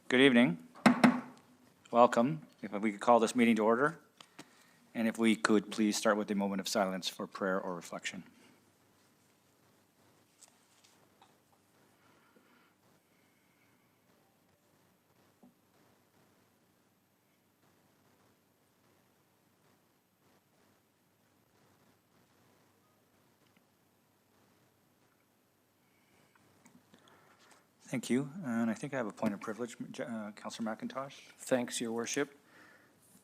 Good evening. Welcome. If we could call this meeting to order, and if we could please start with a moment of silence for prayer or reflection. Thank you. And I think I have a point of privilege, Councillor McIntosh. Thanks, Your Worship.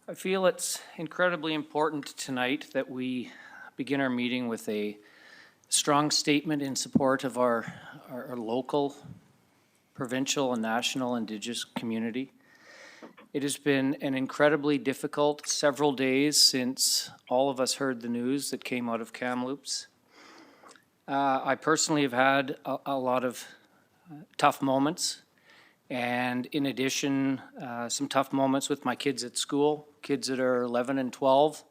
I feel it's incredibly important tonight that we begin our meeting with a strong statement in support of our local, provincial, and national Indigenous community. It has been an incredibly difficult several days since all of us heard the news that came out of Kamloops. I personally have had a lot of tough moments, and in addition, some tough moments with my kids at school, kids that are 11 and 12,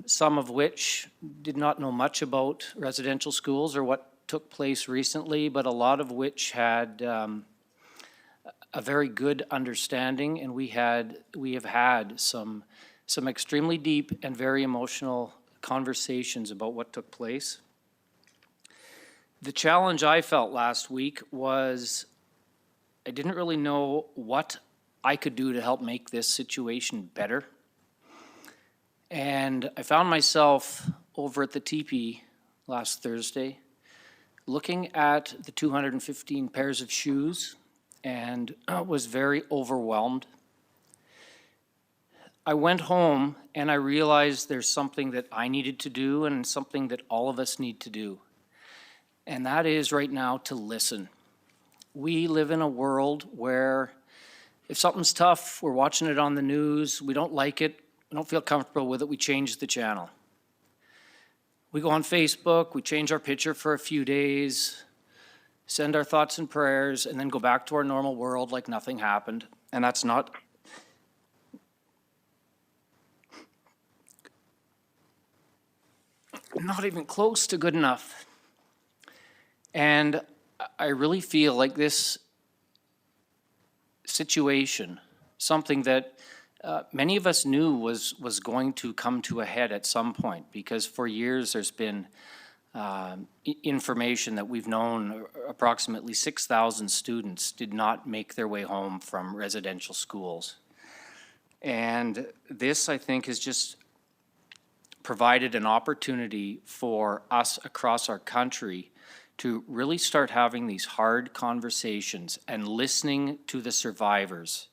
some of which did not know much about residential schools or what took place recently, but a lot of which had a very good understanding, and we have had some extremely deep and very emotional conversations about what took place. The challenge I felt last week was I didn't really know what I could do to help make this situation better. And I found myself over at the TP last Thursday looking at the 215 pairs of shoes and was very overwhelmed. I went home and I realized there's something that I needed to do and something that all of us need to do. And that is right now to listen. We live in a world where if something's tough, we're watching it on the news, we don't like it, we don't feel comfortable with it, we change the channel. We go on Facebook, we change our picture for a few days, send our thoughts and prayers, and then go back to our normal world like nothing happened. And that's not even close to good enough. And I really feel like this situation, something that many of us knew was going to come to a head at some point, because for years there's been information that we've known approximately 6,000 students did not make their way home from residential schools. And this, I think, has just provided an opportunity for us across our country to really start having these hard conversations and listening to the survivors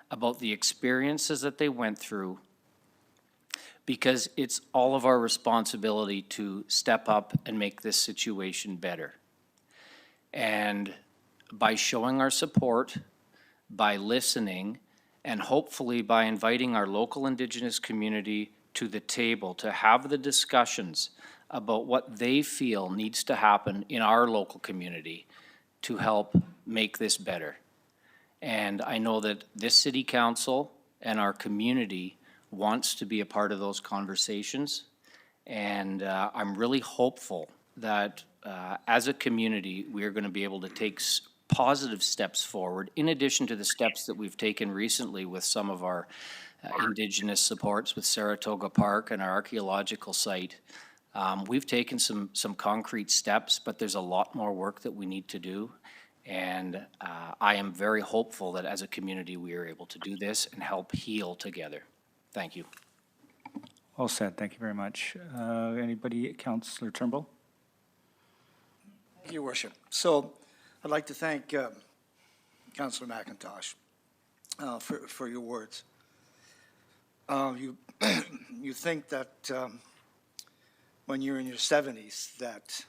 about the experiences that they went through, because it's all of our responsibility to step up and make this situation better. And by showing our support, by listening, and hopefully by inviting our local Indigenous community to the table to have the discussions about what they feel needs to happen in our local community to help make this better. And I know that this city council and our community wants to be a part of those conversations. And I'm really hopeful that as a community, we are going to be able to take positive steps forward, in addition to the steps that we've taken recently with some of our Indigenous supports with Saratoga Park and our archaeological site. We've taken some concrete steps, but there's a lot more work that we need to do. And I am very hopeful that as a community, we are able to do this and help heal together. Thank you. Well said. Thank you very much. Anybody? Councillor Turnbull? Thank you, Your Worship. So I'd like to thank Councillor McIntosh for your words. You think that when you're in your 70s that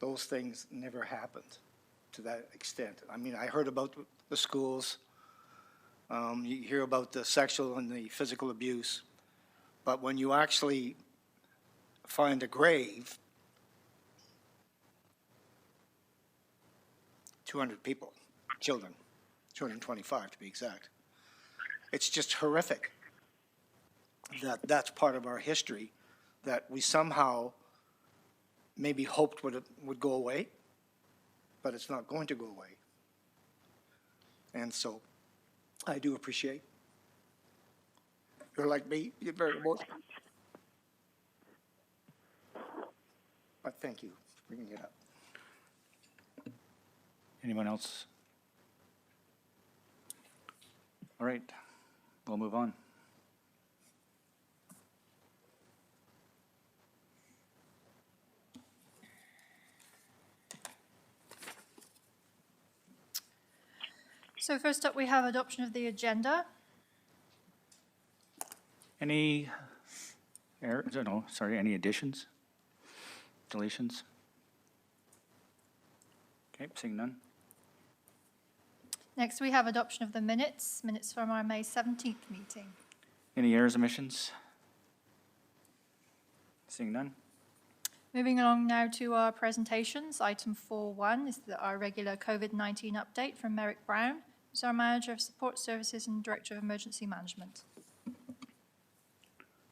those things never happened to that extent. I mean, I heard about the schools, you hear about the sexual and the physical abuse, but when you actually find a grave, 200 people, children, 225 to be exact, it's just horrific that that's part of our history that we somehow maybe hoped would go away, but it's not going to go away. And so I do appreciate. You're like me, you're very emotional. But thank you for bringing it up. Anyone else? All right, we'll move on. So first up, we have adoption of the agenda. Any any additions, deletions? Okay, seeing none. Next, we have adoption of the minutes from our May 17th meeting. Any errors, omissions? Seeing none. Moving along now to our presentations. Item 4.1 is our regular COVID-19 update from Merrick Brown, who's our Manager of Support Services and Director of Emergency Management.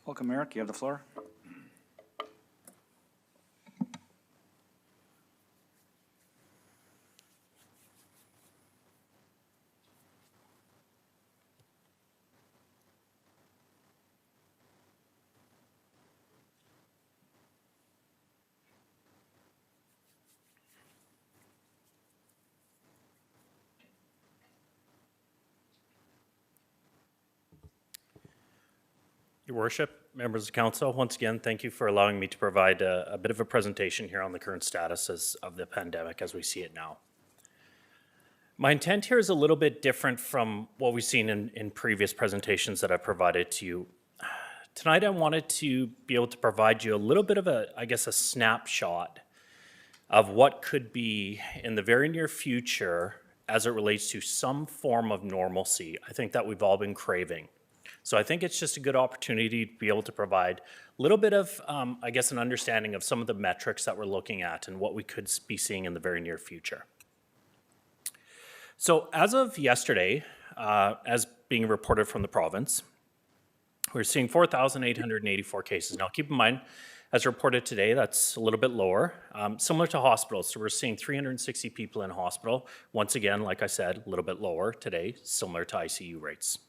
Welcome, Eric. You have the floor. Your Worship, members of council, once again, thank you for allowing me to provide a bit of a presentation here on the current status of the pandemic as we see it now. My intent here is a little bit different from what we've seen in previous presentations that I've provided to you. Tonight, I wanted to be able to provide you a little bit of a snapshot of what could be in the very near future as it relates to some form of normalcy. I think that we've all been craving. So I think it's just a good opportunity to be able to provide a little bit of, an understanding of some of the metrics that we're looking at and what we could be seeing in the very near future. So as of yesterday, as being reported from the province, we're seeing 4,884 cases. Now keep in mind, as reported today, that's a little bit lower, similar to hospitals. So we're seeing 360 people in hospital. Once again, like I said, a little bit lower today, similar to ICU rates.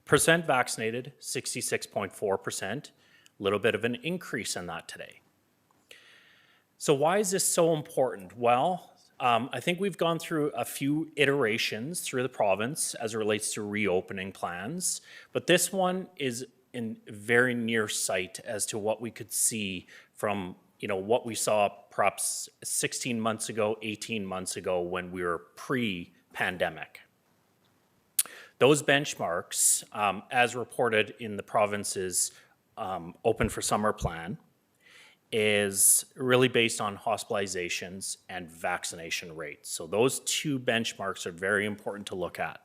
Percent vaccinated, 66.4%, a little bit of an increase in that today. So why is this so important? Well, I think we've gone through a few iterations through the province as it relates to reopening plans, but this one is in very near sight as to what we could see from, what we saw perhaps 16 months ago, 18 months ago when we were pre-pandemic. Those benchmarks, as reported in the province's Open for Summer plan, is really based on hospitalizations and vaccination rates. So those two benchmarks are very important to look at.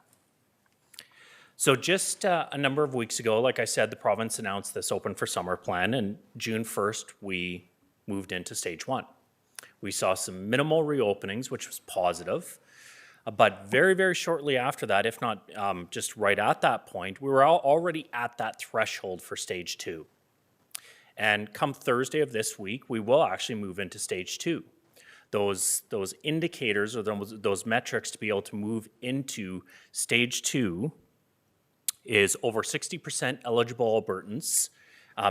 So just a number of weeks ago, like I said, the province announced this Open for Summer plan, and June 1st, we moved into stage 1. We saw some minimal reopenings, which was positive. But very, very shortly after that, if not just right at that point, we were already at that threshold for stage 2. And come Thursday of this week, we will actually move into stage 2. Those indicators or those metrics to be able to move into stage 2 is over 60% eligible Albertans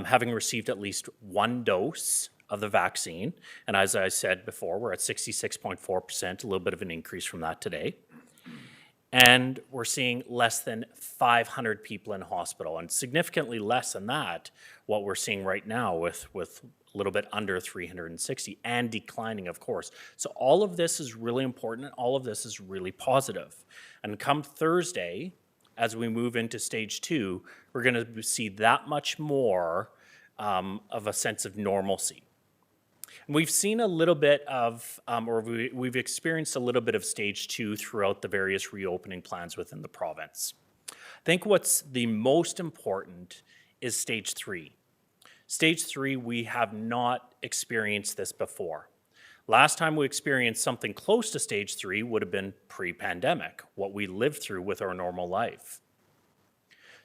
having received at least one dose of the vaccine. And as I said before, we're at 66.4%, a little bit of an increase from that today. And we're seeing less than 500 people in hospital, and significantly less than that, what we're seeing right now with a little bit under 360 and declining, of course. So all of this is really important, and all of this is really positive. And come Thursday, as we move into stage 2, we're going to see that much more of a sense of normalcy. We've seen a little bit of, we've experienced a little bit of stage 2 throughout the various reopening plans within the province. I think what's the most important is stage 3. Stage 3, we have not experienced this before. Last time we experienced something close to stage 3 would have been pre-pandemic, what we lived through with our normal life.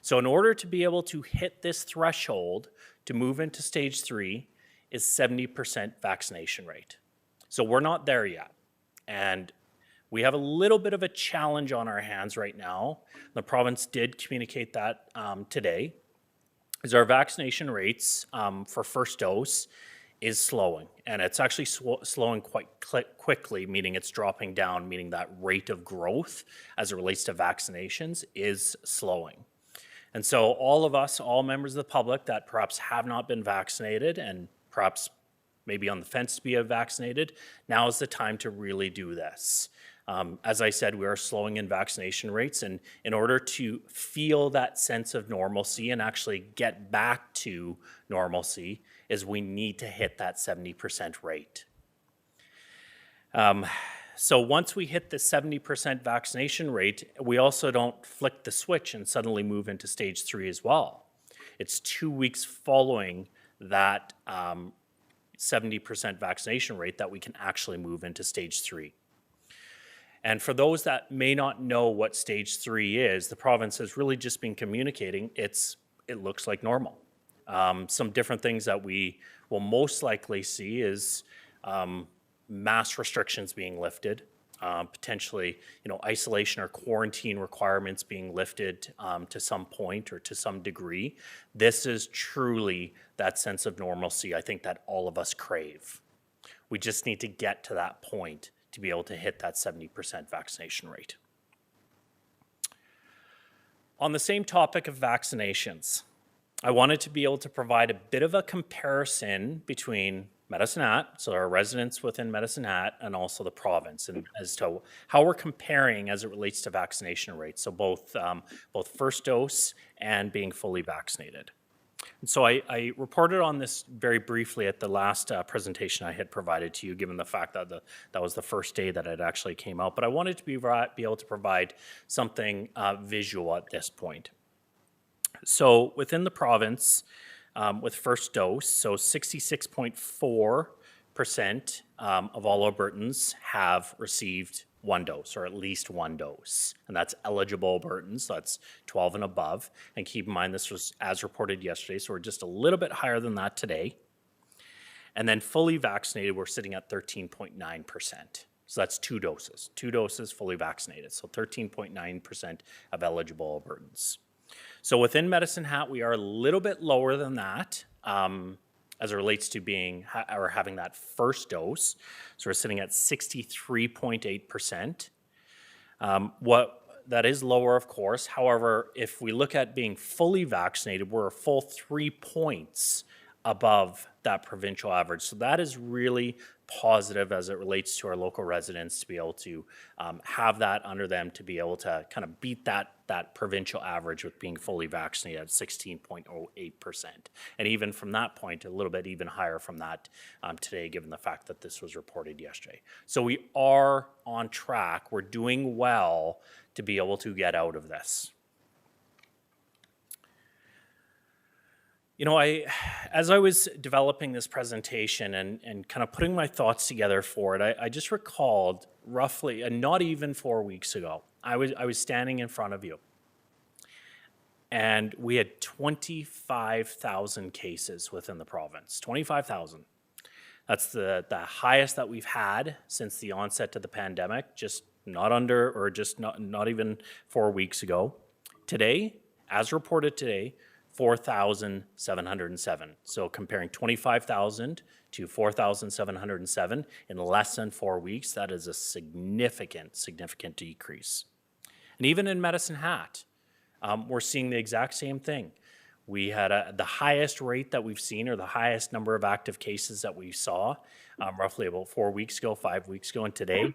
So in order to be able to hit this threshold to move into stage 3, is 70% vaccination rate. So we're not there yet. And We have a little bit of a challenge on our hands right now. The province did communicate that today, is our vaccination rates for first dose is slowing. And it's actually slowing quite quickly, meaning it's dropping down, meaning that rate of growth as it relates to vaccinations is slowing. And so all of us, all members of the public that perhaps have not been vaccinated and perhaps maybe on the fence to be vaccinated, now is the time to really do this. As I said, we are slowing in vaccination rates, and in order to feel that sense of normalcy and actually get back to normalcy is we need to hit that 70% rate. So once we hit the 70% vaccination rate, we also don't flick the switch and suddenly move into stage 3 as well. It's 2 weeks following that 70% vaccination rate that we can actually move into stage 3. And for those that may not know what stage 3 is, the province has really just been communicating it looks like normal. Some different things that we will most likely see is mass restrictions being lifted, potentially, isolation or quarantine requirements being lifted to some point or to some degree. This is truly that sense of normalcy I think that all of us crave. We just need to get to that point to be able to hit that 70% vaccination rate. On the same topic of vaccinations, I wanted to be able to provide a bit of a comparison between Medicine Hat, so our residents within Medicine Hat, and also the province, and as to how we're comparing as it relates to vaccination rates, so both first dose and being fully vaccinated. And so I reported on this very briefly at the last presentation I had provided to you, given the fact that that was the first day that it actually came out. But I wanted to be able to provide something visual at this point. So within the province, with first dose, so 66.4% of all Albertans have received one dose, or at least one dose. And that's eligible Albertans, so that's 12 and above. And keep in mind, this was as reported yesterday, so we're just a little bit higher than that today. And then fully vaccinated, we're sitting at 13.9%. So that's 2 doses. 2 doses fully vaccinated, so 13.9% of eligible Albertans. So within Medicine Hat, we are a little bit lower than that as it relates to being or having that first dose. So we're sitting at 63.8%. What that is lower, of course. However, if we look at being fully vaccinated, we're a full 3 points above that provincial average. So that is really positive as it relates to our local residents to be able to have that under them, to be able to kind of beat that provincial average with being fully vaccinated at 16.08%. And even from that point, a little bit even higher from that today, given the fact that this was reported yesterday. So we are on track. We're doing well to be able to get out of this. As I was developing this presentation and kind of putting my thoughts together for it, I just recalled roughly, and not even 4 weeks ago, I was standing in front of you, and we had 25,000 cases within the province. 25,000. That's the highest that we've had since the onset of the pandemic, just not even 4 weeks ago. Today, as reported today, 4,707. So comparing 25,000 to 4,707 in less than 4 weeks, that is a significant decrease. And even in Medicine Hat, we're seeing the exact same thing. We had the highest rate that we've seen, or the highest number of active cases that we saw, roughly about 4 weeks ago, 5 weeks ago, and today,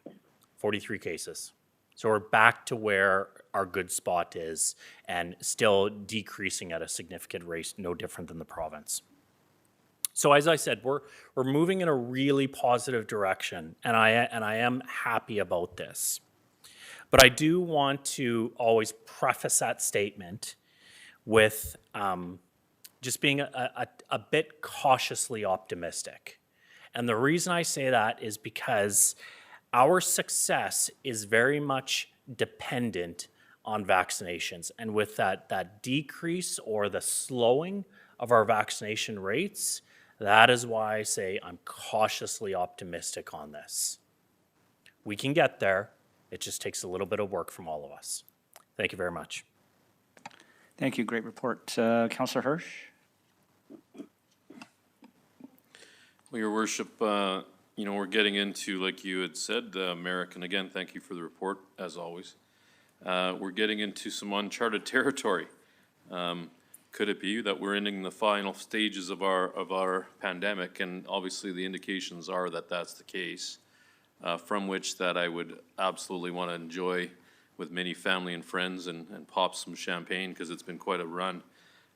43 cases. So we're back to where our good spot is, and still decreasing at a significant rate, no different than the province. So as I said, we're moving in a really positive direction, and I am happy about this. But I do want to always preface that statement with just being a bit cautiously optimistic. And the reason I say that is because our success is very much dependent on vaccinations. And with that decrease or the slowing of our vaccination rates, that is why I say I'm cautiously optimistic on this. We can get there. It just takes a little bit of work from all of us. Thank you very much. Thank you. Great report. Councillor Hirsch? Well, Your Worship, you know, we're getting into, like you had said, Merrick, and again, thank you for the report, as always. We're getting into some uncharted territory. Could it be that we're ending the final stages of our pandemic? And obviously, the indications are that that's the case, from which that I would absolutely want to enjoy with many family and friends and pop some champagne, because it's been quite a run.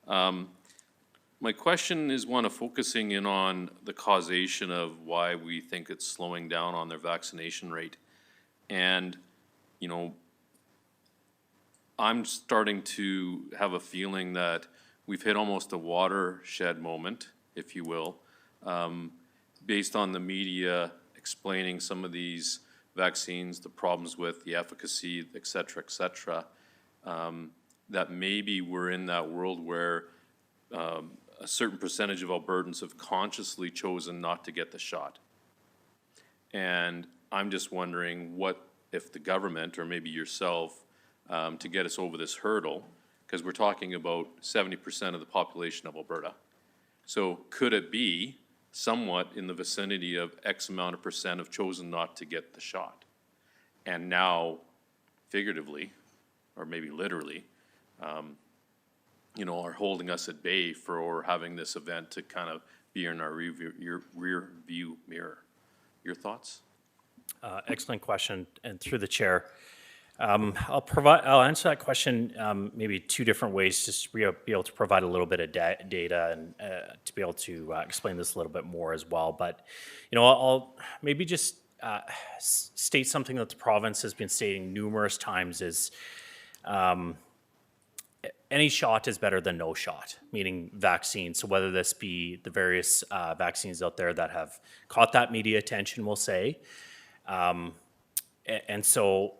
My question is one of focusing in on the causation of why we think it's slowing down on their vaccination rate. And, you know, I'm starting to have a feeling that we've hit almost a watershed moment, if you will, based on the media explaining some of these vaccines, the problems with the efficacy, et cetera, that maybe we're in that world where a certain percentage of Albertans have consciously chosen not to get the shot. And I'm just wondering what if the government, or maybe yourself, to get us over this hurdle, because we're talking about 70% of the population of Alberta. So could it be somewhat in the vicinity of X amount of percent have chosen not to get the shot? And now, figuratively, or maybe literally, you know, are holding us at bay for having this event to kind of be in our rear view mirror. Your thoughts? Excellent question, and through the chair. I'll answer that question maybe two different ways, just to be able to provide a little bit of data and to be able to explain this a little bit more as well. But, you know, I'll maybe just state something that the province has been stating numerous times is any shot is better than no shot, meaning vaccine. So whether this be the various vaccines out there that have caught that media attention, we'll say. And so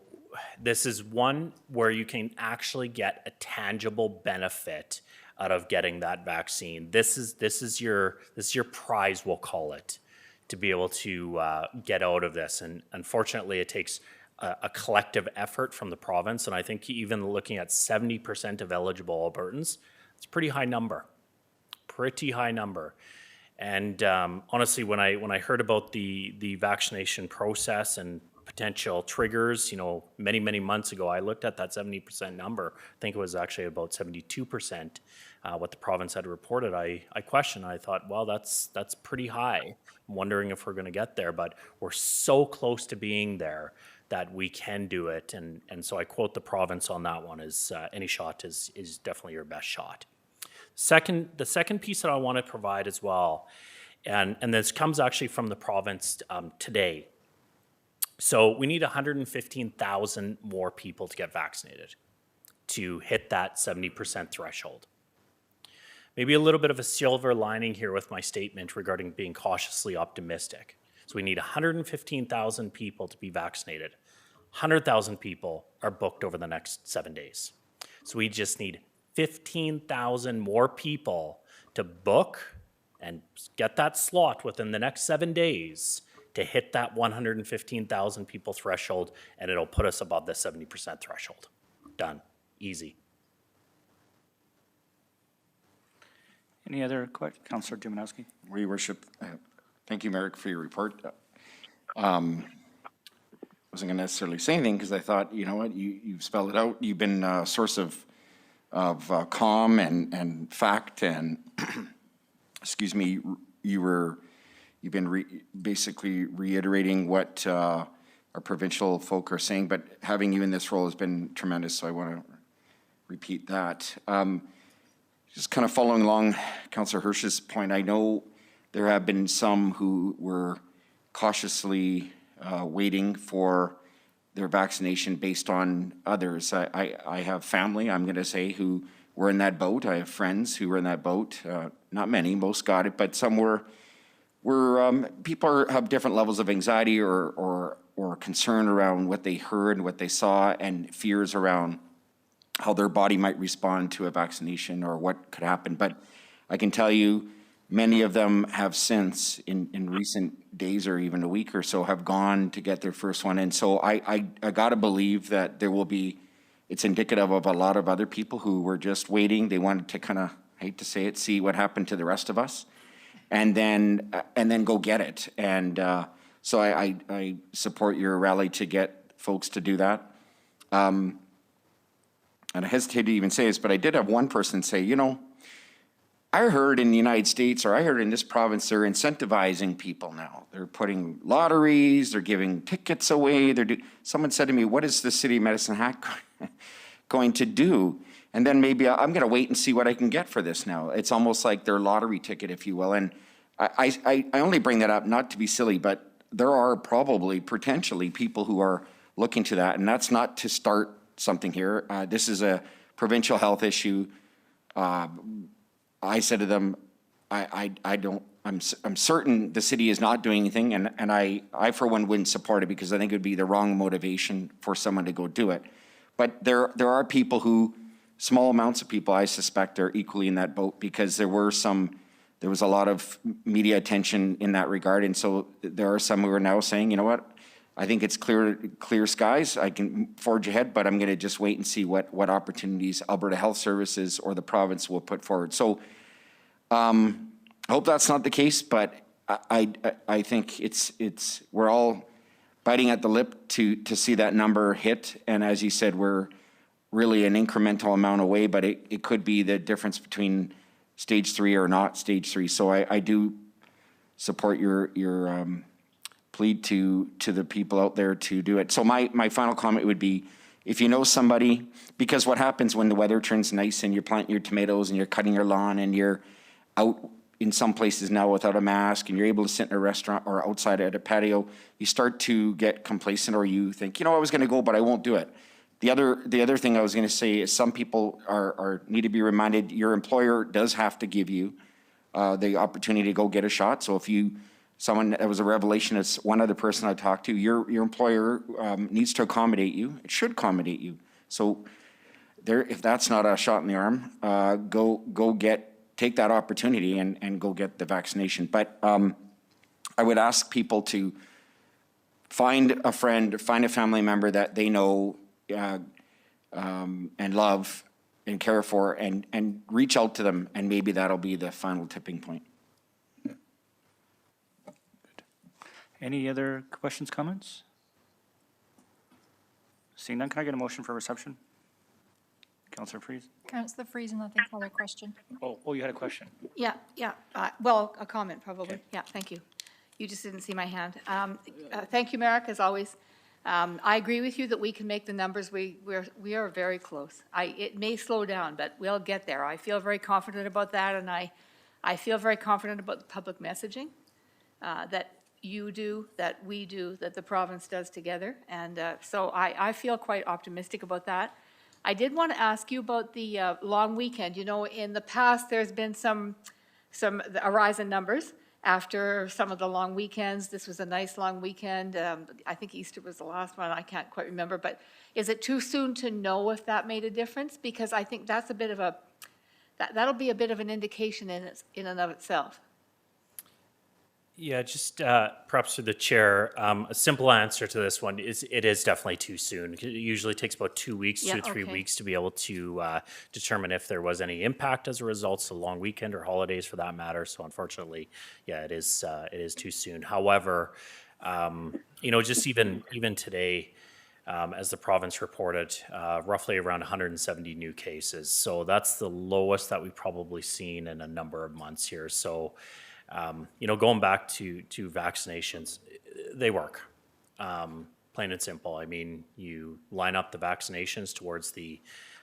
this is one where you can actually get a tangible benefit out of getting that vaccine. This is your prize, we'll call it, to be able to get out of this. And unfortunately, it takes a collective effort from the province. And I think even looking at 70% of eligible Albertans, it's a pretty high number. And honestly, when I heard about the vaccination process and potential triggers, you know, many months ago, I looked at that 70% number. I think it was actually about 72%, what the province had reported. I questioned, I thought, well, that's pretty high. I'm wondering if we're gonna get there, but we're so close to being there that we can do it. And so I quote the province on that one is any shot is definitely your best shot. The second piece that I want to provide as well, and this comes actually from the province today. So we need 115,000 more people to get vaccinated to hit that 70% threshold. Maybe a little bit of a silver lining here with my statement regarding being cautiously optimistic. So we need 115,000 people to be vaccinated. 100,000 people are booked over the next 7 days. So we just need 15,000 more people to book and get that slot within the next 7 days to hit that 115,000 people threshold, and it'll put us above the 70% threshold. Done. Easy. Any other questions? Councillor Dumanowski? Your Worship, thank you, Merrick, for your report. Wasn't going to necessarily say anything because I thought, you know what, you've spelled it out. You've been a source of calm and fact, and excuse me, you've been basically reiterating what our provincial folk are saying, but having you in this role has been tremendous, so I want to repeat that. Just kind of following along Councillor Hirsch's point, I know there have been some who were cautiously waiting for their vaccination based on others. I have family, I'm going to say, who were in that boat. I have friends who were in that boat. Not many, most got it, but some were people have different levels of anxiety or concern around what they heard, what they saw, and fears around how their body might respond to a vaccination or what could happen. But I can tell you many of them have since, in recent days or even a week or so, have gone to get their first one. And so I got to believe that there will be, it's indicative of a lot of other people who were just waiting. They wanted to kind of, I hate to say it, see what happened to the rest of us, and then go get it. And so I support your rally to get folks to do that. And I hesitate to even say this, but I did have one person say, you know, I heard in the United States, or I heard in this province, they're incentivizing people now. They're putting lotteries, they're giving tickets away. Someone said to me, what is the City of Medicine Hat going to do? And then maybe I'm going to wait and see what I can get for this now. It's almost like their lottery ticket, if you will. And I only bring that up not to be silly, but there are probably potentially people who are looking to that. And that's not to start something here. This is a provincial health issue. I said to them, I'm certain the city is not doing anything, and I for one wouldn't support it because I think it would be the wrong motivation for someone to go do it. But there are people who, small amounts of people I suspect are equally in that boat, because there was a lot of media attention in that regard, and so there are some who are now saying, you know what, I think it's clear skies, I can forge ahead, but I'm going to just wait and see what opportunities Alberta Health Services or the province will put forward. So I hope that's not the case, but I think we're all biting at the lip to see that number hit. And as you said, we're really an incremental amount away, but it could be the difference between stage 3 or not stage 3. So I do support your plead to the people out there to do it. So my final comment would be, if you know somebody, because what happens when the weather turns nice and you're planting your tomatoes and you're cutting your lawn and you're out in some places now without a mask and you're able to sit in a restaurant or outside at a patio, you start to get complacent, or you think, you know, I was going to go, but I won't do it. The other thing I was going to say is some people need to be reminded your employer does have to give you the opportunity to go get a shot. So if that was a revelation, it's one other person I talked to, your employer needs to accommodate you. It should accommodate you. So if that's not a shot in the arm, take that opportunity and go get the vaccination. But I would ask people to find a friend, find a family member that they know and love and care for, and reach out to them, and maybe that'll be the final tipping point. Any other questions, comments? Seeing none, can I get a motion for reception? Councillor Freeze? Councillor Friesen, I think, had a question. Oh, you had a question. Yeah. Well, a comment probably. Okay. Yeah, thank you. You just didn't see my hand. Thank you, Merrick, as always. I agree with you that we can make the numbers. We are very close. It may slow down, but we'll get there. I feel very confident about that, and I feel very confident about the public messaging that you do, that we do, that the province does together. And so I feel quite optimistic about that. I did want to ask you about the long weekend. You know, in the past, there's been a rise in numbers after some of the long weekends. This was a nice long weekend. I think Easter was the last one. I can't quite remember. But is it too soon to know if that made a difference? Because I think that's that'll be a bit of an indication in and of itself. Yeah, just perhaps through the chair, a simple answer to this one is it is definitely too soon. It usually takes about 2 weeks, 2 to 3 weeks to be able to determine if there was any impact as a result of a long weekend or holidays for that matter. So unfortunately, yeah, it is too soon. However, just even today, as the province reported, roughly around 170 new cases. So that's the lowest that we've probably seen in a number of months here. So going back to vaccinations, they work, plain and simple. I mean, you line up the vaccinations towards the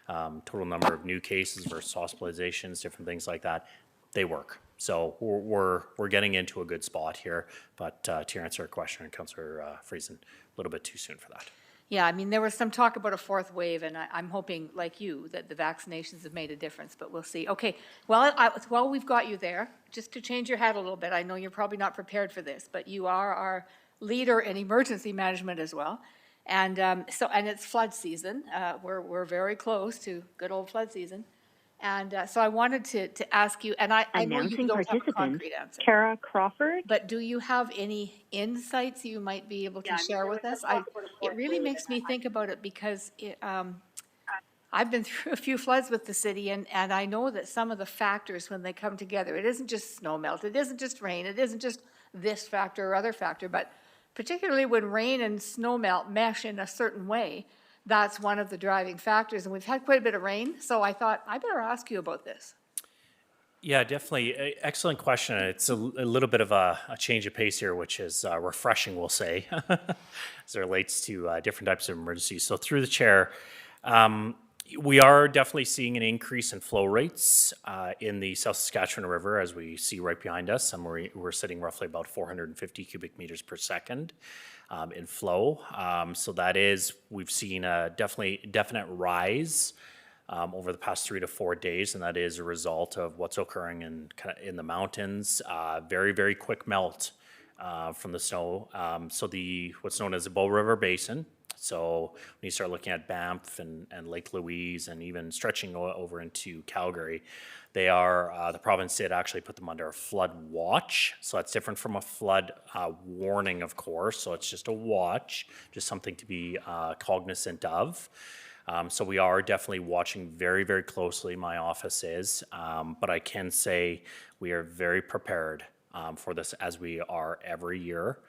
total number of new cases versus hospitalizations, different things like that. They work. So we're getting into a good spot here. But to answer your question, Councillor Friesen, a little bit too soon for that. Yeah, I mean, there was some talk about a fourth wave, and I'm hoping, like you, that the vaccinations have made a difference, but we'll see. Okay, well, while we've got you there, just to change your hat a little bit, I know you're probably not prepared for this, but you are our leader in emergency management as well. And and it's flood season. We're very close to good old flood season. And so I wanted to ask you, and I know you Announcing don't have a participant, concrete answer, Kara Crawford. but do you have any insights you might be able to share with us? It really makes me think about it because I've been through a few floods with the city, and I know that some of the factors when they come together, it isn't just snow melt, it isn't just rain, it isn't just this factor or other factor, but particularly when rain and snow melt mesh in a certain way, that's one of the driving factors. And we've had quite a bit of rain, so I thought I better ask you about this. Yeah, definitely. Excellent question. It's a little bit of a change of pace here, which is refreshing, we'll say, as it relates to different types of emergencies. So through the chair, we are definitely seeing an increase in flow rates in the South Saskatchewan River, as we see right behind us. And we're sitting roughly about 450 cubic meters per second in flow. So that is, we've seen a definite rise over the past 3 to 4 days, and that is a result of what's occurring in the mountains. Very, very quick melt from the snow. So what's known as the Bow River Basin. So when you start looking at Banff and Lake Louise and even stretching over into Calgary, the province did actually put them under a flood watch. So that's different from a flood warning, of course. So it's just a watch, just something to be cognizant of. So we are definitely watching very, very closely, my office is, but I can say we are very prepared for this, as we are every year,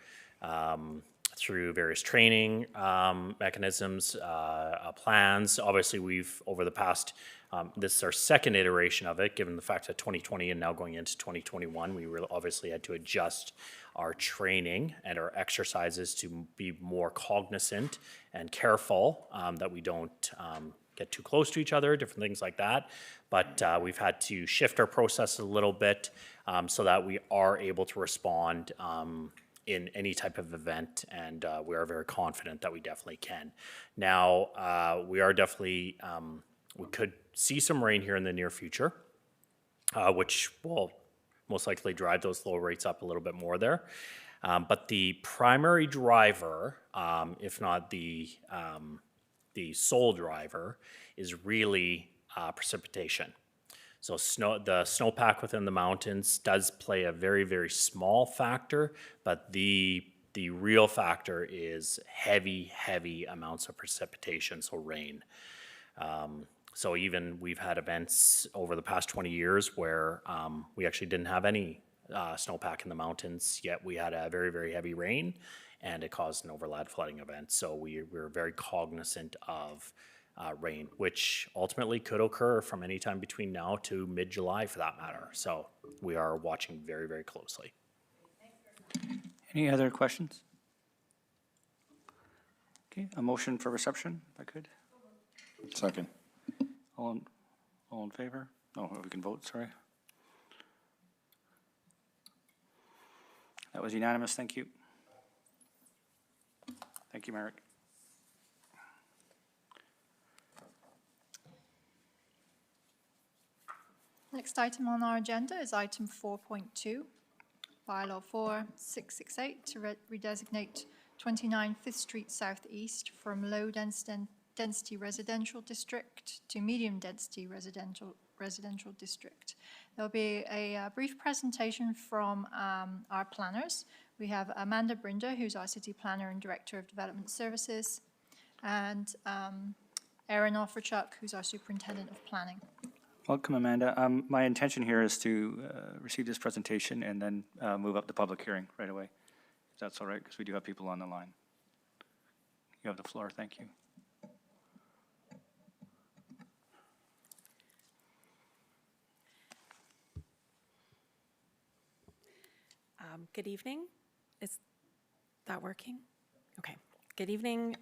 through various training mechanisms, plans. Obviously, we've, over the past, this is our second iteration of it, given the fact that 2020 and now going into 2021, we really obviously had to adjust our training and our exercises to be more cognizant and careful that we don't get too close to each other, different things like that. But we've had to shift our process a little bit so that we are able to respond in any type of event, and we are very confident that we definitely can. Now, we are definitely, we could see some rain here in the near future, which will most likely drive those flow rates up a little bit more there. But the primary driver, if not the sole driver, is really precipitation. So the snowpack within the mountains does play a very, very small factor, but the real factor is heavy, heavy amounts of precipitation, so rain. So even we've had events over the past 20 years where we actually didn't have any snowpack in the mountains, yet we had a very, very heavy rain, and it caused an overland flooding event. So we're very cognizant of rain, which ultimately could occur from any time between now to mid-July for that matter. So we are watching very, very closely. Any other questions? Okay, a motion for reception, if I could. Second. All in favor? Oh, we can vote, sorry. That was unanimous, thank you. Thank you, Merrick. Next item on our agenda is item 4.2, Bylaw 4668 to redesignate 29 5th Street Southeast from low density residential district to medium density residential district. There'll be a brief presentation from our planners. We have Amanda Brinder, who's our city planner and director of development services, and Erin Offerchuk, who's our superintendent of planning. Welcome, Amanda. My intention here is to receive this presentation and then move up the public hearing right away, if that's all right, because we do have people on the line. You have the floor, thank you. Good evening. Is that working? Okay. Good evening.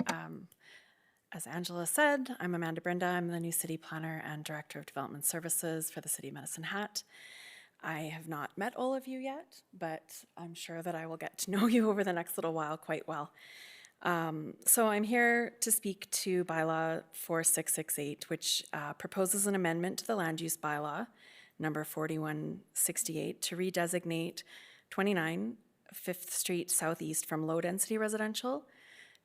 As Angela said, I'm Amanda Brinder. I'm the new city planner and director of development services for the city of Medicine Hat. I have not met all of you yet, but I'm sure that I will get to know you over the next little while quite well. So I'm here to speak to Bylaw 4668, which proposes an amendment to the land use bylaw, number 4168, to redesignate 29 5th Street Southeast from low-density residential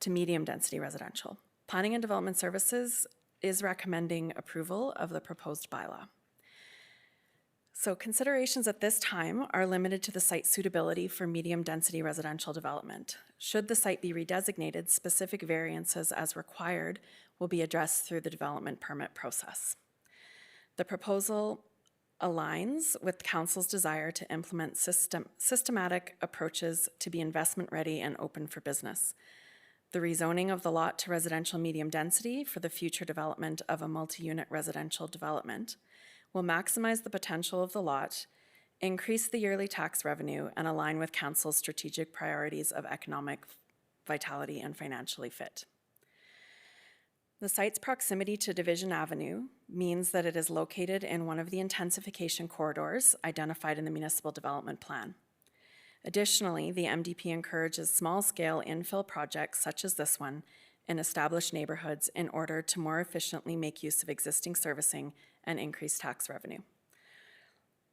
to medium-density residential. Planning and Development Services is recommending approval of the proposed bylaw. So considerations at this time are limited to the site suitability for medium-density residential development. Should the site be redesignated, specific variances as required will be addressed through the development permit process. The proposal aligns with Council's desire to implement systematic approaches to be investment-ready and open for business. The rezoning of the lot to residential medium density for the future development of a multi-unit residential development will maximize the potential of the lot, increase the yearly tax revenue, and align with Council's strategic priorities of economic vitality and financially fit. The site's proximity to Division Avenue means that it is located in one of the intensification corridors identified in the Municipal Development Plan. Additionally, the MDP encourages small-scale infill projects such as this one in established neighborhoods in order to more efficiently make use of existing servicing and increase tax revenue.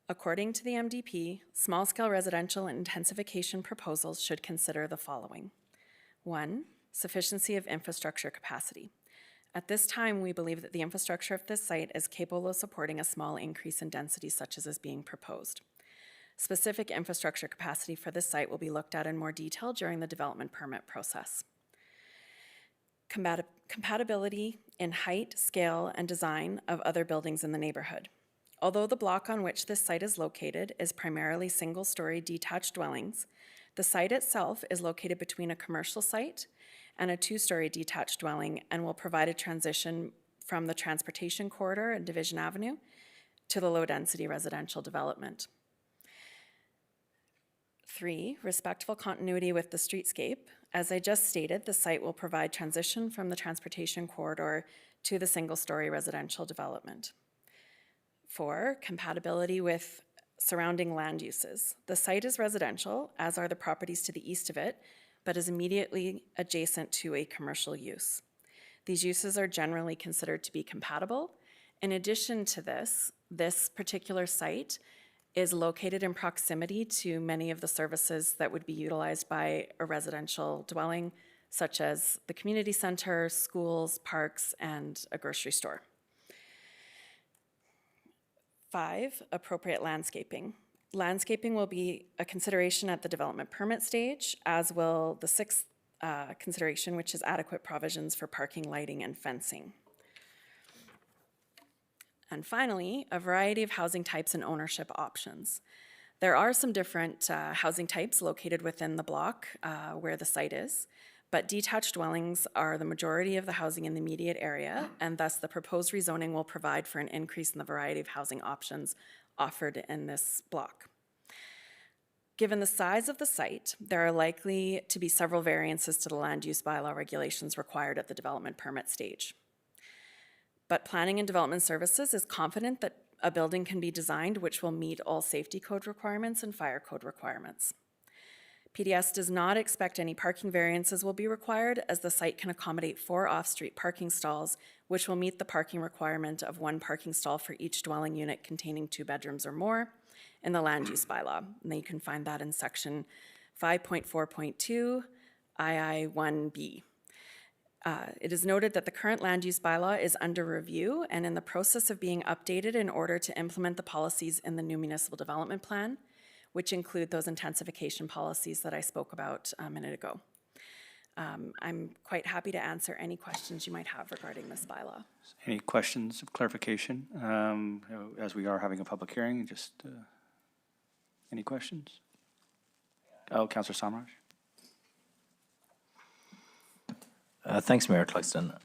According to the MDP, small-scale residential intensification proposals should consider the following. 1, sufficiency of infrastructure capacity. At this time, we believe that the infrastructure of this site is capable of supporting a small increase in density such as is being proposed. Specific infrastructure capacity for this site will be looked at in more detail during the development permit process. Compatibility in height, scale, and design of other buildings in the neighborhood. Although the block on which this site is located is primarily single-story detached dwellings, the site itself is located between a commercial site and a 2-story detached dwelling and will provide a transition from the transportation corridor and Division Avenue to the low-density residential development. 3, respectful continuity with the streetscape. As I just stated, the site will provide transition from the transportation corridor to the single-story residential development. 4, compatibility with surrounding land uses. The site is residential, as are the properties to the east of it, but is immediately adjacent to a commercial use. These uses are generally considered to be compatible. In addition to this particular site is located in proximity to many of the services that would be utilized by a residential dwelling, such as the community center, schools, parks, and a grocery store. 5, appropriate landscaping. Landscaping will be a consideration at the development permit stage, as will the 6th consideration, which is adequate provisions for parking, lighting, and fencing. And finally, a variety of housing types and ownership options. There are some different housing types located within the block where the site is, but detached dwellings are the majority of the housing in the immediate area, and thus the proposed rezoning will provide for an increase in the variety of housing options offered in this block. Given the size of the site, there are likely to be several variances to the land use bylaw regulations required at the development permit stage. But Planning and Development Services is confident that a building can be designed which will meet all safety code requirements and fire code requirements. PDS does not expect any parking variances will be required, as the site can accommodate 4 off-street parking stalls, which will meet the parking requirement of 1 parking stall for each dwelling unit containing 2 bedrooms or more in the land use bylaw. And you can find that in section 5.4.2 II 1B. It is noted that the current land use bylaw is under review and in the process of being updated in order to implement the policies in the new municipal development plan, which include those intensification policies that I spoke about a minute ago. I'm quite happy to answer any questions you might have regarding this bylaw. Any questions of clarification? As we are having a public hearing, just any questions? Oh, Councillor Samraj. Thanks, Mayor Cluxton.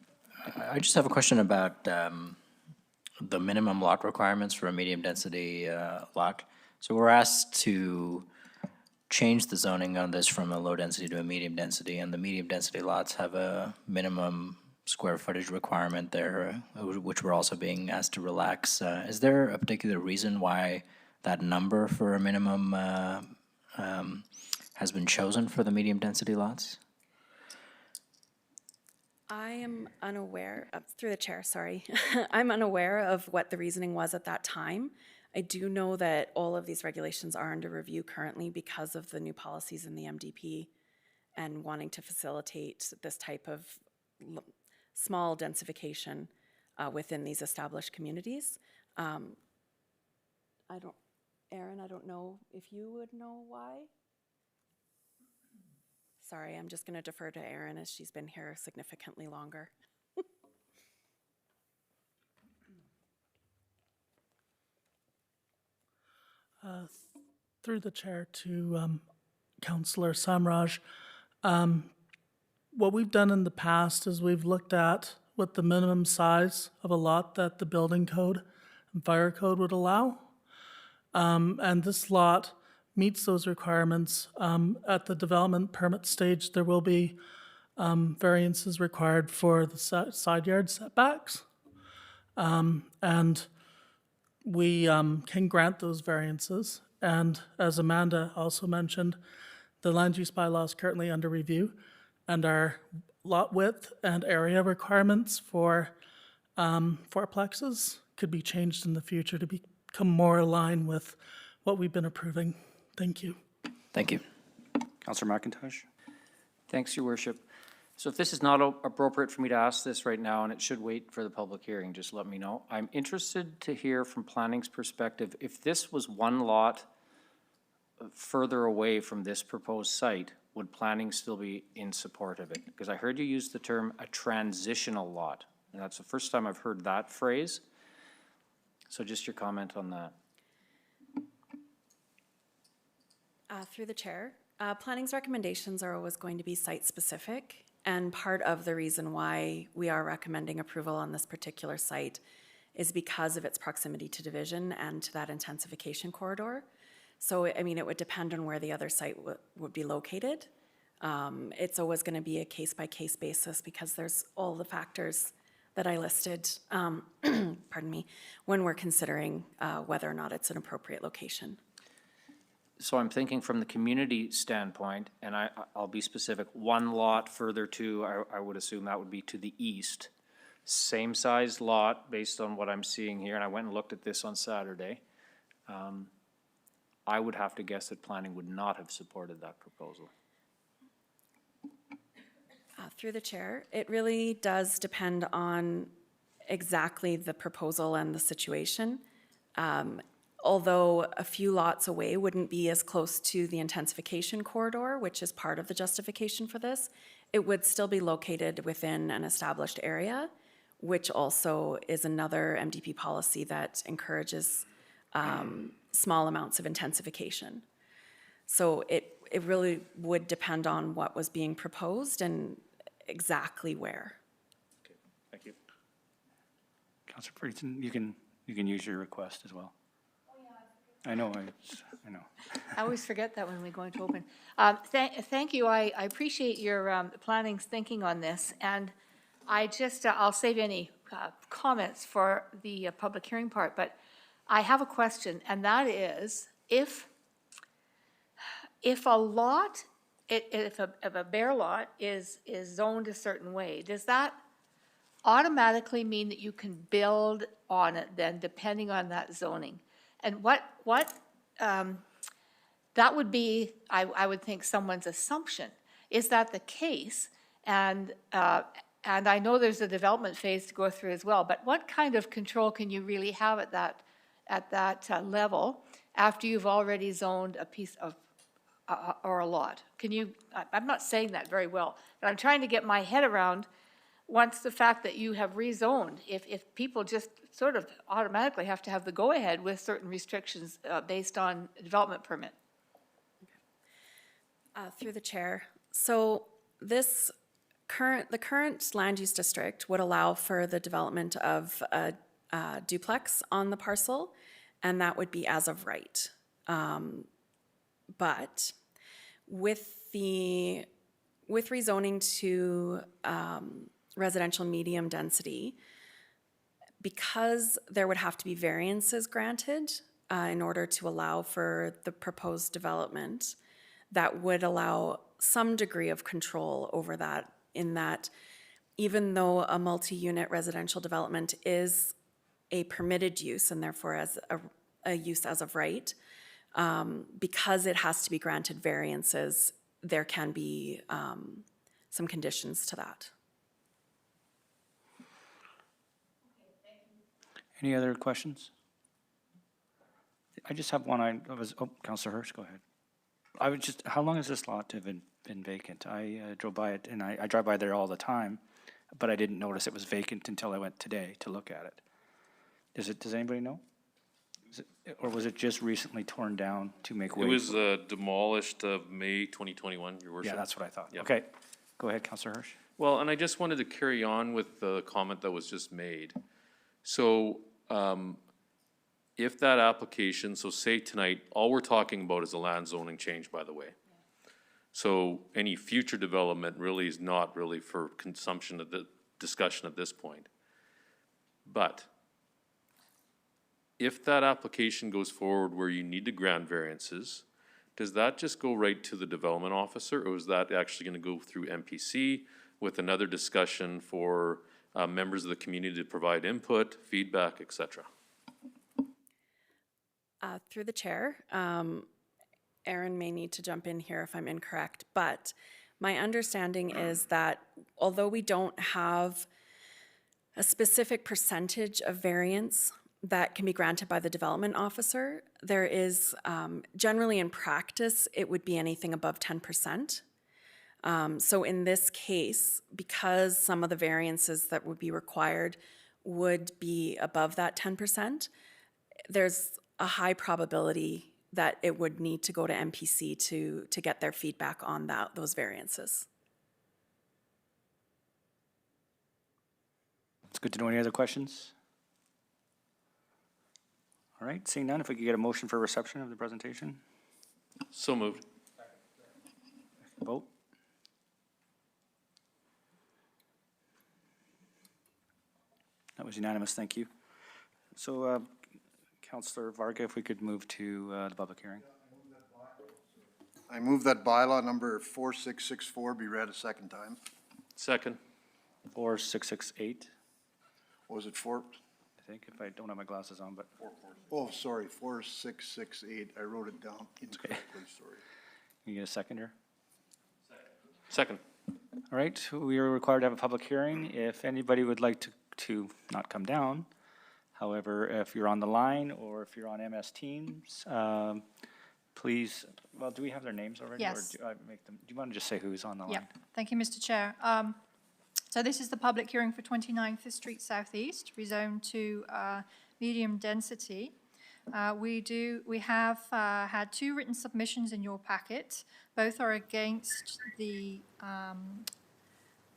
I just have a question about the minimum lot requirements for a medium density lot. So we're asked to change the zoning on this from a low density to a medium density, and the medium density lots have a minimum square footage requirement there, which we're also being asked to relax. Is there a particular reason why that number for a minimum has been chosen for the medium density lots? I am unaware, through the chair, sorry. I'm unaware of what the reasoning was at that time. I do know that all of these regulations are under review currently because of the new policies in the MDP and wanting to facilitate this type of small densification within these established communities. I Aaron, I don't know if you would know why? Sorry, I'm just going to defer to Erin as she's been here significantly longer. Through the chair to Councillor Samraj, what we've done in the past is we've looked at what the minimum size of a lot that the building code and fire code would allow. And this lot meets those requirements. At the development permit stage, there will be variances required for the side yard setbacks. And we can grant those variances. And as Amanda also mentioned, the land use bylaw is currently under review, and our lot width and area requirements for fourplexes could be changed in the future to become more aligned with what we've been approving. Thank you. Thank you. Councillor McIntosh? Thanks, Your Worship. So if this is not appropriate for me to ask this right now, and it should wait for the public hearing, just let me know. I'm interested to hear from planning's perspective, if this was one lot further away from this proposed site, would planning still be in support of it? Because I heard you use the term a transitional lot, and that's the first time I've heard that phrase. So just your comment on that. Through the chair, planning's recommendations are always going to be site-specific, and part of the reason why we are recommending approval on this particular site is because of its proximity to Division and to that intensification corridor. So, I mean, it would depend on where the other site would be located. It's always going to be a case-by-case basis because there's all the factors that I listed, pardon me, when we're considering whether or not it's an appropriate location. So I'm thinking from the community standpoint, and I'll be specific, one lot further to, I would assume that would be to the east. Same size lot based on what I'm seeing here, and I went and looked at this on Saturday. I would have to guess that planning would not have supported that proposal. Through the chair, it really does depend on exactly the proposal and the situation. Although a few lots away wouldn't be as close to the intensification corridor, which is part of the justification for this, it would still be located within an established area, which also is another MDP policy that encourages small amounts of intensification. So it really would depend on what was being proposed and exactly where. Okay, thank you. Councillor Friedson, you can use your request as well. I know. I always forget that when we go into open. Thank you. I appreciate your planning's thinking on this, and I just, I'll save any comments for the public hearing part, but I have a question, and that is, if a lot, if a bare lot is zoned a certain way, does that automatically mean that you can build on it then, depending on that zoning? And what that would be, I would think, someone's assumption. Is that the case? And I know there's a development phase to go through as well, but what kind of control can you really have at that level after you've already zoned a piece of, or a lot? Can you, I'm not saying that very well, but I'm trying to get my head around once the fact that you have rezoned, if people just sort of automatically have to have the go-ahead with certain restrictions based on development permit. Through the chair. So the current land use district would allow for the development of a duplex on the parcel, and that would be as of right. But with rezoning to residential medium density, because there would have to be variances granted in order to allow for the proposed development, that would allow some degree of control over that, in that even though a multi-unit residential development is a permitted use and therefore as a use as of right, because it has to be granted variances, there can be some conditions to that. Any other questions? I just have one, Councillor Hirsch, go ahead. I would just, how long has this lot been vacant? I drove by it, and I drive by there all the time, but I didn't notice it was vacant until I went today to look at it. Does anybody know? Or was it just recently torn down to make way? It was demolished May 2021, Your Worship. Yeah, that's what I thought. Yep. Okay, go ahead, Councillor Hirsch. Well, and I just wanted to carry on with the comment that was just made. So, if that application, so say tonight, all we're talking about is a land zoning change, by the way. So any future development really is not really for consumption of the discussion at this point. But if that application goes forward where you need to grant variances, does that just go right to the development officer, or is that actually gonna go through MPC with another discussion for members of the community to provide input, feedback, et cetera? Through the chair, Aaron may need to jump in here if I'm incorrect, but my understanding is that although we don't have a specific percentage of variance that can be granted by the development officer, there is, generally in practice, it would be anything above 10%. So in this case, because some of the variances that would be required would be above that 10%, there's a high probability that it would need to go to MPC to get their feedback on those variances. It's good to know. Any other questions? All right, seeing none, if we could get a motion for reception of the presentation. So moved. Vote. That was unanimous, thank you. So, Councillor Varga, if we could move to the public hearing. I move that bylaw number 4664 be read a second time. Second. 4668, What was it, 4? I think, if I don't have my glasses on, but. Oh, sorry, 4668. I wrote it down incorrectly, sorry. Can you get a second here? Second. All right, we are required to have a public hearing. If anybody would like to not come down, however, if you're on the line or if you're on MS Teams, please, well, do we have their names already? Yes. Or do I make them, do you want to just say who's on the line? Yeah, thank you, Mr. Chair. So this is the public hearing for 29 Fifth Street Southeast, rezoned to medium density. We have had 2 written submissions in your packet. Both are against the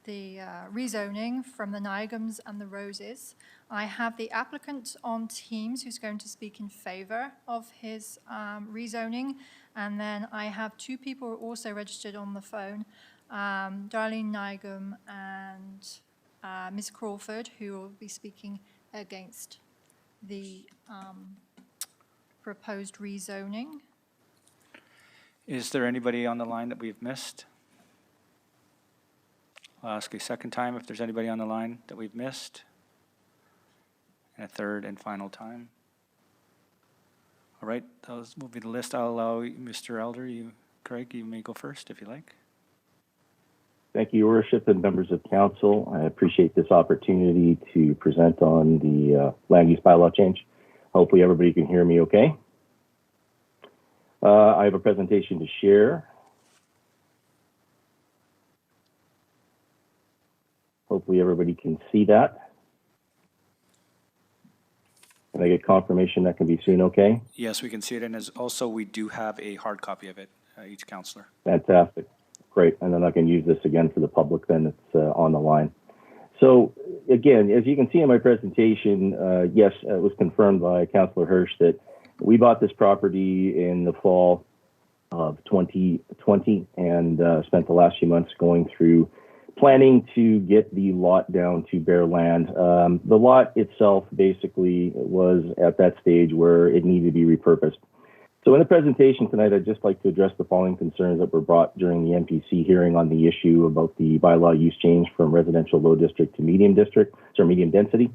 rezoning from the Nigams and the Roses. I have the applicant on Teams who's going to speak in favor of his rezoning. And then I have 2 people also registered on the phone, Darlene Nigam and Ms. Crawford, who will be speaking against the proposed rezoning. Is there anybody on the line that we've missed? I'll ask a second time if there's anybody on the line that we've missed. And a third and final time. All right, those will be the list. I'll allow Mr. Elder, Craig, you may go first if you like. Thank you, Your Worship and members of council. I appreciate this opportunity to present on the land use bylaw change. Hopefully everybody can hear me okay. I have a presentation to share. Hopefully everybody can see that. Can I get confirmation that can be seen okay? Yes, we can see it, and as also we do have a hard copy of it, each councillor. Fantastic. Great. And then I can use this again for the public then it's on the line. So again, as you can see in my presentation, yes, it was confirmed by Councillor Hirsch that we bought this property in the fall of 2020 and spent the last few months going through planning to get the lot down to bare land. The lot itself basically was at that stage where it needed to be repurposed. So in the presentation tonight, I'd just like to address the following concerns that were brought during the MPC hearing on the issue about the bylaw use change from residential low district to medium density.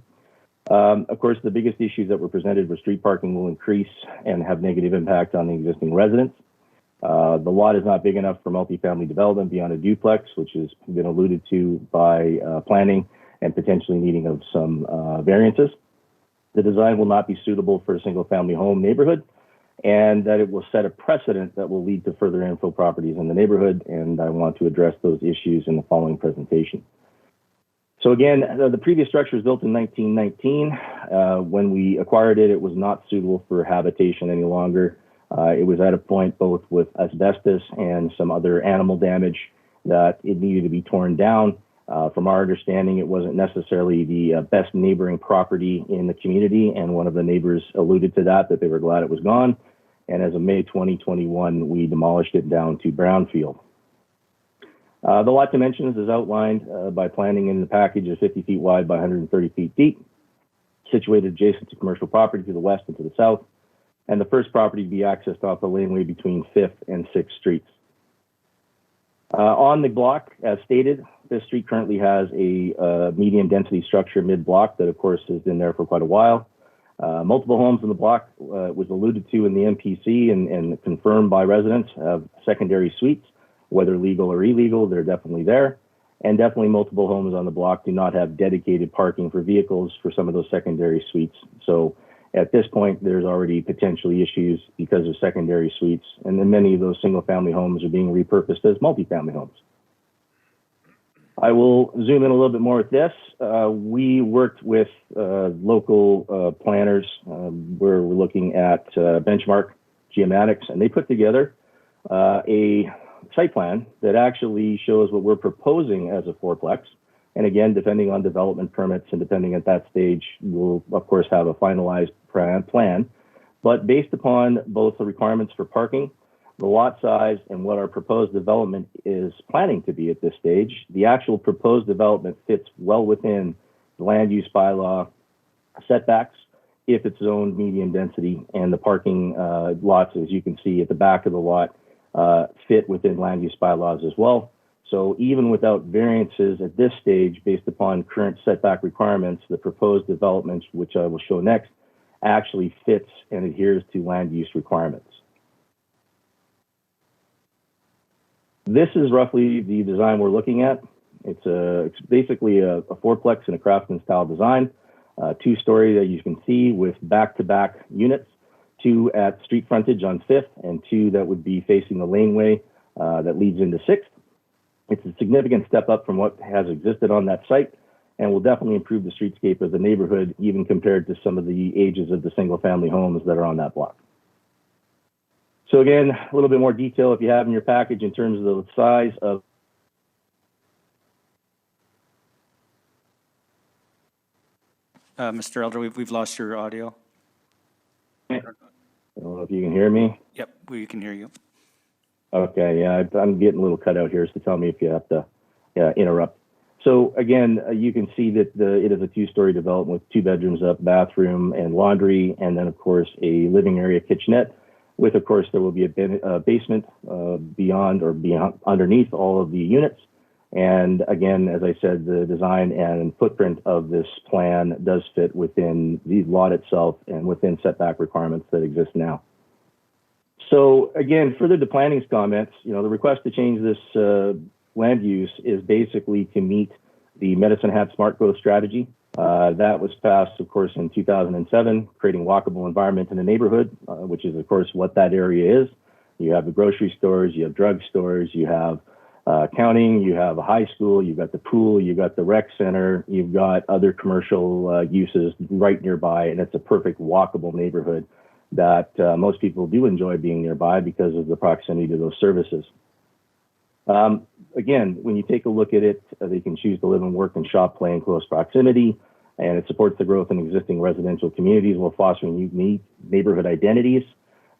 Of course, the biggest issues that were presented were street parking will increase and have negative impact on the existing residents. The lot is not big enough for multifamily development beyond a duplex, which has been alluded to by planning and potentially needing of some variances. The design will not be suitable for a single family home neighborhood. and that it will set a precedent that will lead to further infill properties in the neighborhood, and I want to address those issues in the following presentation. So again, the previous structure was built in 1919. When we acquired it, it was not suitable for habitation any longer. It was at a point both with asbestos and some other animal damage that it needed to be torn down. From our understanding, it wasn't necessarily the best neighboring property in the community, and one of the neighbors alluded to that they were glad it was gone. And as of May 2021, we demolished it down to brownfield. The lot dimensions is outlined by planning in the package of 50 feet wide by 130 feet deep, situated adjacent to commercial property to the west and to the south, and the first property to be accessed off the laneway between 5th and 6th Streets. On the block, as stated, this street currently has a medium density structure mid-block that, of course, has been there for quite a while. Multiple homes in the block was alluded to in the MPC and confirmed by residents have secondary suites, whether legal or illegal, they're definitely there. And definitely multiple homes on the block do not have dedicated parking for vehicles for some of those secondary suites. So at this point, there's already potentially issues because of secondary suites, and then many of those single-family homes are being repurposed as multifamily homes. I will zoom in a little bit more with this. We worked with local planners where we're looking at Benchmark Geomatics, and they put together a site plan that actually shows what we're proposing as a fourplex. And again, depending on development permits and depending at that stage, we'll of course have a finalized plan. But based upon both the requirements for parking, the lot size, and what our proposed development is planning to be at this stage, the actual proposed development fits well within the land use bylaw setbacks if it's zoned medium density, and the parking lots, as you can see at the back of the lot, fit within land use bylaws as well. So even without variances at this stage, based upon current setback requirements, the proposed development, which I will show next, actually fits and adheres to land use requirements. This is roughly the design we're looking at. It's basically a fourplex in a craftsman style design, two-story that you can see with back-to-back units, two at street frontage on 5th and two that would be facing the laneway that leads into 6th. It's a significant step up from what has existed on that site and will definitely improve the streetscape of the neighborhood, even compared to some of the ages of the single-family homes that are on that block. So again, a little bit more detail if you have in your package in terms of the size of Mr. Elder, we've lost your audio. I don't know if you can hear me. Yep, we can hear you. Okay, yeah, I'm getting a little cut out here, so tell me if you have to interrupt. So again, you can see that it is a two-story development with 2 bedrooms up, bathroom and laundry, and then of course a living area kitchenette. With, of course, there will be a basement beyond underneath all of the units. And again, as I said, the design and footprint of this plan does fit within the lot itself and within setback requirements that exist now. So again, further to planning's comments, the request to change this land use is basically to meet the Medicine Hat Smart Growth Strategy. That was passed, of course, in 2007, creating walkable environment in the neighborhood, which is, of course, what that area is. You have the grocery stores, you have drug stores, you have accounting, you have a high school, you've got the pool, you've got the rec center, you've got other commercial uses right nearby, and it's a perfect walkable neighborhood that most people do enjoy being nearby because of the proximity to those services. Again, when you take a look at it, they can choose to live and work and shop, play in close proximity, and it supports the growth in existing residential communities while fostering unique neighborhood identities.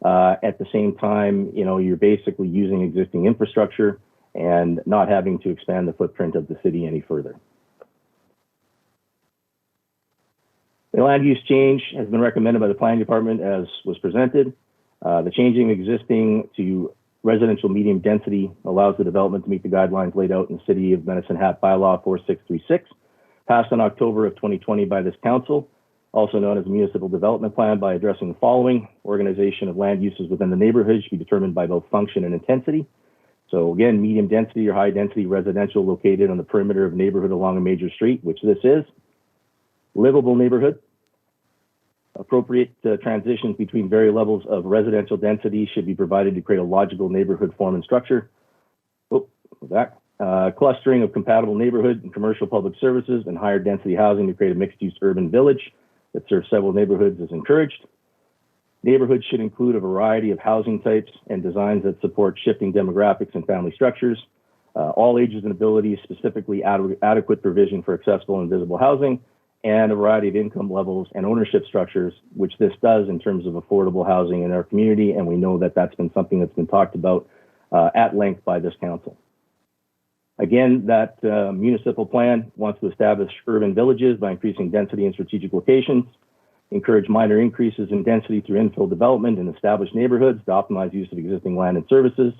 At the same time, you're basically using existing infrastructure and not having to expand the footprint of the city any further. The land use change has been recommended by the planning department as was presented. The changing existing to residential medium density allows the development to meet the guidelines laid out in the City of Medicine Hat Bylaw 4636, passed in October of 2020 by this council, also known as a municipal development plan, by addressing the following: organization of land uses within the neighborhood should be determined by both function and intensity. So again, medium density or high density residential located on the perimeter of a neighborhood along a major street, which this is. Livable neighborhood. Appropriate transitions between various levels of residential density should be provided to create a logical neighborhood form and structure. Back. Clustering of compatible neighborhood and commercial public services and higher density housing to create a mixed-use urban village that serves several neighborhoods is encouraged. Neighborhoods should include a variety of housing types and designs that support shifting demographics and family structures. All ages and abilities, specifically adequate provision for accessible and visible housing, and a variety of income levels and ownership structures, which this does in terms of affordable housing in our community. And we know that that's been something that's been talked about at length by this council. Again, that municipal plan wants to establish urban villages by increasing density in strategic locations, encourage minor increases in density through infill development in established neighborhoods to optimize use of existing land and services.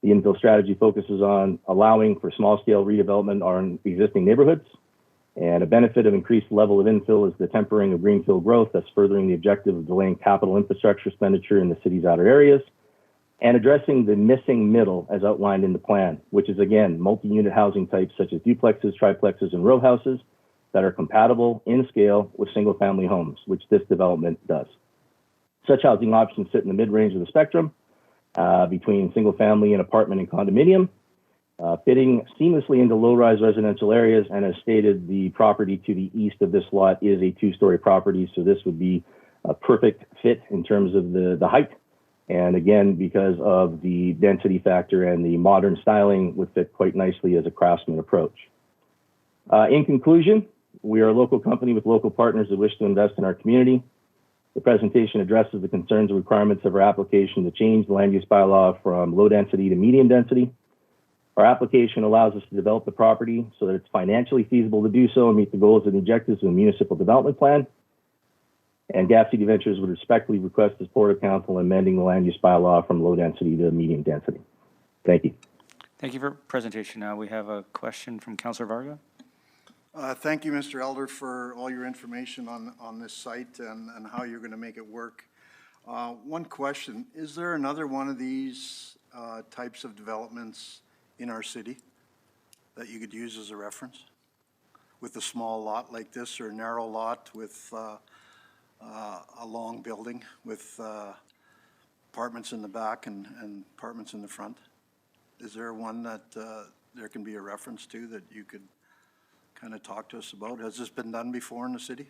The infill strategy focuses on allowing for small-scale redevelopment on existing neighborhoods. And a benefit of increased level of infill is the tempering of greenfield growth, thus furthering the objective of delaying capital infrastructure expenditure in the city's outer areas, and addressing the missing middle as outlined in the plan, which is, again, multi-unit housing types such as duplexes, triplexes, and row houses that are compatible in scale with single-family homes, which this development does. Such housing options sit in the mid-range of the spectrum between single-family and apartment and condominium, fitting seamlessly into low-rise residential areas. And as stated, the property to the east of this lot is a two-story property, so this would be a perfect fit in terms of the height. And again, because of the density factor and the modern styling, would fit quite nicely as a craftsman approach. In conclusion, we are a local company with local partners that wish to invest in our community. The presentation addresses the concerns and requirements of our application to change the land use bylaw from low density to medium density. Our application allows us to develop the property so that it's financially feasible to do so and meet the goals and objectives of the municipal development plan. And Gap City Ventures would respectfully request the support of council in amending the land use bylaw from low density to medium density. Thank you. Thank you for presentation. Now we have a question from Councillor Varga. Thank you, Mr. Elder, for all your information on this site and how you're going to make it work. One question, is there another one of these types of developments in our city that you could use as a reference? With a small lot like this or a narrow lot with a long building with apartments in the back and apartments in the front? Is there one that there can be a reference to that you could kind of talk to us about? Has this been done before in the city?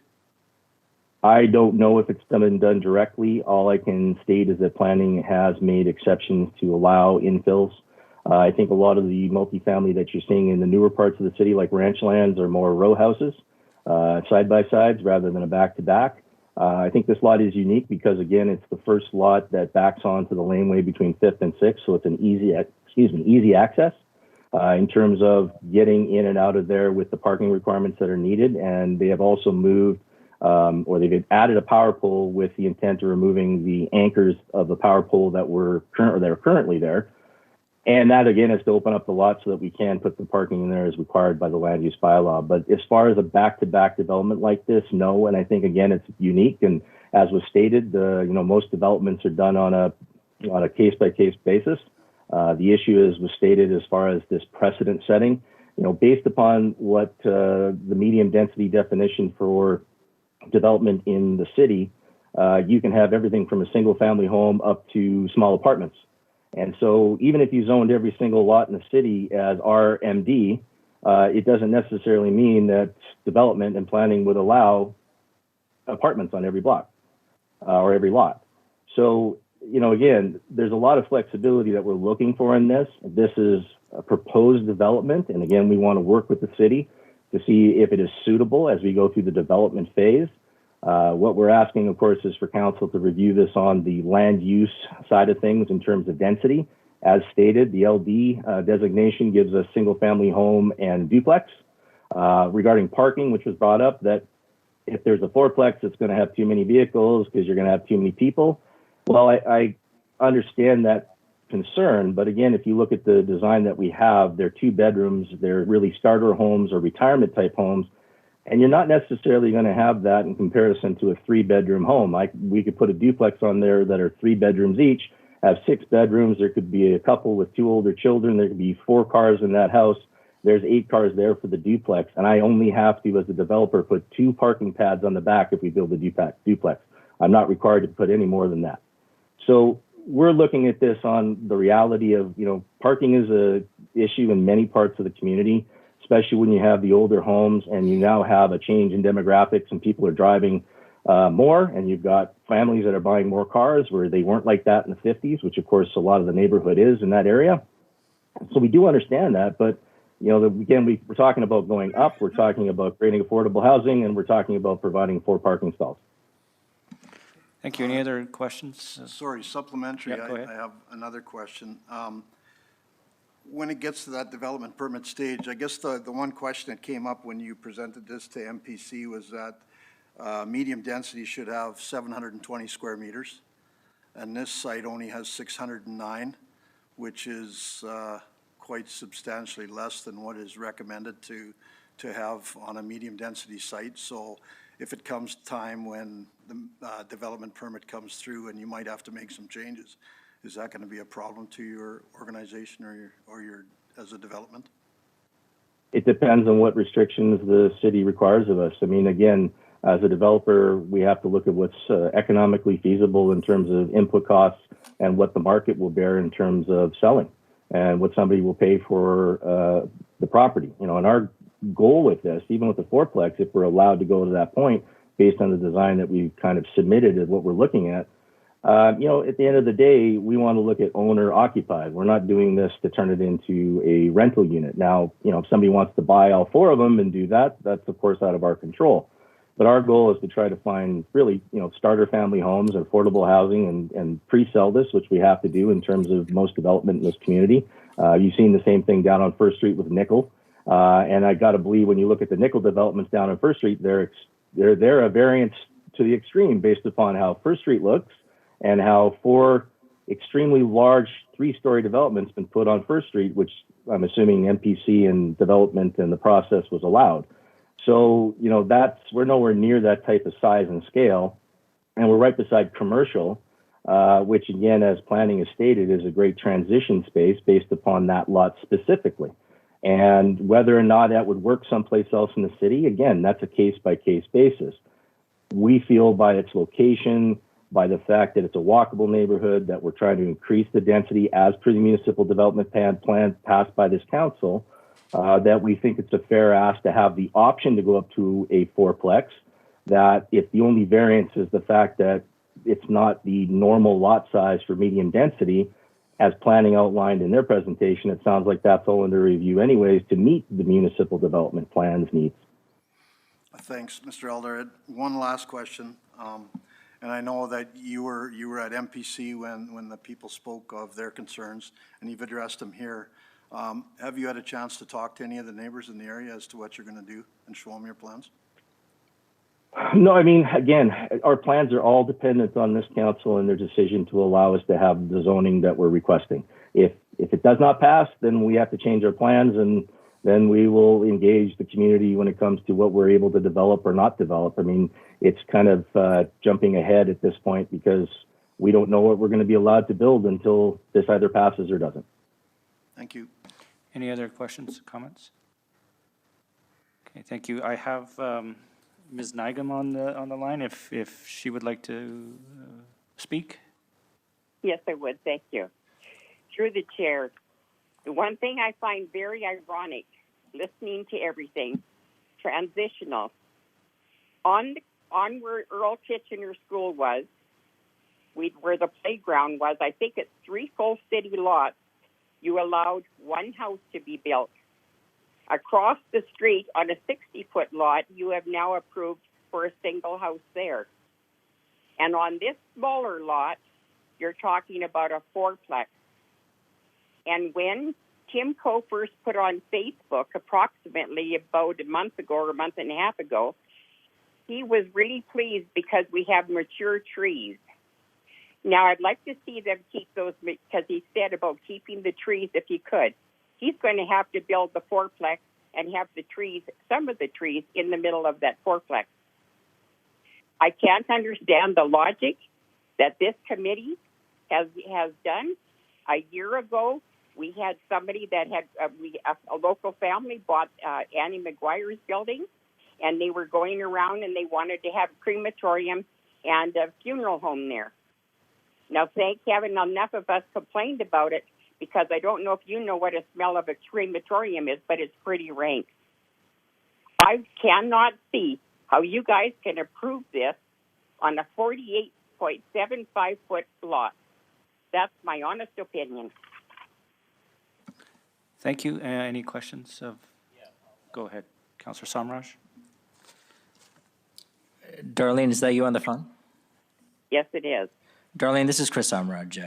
I don't know if it's been done directly. All I can state is that planning has made exceptions to allow infills. I think a lot of the multifamily that you're seeing in the newer parts of the city, like ranch lands, are more row houses, side-by-sides rather than a back-to-back. I think this lot is unique because, again, it's the first lot that backs onto the laneway between 5th and 6th, so it's an easy access in terms of getting in and out of there with the parking requirements that are needed. And they have also moved, or they've added a power pole with the intent of removing the anchors of the power pole that were currently there. And that, again, is to open up the lot so that we can put the parking in there as required by the land use bylaw. But as far as a back-to-back development like this, no. And I think, again, it's unique. And as was stated, most developments are done on a case-by-case basis. The issue was stated as far as this precedent setting. Based upon what the medium density definition for development in the city, you can have everything from a single-family home up to small apartments. And so even if you zoned every single lot in the city as RMD, it doesn't necessarily mean that development and planning would allow apartments on every block or every lot. So, again, there's a lot of flexibility that we're looking for in this. This is a proposed development. And again, we want to work with the city to see if it is suitable as we go through the development phase. What we're asking, of course, is for council to review this on the land use side of things in terms of density. As stated, the LD designation gives us single-family home and duplex. Regarding parking, which was brought up, that if there's a fourplex, it's going to have too many vehicles because you're going to have too many people. Well, I understand that concern, but again, if you look at the design that we have, they're 2 bedrooms, they're really starter homes or retirement type homes. And you're not necessarily going to have that in comparison to a 3-bedroom home. We could put a duplex on there that are 3 bedrooms each, have 6 bedrooms. There could be a couple with 2 older children. There could be 4 cars in that house. There's 8 cars there for the duplex. And I only have to, as a developer, put 2 parking pads on the back if we build a duplex. I'm not required to put any more than that. So we're looking at this on the reality of, parking is a issue in many parts of the community, especially when you have the older homes and you now have a change in demographics and people are driving more, and you've got families that are buying more cars where they weren't like that in the 50s, which of course a lot of the neighborhood is in that area. So we do understand that, but again, we're talking about going up, we're talking about creating affordable housing, and we're talking about providing 4 parking stalls. Thank you. Any other questions? Sorry, supplementary. Yeah, go ahead. I have another question. When it gets to that development permit stage, I guess the one question that came up when you presented this to MPC was that medium density should have 720 square meters, and this site only has 609, which is quite substantially less than what is recommended to have on a medium density site. So if it comes time when the development permit comes through and you might have to make some changes, is that going to be a problem to your organization or your as a development? It depends on what restrictions the city requires of us. I mean, again, as a developer, we have to look at what's economically feasible in terms of input costs and what the market will bear in terms of selling and what somebody will pay for the property. And our goal with this, even with the fourplex, if we're allowed to go to that point based on the design that we've kind of submitted as what we're looking at, at the end of the day, we want to look at owner occupied. We're not doing this to turn it into a rental unit. Now, if somebody wants to buy all 4 of them and do that, that's of course out of our control. But our goal is to try to find really, starter family homes, affordable housing, and pre-sell this, which we have to do in terms of most development in this community. You've seen the same thing down on First Street with Nickel. And I got to believe when you look at the Nickel developments down on First Street, they're a variance to the extreme based upon how First Street looks and how 4 extremely large 3-story developments been put on First Street, which I'm assuming MPC and development and the process was allowed. So, we're nowhere near that type of size and scale. And we're right beside commercial, which again, as planning has stated, is a great transition space based upon that lot specifically. And whether or not that would work someplace else in the city, again, that's a case-by-case basis. We feel by its location, by the fact that it's a walkable neighborhood, that we're trying to increase the density as per the municipal development plan passed by this council, that we think it's a fair ask to have the option to go up to a 4-plex, that if the only variance is the fact that it's not the normal lot size for medium density, as planning outlined in their presentation, it sounds like that's all under review anyways to meet the municipal development plan's needs. Thanks, Mr. Elder. One last question. And I know that you were at MPC when the people spoke of their concerns, and you've addressed them here. Have you had a chance to talk to any of the neighbors in the area as to what you're going to do and show them your plans? No, I mean, again, our plans are all dependent on this council and their decision to allow us to have the zoning that we're requesting. If it does not pass, then we have to change our plans, and then we will engage the community when it comes to what we're able to develop or not develop. I mean, it's kind of jumping ahead at this point because we don't know what we're going to be allowed to build until this either passes or doesn't. Thank you. Any other questions, comments? Okay, thank you. I have Ms. Nygam on the line if she would like to speak. Yes, I would. Thank you. Through the chair, the one thing I find very ironic, listening to everything, transitional, on where Earl Kitchener School was, where the playground was, I think it's 3 full city lots, you allowed 1 house to be built. Across the street on a 60-foot lot, you have now approved for a single house there. And on this smaller lot, you're talking about a 4-plex. And when Timco first put on Facebook, approximately about a month ago or a month and a half ago, he was really pleased because we have mature trees. Now, I'd like to see them keep those, because he said about keeping the trees if he could. He's going to have to build the 4-plex and have the trees, some of the trees, in the middle of that 4-plex. I can't understand the logic that this committee has done. A year ago, we had somebody that had, a local family bought Annie McGuire's building, and they were going around and they wanted to have a crematorium and a funeral home there. Now, thank heaven, enough of us complained about it, because I don't know if you know what a smell of a crematorium is, but it's pretty rank. I cannot see how you guys can approve this on a 48.75-foot lot. That's my honest opinion. Thank you. Any questions of? Go ahead, Councillor Samraj. Darlene, is that you on the phone? Yes, it is. Darlene, this is Chris Samraj.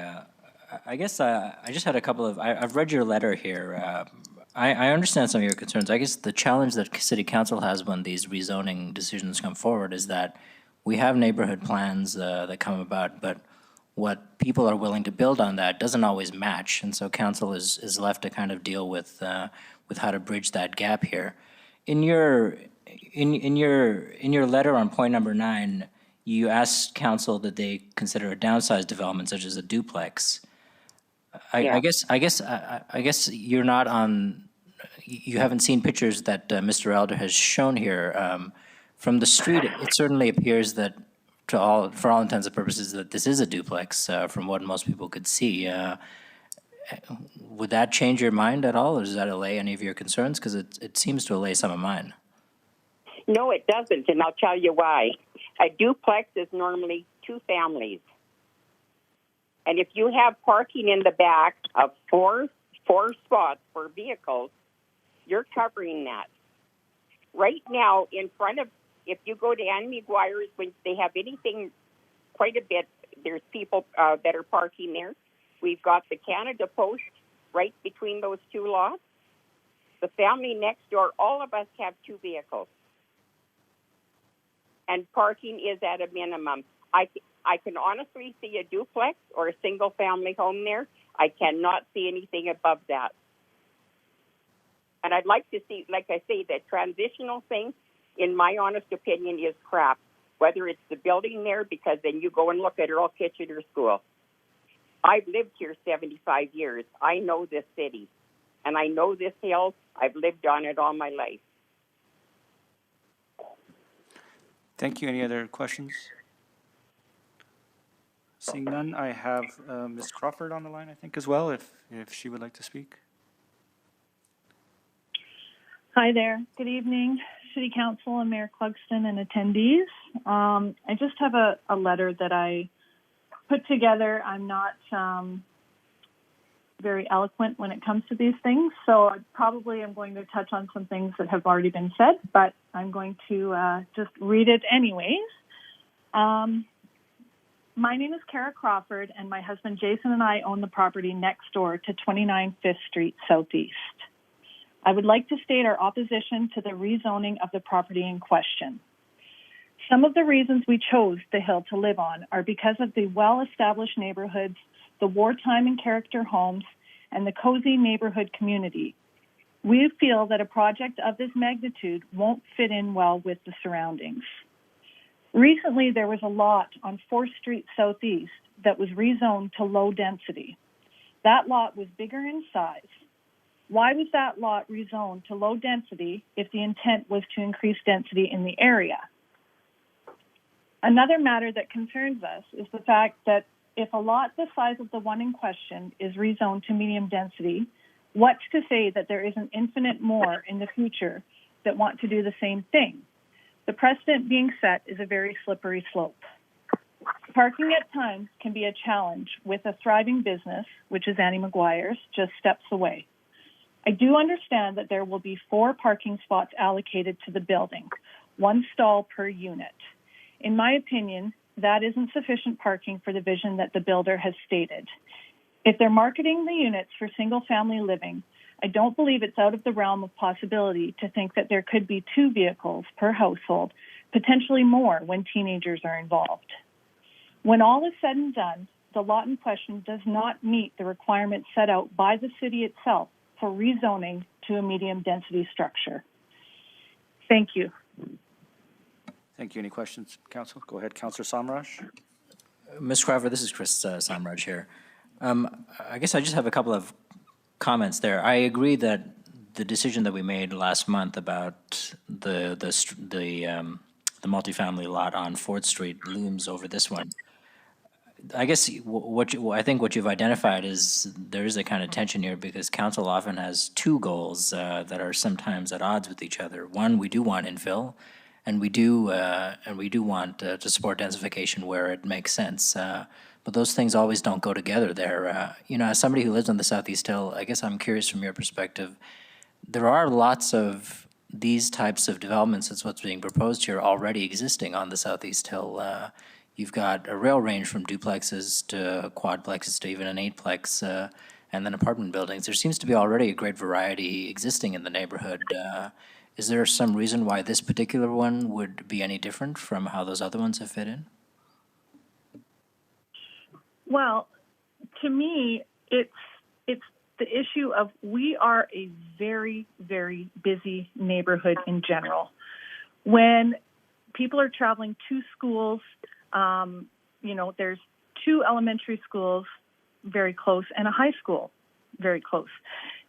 I guess I just had a couple of, I've read your letter here. I understand some of your concerns. I guess the challenge that City Council has when these rezoning decisions come forward is that we have neighborhood plans that come about, but what people are willing to build on that doesn't always match, and so council is left to kind of deal with how to bridge that gap here. In your letter on point number 9, you asked council that they consider a downsized development such as a duplex. I guess you're not on. You haven't seen pictures that Mr. Elder has shown here. From the street, it certainly appears that, for all intents and purposes, that this is a duplex from what most people could see. Would that change your mind at all, or does that allay any of your concerns? Because it seems to allay some of mine. No, it doesn't, and I'll tell you why. A duplex is normally 2 families. And if you have parking in the back of four spots for vehicles, you're covering that. Right now, in front of, if you go to Ann McGuire's, when they have anything quite a bit, there's people that are parking there. We've got the Canada Post right between those 2 lots. The family next door, all of us have 2 vehicles. And parking is at a minimum. I can honestly see a duplex or a single-family home there. I cannot see anything above that. And I'd like to see, like I say, that transitional thing, in my honest opinion, is crap. Whether it's the building there, because then you go and look at Earl Kitchener School. I've lived here 75 years. I know this city. And I know this hill. I've lived on it all my life. Thank you. Any other questions? Seeing none, I have Ms. Crawford on the line, I think, as well, if she would like to speak. Hi there. Good evening, City Council and Mayor Clugston and attendees. I just have a letter that I put together. I'm not very eloquent when it comes to these things, so I probably am going to touch on some things that have already been said, but I'm going to just read it anyways. My name is Kara Crawford, and my husband Jason and I own the property next door to 29 5th Street Southeast. I would like to state our opposition to the rezoning of the property in question. Some of the reasons we chose the hill to live on are because of the well-established neighborhoods, the wartime and character homes, and the cozy neighborhood community. We feel that a project of this magnitude won't fit in well with the surroundings. Recently, there was a lot on 4th Street Southeast that was rezoned to low density. That lot was bigger in size. Why was that lot rezoned to low density if the intent was to increase density in the area? Another matter that concerns us is the fact that if a lot the size of the one in question is rezoned to medium density, what's to say that there isn't infinite more in the future that want to do the same thing? The precedent being set is a very slippery slope. Parking at times can be a challenge with a thriving business, which is Annie McGuire's, just steps away. I do understand that there will be 4 parking spots allocated to the building, 1 stall per unit. In my opinion, that isn't sufficient parking for the vision that the builder has stated. If they're marketing the units for single-family living, I don't believe it's out of the realm of possibility to think that there could be 2 vehicles per household, potentially more when teenagers are involved. When all is said and done, the lot in question does not meet the requirements set out by the city itself for rezoning to a medium-density structure. Thank you. Thank you. Any questions, Council? Go ahead, Councillor Samraj. Ms. Crawford, this is Chris Samraj here. I guess I just have a couple of comments there. I agree that the decision that we made last month about the the multifamily lot on 4th Street looms over this one. I guess I think what you've identified is there is a kind of tension here because council often has two goals that are sometimes at odds with each other. One, we do want infill, and we do want to support densification where it makes sense. But those things always don't go together there. As somebody who lives on the Southeast Hill, I guess I'm curious from your perspective, there are lots of these types of developments, that's what's being proposed here, already existing on the Southeast Hill. You've got a rail range from duplexes to quadplexes to even an 8plex, and then apartment buildings. There seems to be already a great variety existing in the neighborhood. Is there some reason why this particular one would be any different from how those other ones have fit in? Well, to me, it's the issue of we are a very, very busy neighborhood in general. When people are traveling to schools, there's 2 elementary schools very close and a high school very close.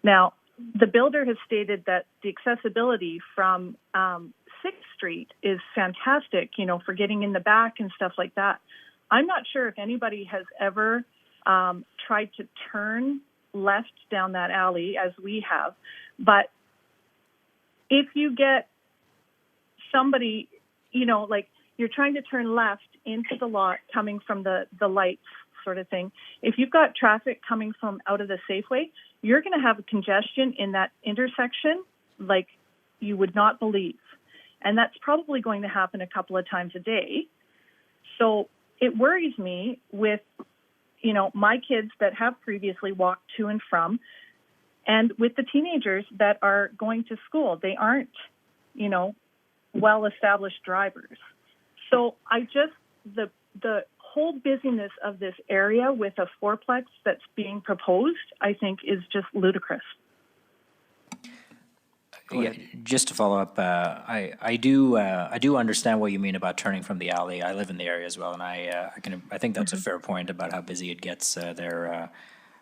Now, the builder has stated that the accessibility from 6th Street is fantastic, for getting in the back and stuff like that. I'm not sure if anybody has ever tried to turn left down that alley as we have, but if you get somebody, you're trying to turn left into the lot coming from the lights sort of thing. If you've got traffic coming from out of the Safeway, you're going to have a congestion in that intersection like you would not believe. And that's probably going to happen a couple of times a day. So it worries me with, my kids that have previously walked to and from, and with the teenagers that are going to school. They aren't, well-established drivers. So the whole busyness of this area with a 4plex that's being proposed, I think, is just ludicrous. Yeah, just to follow up, I do understand what you mean about turning from the alley. I live in the area as well, and I think that's a fair point about how busy it gets there.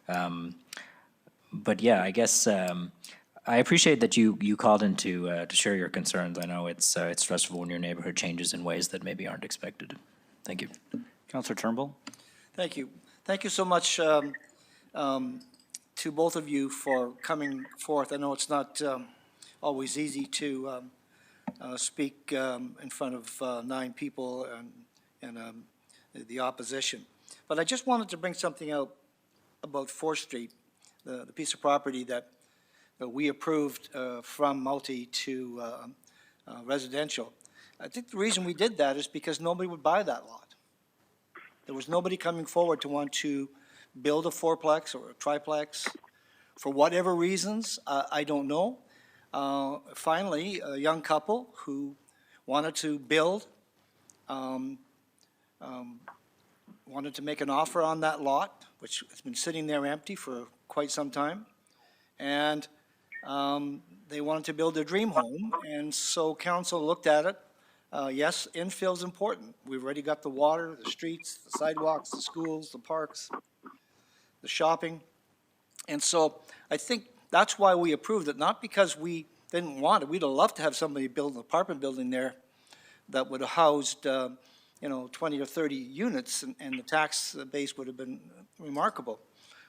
But yeah, I guess I appreciate that you called in to share your concerns. I know it's stressful when your neighborhood changes in ways that maybe aren't expected. Thank you. Councillor Turnbull? Thank you. Thank you so much to both of you for coming forth. I know it's not always easy to speak in front of 9 people and the opposition. But I just wanted to bring something out about 4th Street, the piece of property that we approved from multi to residential. I think the reason we did that is because nobody would buy that lot. There was nobody coming forward to want to build a 4plex or a triplex. For whatever reasons, I don't know. Finally, a young couple who wanted to build, wanted to make an offer on that lot, which has been sitting there empty for quite some time. And they wanted to build their dream home. And so council looked at it. Yes, infill is important. We've already got the water, the streets, the sidewalks, the schools, the parks, the shopping. And so I think that's why we approved it, not because we didn't want it. We'd have loved to have somebody build an apartment building there that would have housed, 20 or 30 units, and the tax base would have been remarkable.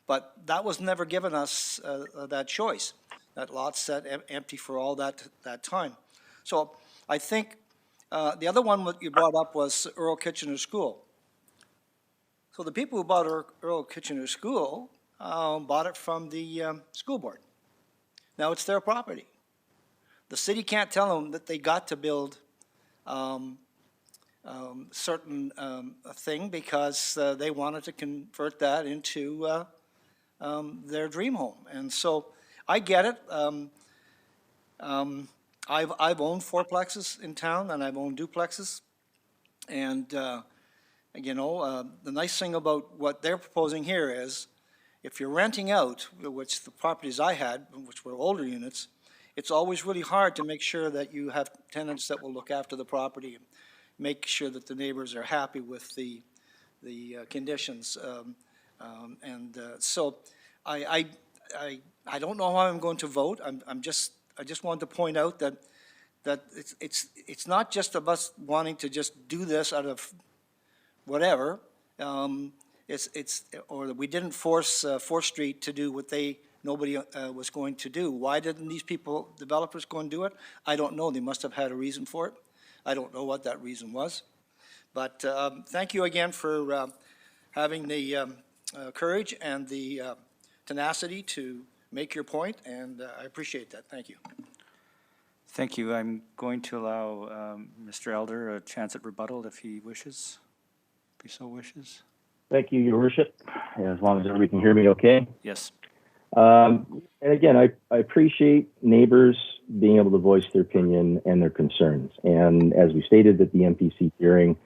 But that was never given us that choice. That lot sat empty for all that time. So I think the other one that you brought up was Earl Kitchener School. So the people who bought Earl Kitchener School bought it from the school board. Now it's their property. The city can't tell them that they got to build certain thing because they wanted to convert that into their dream home. And so I get it. I've owned 4plexes in town, and I've owned duplexes. And, the nice thing about what they're proposing here is if you're renting out, which the properties I had, which were older units, it's always really hard to make sure that you have tenants that will look after the property and make sure that the neighbors are happy with the conditions. So I don't know how I'm going to vote. I just wanted to point out that that it's not just of us wanting to just do this out of whatever. Or that we didn't force 4th Street to do what nobody was going to do. Why didn't these developers go and do it? I don't know. They must have had a reason for it. I don't know what that reason was. But thank you again for having the courage and the tenacity to make your point, and I appreciate that. Thank you. Thank you. I'm going to allow Mr. Elder a chance at rebuttal if he wishes, if he so wishes. Thank you, Your Worship, as long as everybody can hear me okay. Yes. And again, I appreciate neighbors being able to voice their opinion and their concerns. And as we stated at the MPC hearing,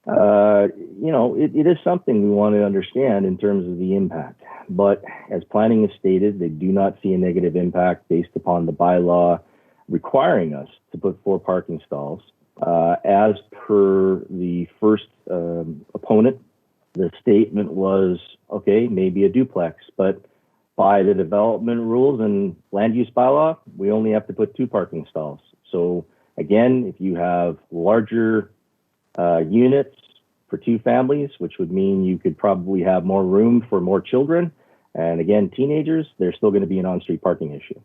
it is something we want to understand in terms of the impact. But as planning has stated, they do not see a negative impact based upon the bylaw requiring us to put 4 parking stalls. As per the first opponent, the statement was, okay, maybe a duplex, but by the development rules and land use bylaw, we only have to put 2 parking stalls. So again, if you have larger units for 2 families, which would mean you could probably have more room for more children, and again, teenagers, there's still going to be an on-street parking issue.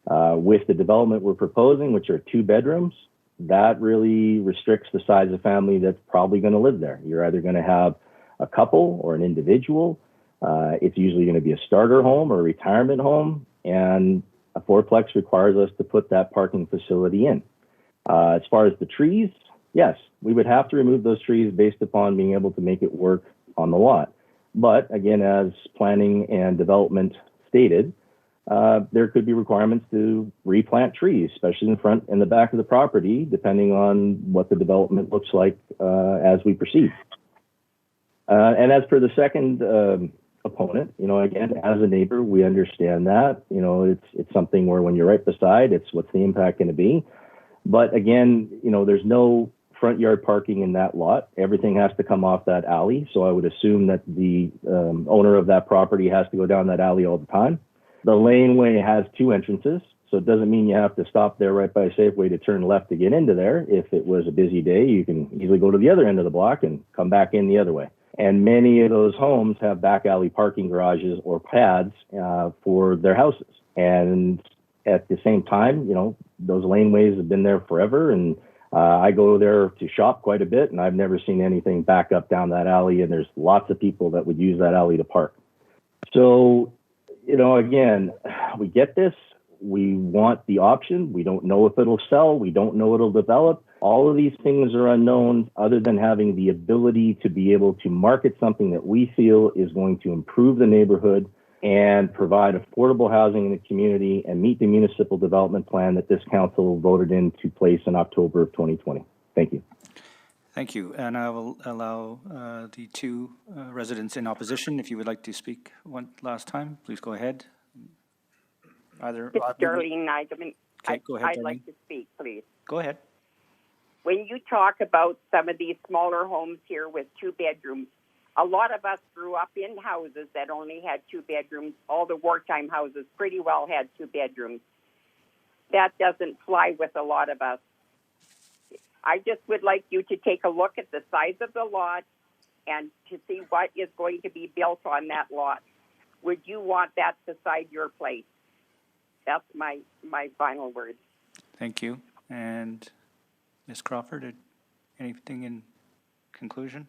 With the development we're proposing, which are 2 bedrooms, that really restricts the size of family that's probably going to live there. You're either going to have a couple or an individual. It's usually going to be a starter home or a retirement home, and a 4-plex requires us to put that parking facility in. As far as the trees, yes, we would have to remove those trees based upon being able to make it work on the lot. But again, as planning and development stated, there could be requirements to replant trees, especially in the front and the back of the property, depending on what the development looks like as we proceed. And as per the second opponent, again, as a neighbor, we understand that. It's something where when you're right beside, it's what's the impact going to be. But again, there's no front yard parking in that lot. Everything has to come off that alley. So I would assume that the owner of that property has to go down that alley all the time. The laneway has 2 entrances, so it doesn't mean you have to stop there right by Safeway to turn left to get into there. If it was a busy day, you can easily go to the other end of the block and come back in the other way. And many of those homes have back alley parking garages or pads for their houses. And at the same time, those laneways have been there forever. And I go there to shop quite a bit, and I've never seen anything back up down that alley. And there's lots of people that would use that alley to park. So, again, we get this. We want the option. We don't know if it'll sell. We don't know it'll develop. All of these things are unknown other than having the ability to be able to market something that we feel is going to improve the neighborhood and provide affordable housing in the community and meet the municipal development plan that this council voted into place in October of 2020. Thank you. Thank you. And I will allow the 2 residents in opposition, if you would like to speak one last time, please go ahead. It's Darlene Nigeman. Okay, go ahead, I'd Darlene. like to speak, please. Go ahead. When you talk about some of these smaller homes here with 2 bedrooms, a lot of us grew up in houses that only had 2 bedrooms. All the wartime houses pretty well had 2 bedrooms. That doesn't fly with a lot of us. I just would like you to take a look at the size of the lot and to see what is going to be built on that lot. Would you want that beside your place? That's my final words. Thank you. And Ms. Crawford, anything in conclusion?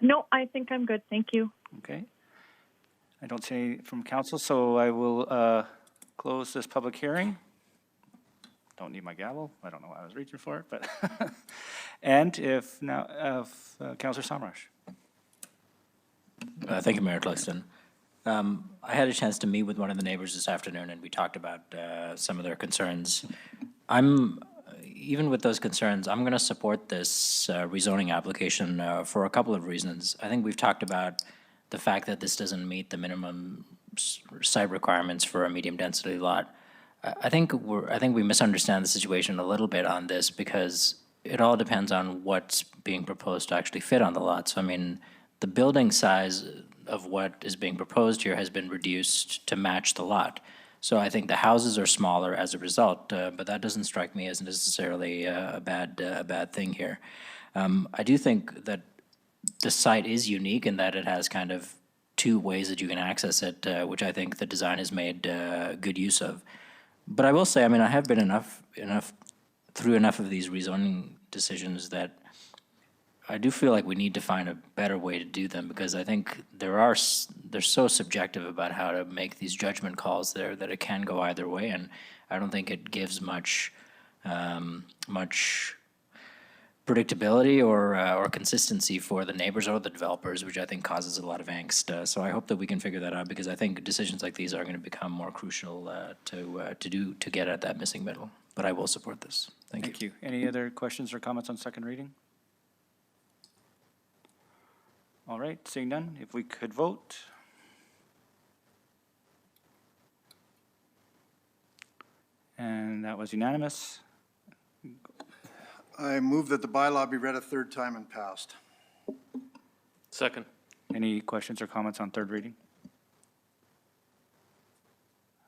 No, I think I'm good. Thank you. Okay. I don't see any from council, so I will close this public hearing. Don't need my gavel. I don't know why I was reaching for it, but and if Councillor Samrash. Thank you, Mayor Cluxton. I had a chance to meet with one of the neighbors this afternoon, and we talked about some of their concerns. Even with those concerns, I'm going to support this rezoning application for a couple of reasons. I think we've talked about the fact that this doesn't meet the minimum site requirements for a medium-density lot. I think we misunderstand the situation a little bit on this because it all depends on what's being proposed to actually fit on the lot. So, I mean, the building size of what is being proposed here has been reduced to match the lot. So I think the houses are smaller as a result, but that doesn't strike me as necessarily a bad thing here. I do think that the site is unique in that it has kind of two ways that you can access it, which I think the design has made good use of. But I will say, I mean, I have been through enough of these rezoning decisions that I do feel like we need to find a better way to do them, because I think they're so subjective about how to make these judgment calls there that it can go either way, and I don't think it gives much predictability or consistency for the neighbors or the developers, which I think causes a lot of angst. So I hope that we can figure that out, because I think decisions like these are going to become more crucial to get at that missing middle. But I will support this. Thank you. Any other questions or comments on second reading? All right, seeing none, if we could vote. And that was unanimous. I move that the bylaw be read a third time and passed. Second. Any questions or comments on third reading?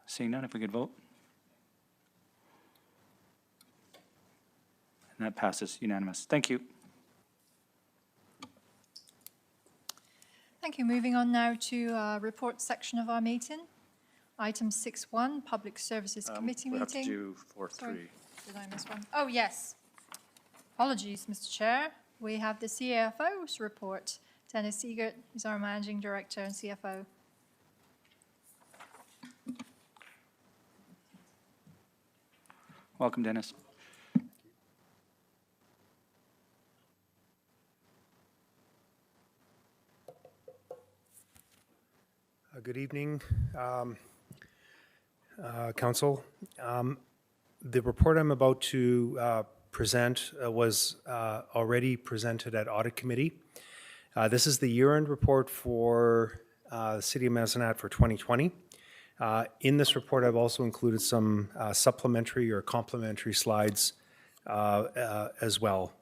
Seeing none, if we could vote. And that passes unanimous. Thank you. Thank you. Moving on now to report section of our meeting. Item 6.1, Public Services Committee We'll have to meeting. do 4.3. Sorry, did I miss one? Oh, yes. Apologies, Mr. Chair. We have the CFO's report. Dennis Egert is our Managing Director and CFO. Welcome, Dennis. Good evening, Council. The report I'm about to present was already presented at Audit Committee. This is the year-end report for the City of Medicine Hat for 2020. In this report, I've also included some supplementary or complementary slides as well.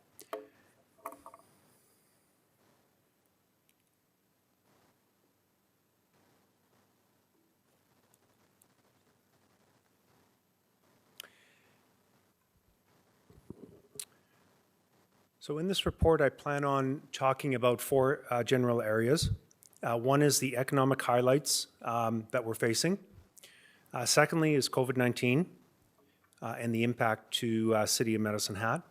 So in this report, I plan on talking about four general areas. One is the economic highlights that we're facing. Secondly is COVID-19 and the impact to City of Medicine Hat.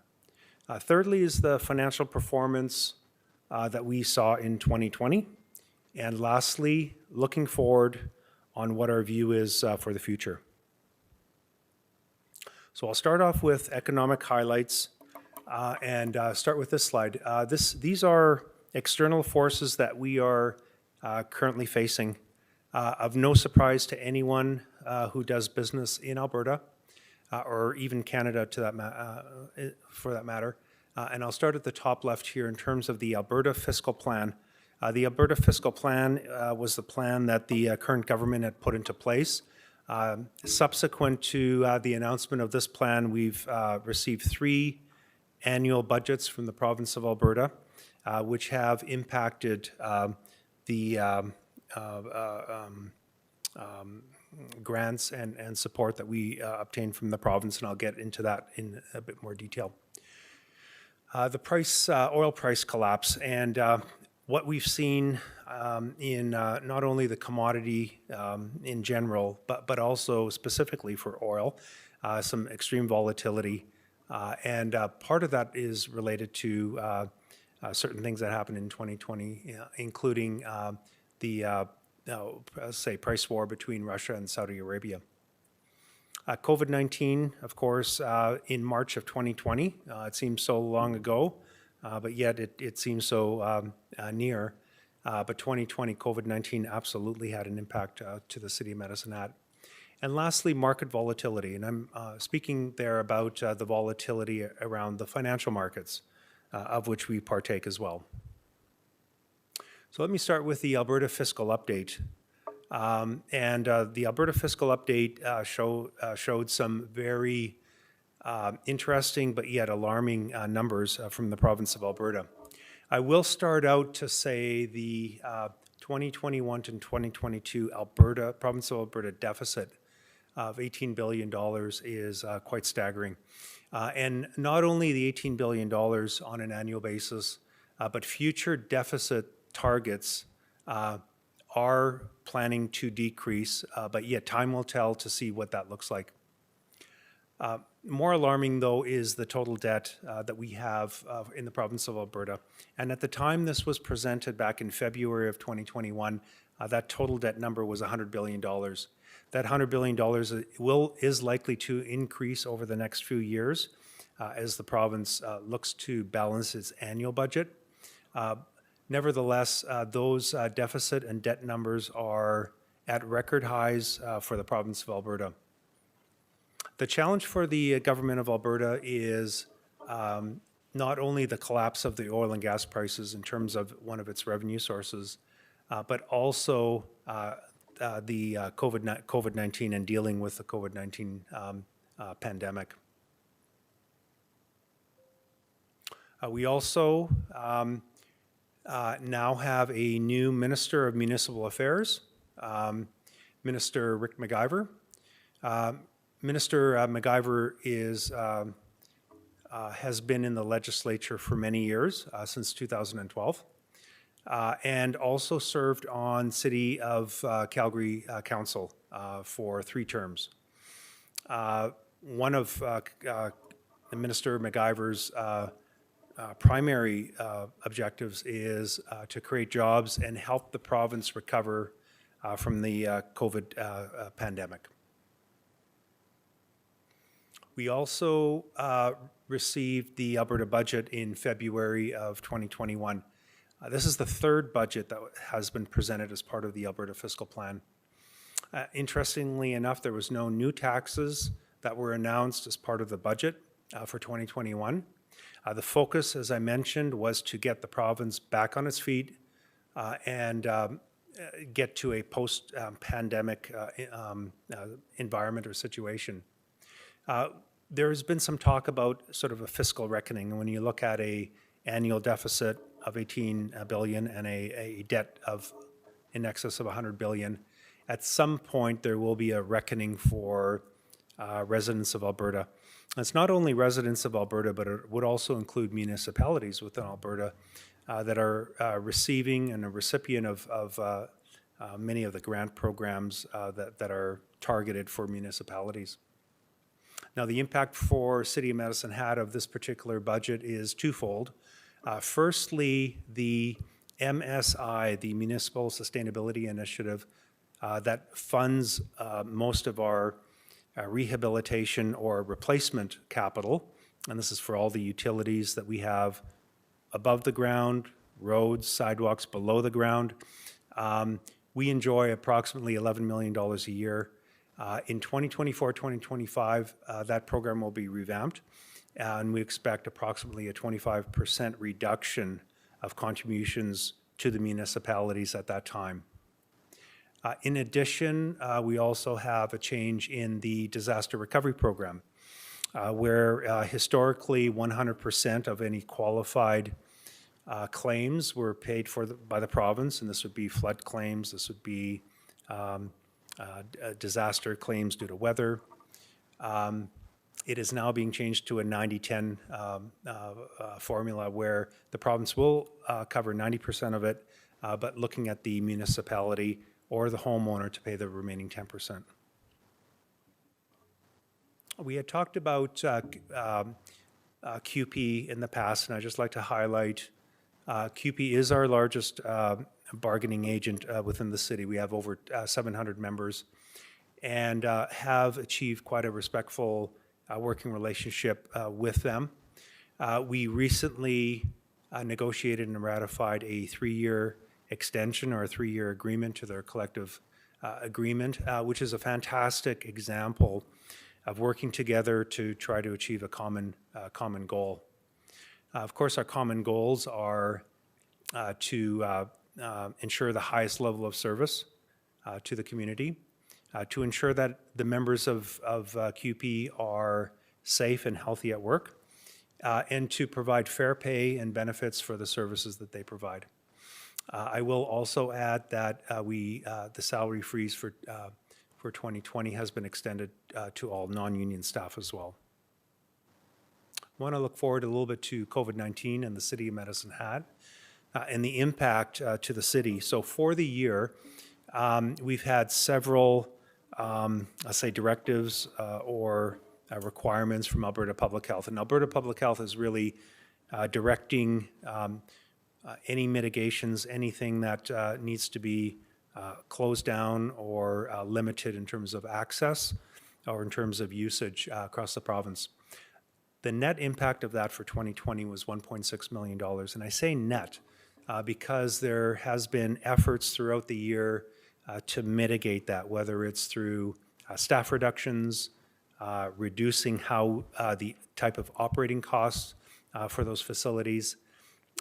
Thirdly is the financial performance that we saw in 2020. And lastly, looking forward on what our view is for the future. So I'll start off with economic highlights. And start with this slide. These are external forces that we are currently facing. Of no surprise to anyone who does business in Alberta, or even Canada for that matter. And I'll start at the top left here in terms of the Alberta Fiscal Plan. The Alberta Fiscal Plan was the plan that the current government had put into place. Subsequent to the announcement of this plan, we've received 3 annual budgets from the province of Alberta, which have impacted the grants and support that we obtain from the province, and I'll get into that in a bit more detail. The oil price collapse, and what we've seen in not only the commodity in general, but also specifically for oil, some extreme volatility. And part of that is related to certain things that happened in 2020, including the, say, price war between Russia and Saudi Arabia. COVID-19, of course, in March of 2020, it seems so long ago, but yet it seems so near. But 2020, COVID-19 absolutely had an impact to the City of Medicine Hat. And lastly, market volatility. And I'm speaking there about the volatility around the financial markets, of which we partake as well. So let me start with the Alberta Fiscal Update. The Alberta Fiscal Update showed some very interesting but yet alarming numbers from the province of Alberta. I will start out to say the 2021 to 2022 province of Alberta deficit of $18 billion is quite staggering. And not only the $18 billion on an annual basis, but future deficit targets are planning to decrease, but yet time will tell to see what that looks like. More alarming, though, is the total debt that we have in the province of Alberta. And at the time this was presented back in February of 2021, that total debt number was $100 billion. That $100 billion is likely to increase over the next few years as the province looks to balance its annual budget. Nevertheless, those deficit and debt numbers are at record highs for the province of Alberta. The challenge for the government of Alberta is not only the collapse of the oil and gas prices in terms of one of its revenue sources, but also the COVID-19 and dealing with the COVID-19 pandemic. We also now have a new Minister of Municipal Affairs, Minister Rick McIver. Minister McIver has been in the legislature for many years, since 2012. And also served on City of Calgary Council for 3 terms. One of Minister McIver's primary objectives is to create jobs and help the province recover from the COVID pandemic. We also received the Alberta Budget in February of 2021. This is the 3rd budget that has been presented as part of the Alberta Fiscal Plan. Interestingly enough, there was no new taxes that were announced as part of the budget for 2021. The focus, as I mentioned, was to get the province back on its feet and get to a post-pandemic environment or situation. There has been some talk about sort of a fiscal reckoning. And when you look at an annual deficit of $18 billion and a debt of in excess of $100 billion, at some point there will be a reckoning for residents of Alberta. And it's not only residents of Alberta, but it would also include municipalities within Alberta that are receiving and a recipient of many of the grant programs that are targeted for municipalities. Now, the impact for City of Medicine Hat of this particular budget is twofold. Firstly, the MSI, the Municipal Sustainability Initiative, that funds most of our rehabilitation or replacement capital, and this is for all the utilities that we have above the ground, roads, sidewalks below the ground. We enjoy approximately $11 million a year. In 2024-2025, that program will be revamped, and we expect approximately a 25% reduction of contributions to the municipalities at that time. In addition, we also have a change in the disaster recovery program, where historically 100% of any qualified claims were paid for by the province, and this would be flood claims, this would be disaster claims due to weather. It is now being changed to a 90-10 formula where the province will cover 90% of it, but looking at the municipality or the homeowner to pay the remaining 10%. We had talked about QP in the past, and I'd just like to highlight QP is our largest bargaining agent within the city. We have over 700 members and have achieved quite a respectful working relationship with them. We recently negotiated and ratified a 3-year extension or a 3-year agreement to their collective agreement, which is a fantastic example of working together to try to achieve a common goal. Of course, our common goals are to ensure the highest level of service to the community, to ensure that the members of QP are safe and healthy at work, and to provide fair pay and benefits for the services that they provide. I will also add that the salary freeze for for 2020 has been extended to all non-union staff as well. I want to look forward a little bit to COVID-19 and the City of Medicine Hat and the impact to the city. So for the year, we've had several, let's say, directives or requirements from Alberta Public Health. And Alberta Public Health is really directing any mitigations, anything that needs to be closed down or limited in terms of access or in terms of usage across the province. The net impact of that for 2020 was $1.6 million. And I say net because there has been efforts throughout the year to mitigate that, whether it's through staff reductions, reducing how the type of operating costs for those facilities.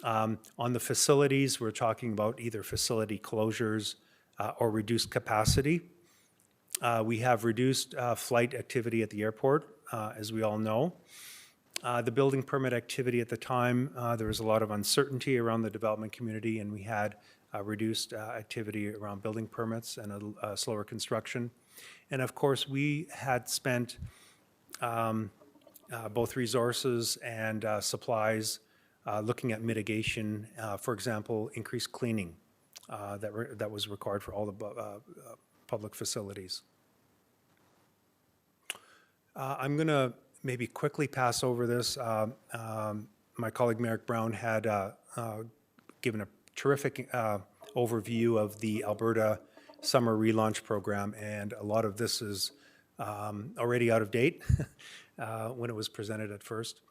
On the facilities, we're talking about either facility closures or reduced capacity. We have reduced flight activity at the airport, as we all know. The building permit activity at the time, there was a lot of uncertainty around the development community, and we had reduced activity around building permits and a slower construction. And of course, we had spent both resources and supplies looking at mitigation, for example, increased cleaning that was required for all the public facilities. I'm going to maybe quickly pass over this. My colleague Merrick Brown had given a terrific overview of the Alberta Summer Relaunch Program, and a lot of this is already out of date when it was presented at first.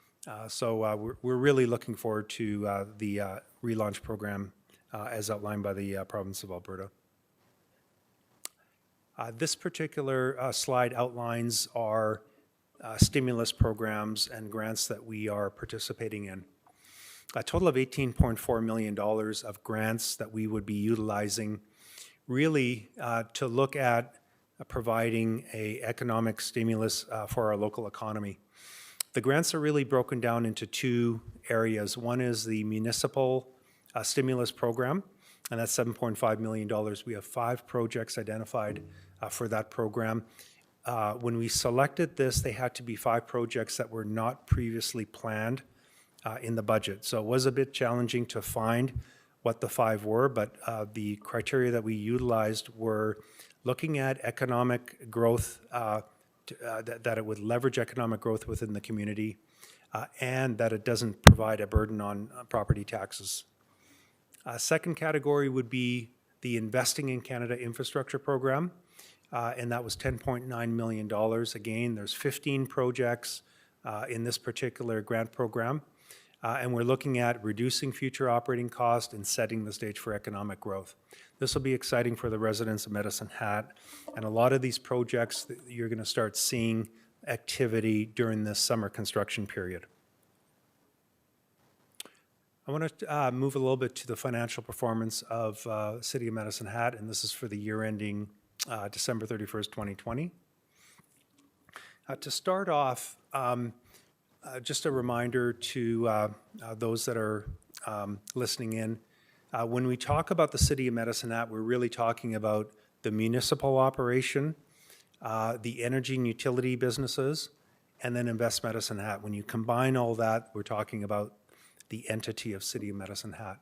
So we're really looking forward to the relaunch program as outlined by the province of Alberta. This particular slide outlines our stimulus programs and grants that we are participating in. A total of $18.4 million of grants that we would be utilizing really to look at providing an economic stimulus for our local economy. The grants are really broken down into two areas. One is the municipal stimulus program, and that's $7.5 million. We have 5 projects identified for that program. When we selected this, they had to be 5 projects that were not previously planned in the budget. So it was a bit challenging to find what the 5 were, but the criteria that we utilized were looking at economic growth, that it would leverage economic growth within the community, and that it doesn't provide a burden on property taxes. Second category would be the Investing in Canada Infrastructure Program, and that was $10.9 million. Again, there's 15 projects in this particular grant program, and we're looking at reducing future operating costs and setting the stage for economic growth. This will be exciting for the residents of Medicine Hat, and a lot of these projects, you're going to start seeing activity during this summer construction period. I want to move a little bit to the financial performance of City of Medicine Hat, and this is for the year ending December 31st, 2020. To start off, just a reminder to those that are listening in, when we talk about the City of Medicine Hat, we're really talking about the municipal operation, the energy and utility businesses, and then Invest Medicine Hat. When you combine all that, we're talking about the entity of City of Medicine Hat.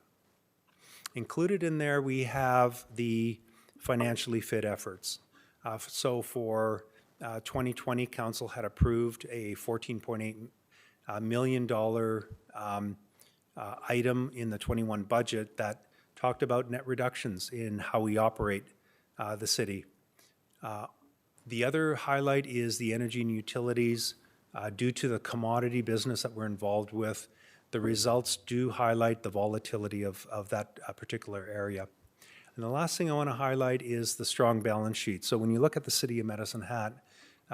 Included in there, we have the financially fit efforts. So for 2020, Council had approved a $14.8 million item in the 21 budget that talked about net reductions in how we operate the city. The other highlight is the energy and utilities. Due to the commodity business that we're involved with, the results do highlight the volatility of that particular area. And the last thing I want to highlight is the strong balance sheet. So when you look at the City of Medicine Hat,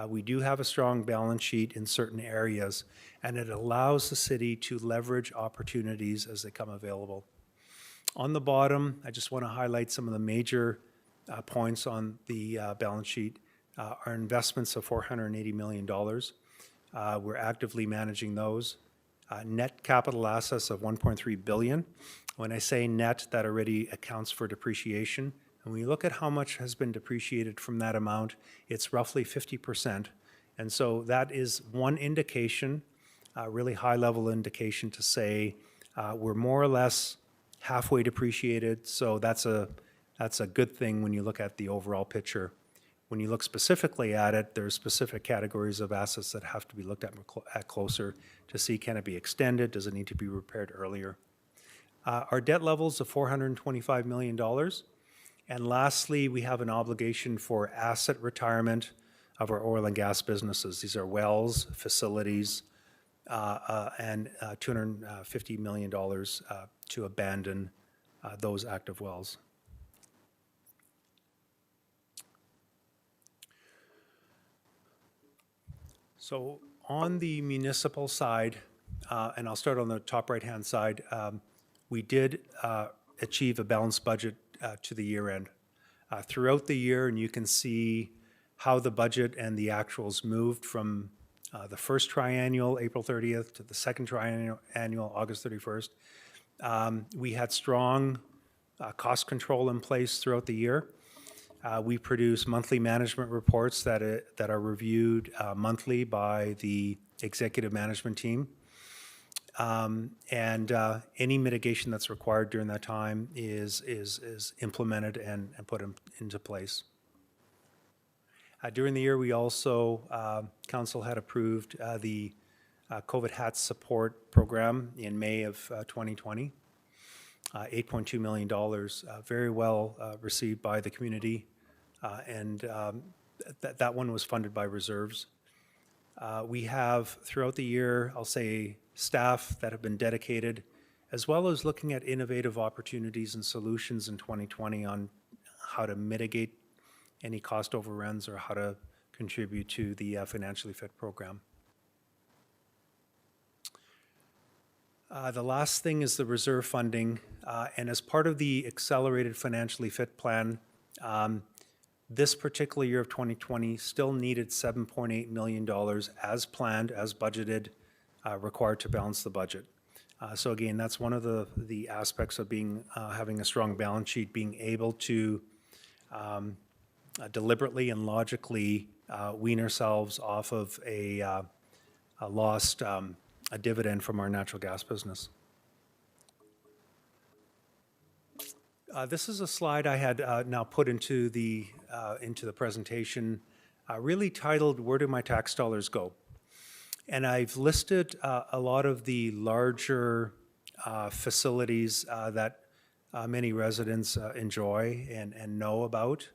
we do have a strong balance sheet in certain areas, and it allows the city to leverage opportunities as they come available. On the bottom, I just want to highlight some of the major points on the balance sheet. Our investments of $480 million. We're actively managing those. Net capital assets of $1.3 billion. When I say net, that already accounts for depreciation, And when you look at how much has been depreciated from that amount, it's roughly 50%. And so that is one indication, a really high-level indication to say we're more or less halfway depreciated. So that's a good thing when you look at the overall picture. When you look specifically at it, there's specific categories of assets that have to be looked at closer to see, can it be extended? Does it need to be repaired earlier? Our debt levels of $425 million. And lastly, we have an obligation for asset retirement of our oil and gas businesses. These are wells, facilities, and $250 million to abandon those active wells. So on the municipal side, and I'll start on the top right-hand side, we did achieve a balanced budget to the year end. Throughout the year, and you can see how the budget and the actuals moved from the first triennial, April 30th, to the second triennial, August 31st. We had strong cost control in place throughout the year. We produce monthly management reports that are reviewed monthly by the executive management team. And any mitigation that's required during that time is implemented and put into place. During the year, we also, Council had approved the COVID HAT support program in May of 2020. $8.2 million, very well received by the community. And that one was funded by reserves. We have, throughout the year, I'll say, staff that have been dedicated, as well as looking at innovative opportunities and solutions in 2020 on how to mitigate any cost overruns or how to contribute to the financially fit program. The last thing is the reserve funding, and as part of the accelerated financially fit plan, this particular year of 2020 still needed $7.8 million as planned, as budgeted, required to balance the budget. So again, that's one of the aspects of having a strong balance sheet, being able to deliberately and logically wean ourselves off of a lost a dividend from our natural gas business. This is a slide I had now put into the presentation, really titled, "Where do my tax dollars go?" And I've listed a lot of the larger facilities that many residents enjoy and know about,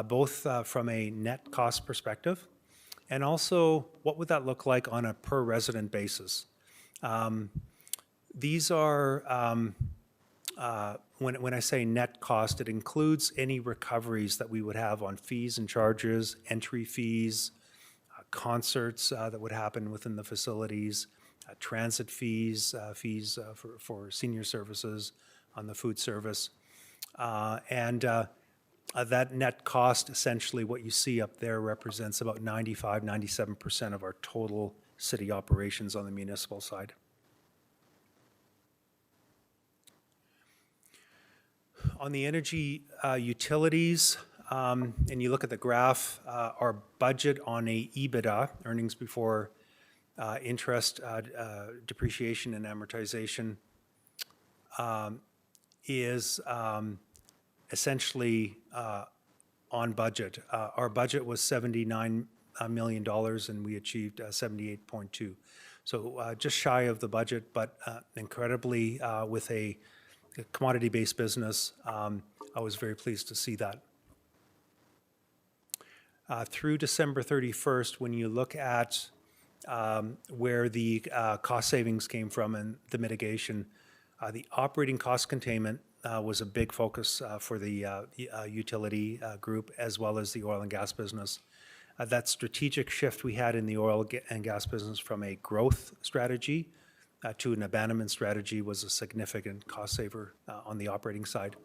both from a net cost perspective, and also what would that look like on a per resident basis. These are, when I say net cost, it includes any recoveries that we would have on fees and charges, entry fees, concerts that would happen within the facilities, transit fees, fees for senior services on the food service. And that net cost, essentially what you see up there, represents about 95-97% of our total city operations on the municipal side. On the energy utilities, and you look at the graph, our budget on a EBITDA, earnings before interest, depreciation and amortization, is essentially on budget. Our budget was $79 million and we achieved 78.2. So just shy of the budget, but incredibly with a commodity-based business, I was very pleased to see that. Through December 31st, when you look at where the cost savings came from and the mitigation, the operating cost containment was a big focus for the utility group as well as the oil and gas business. That strategic shift we had in the oil and gas business from a growth strategy to an abandonment strategy was a significant cost saver on the operating side.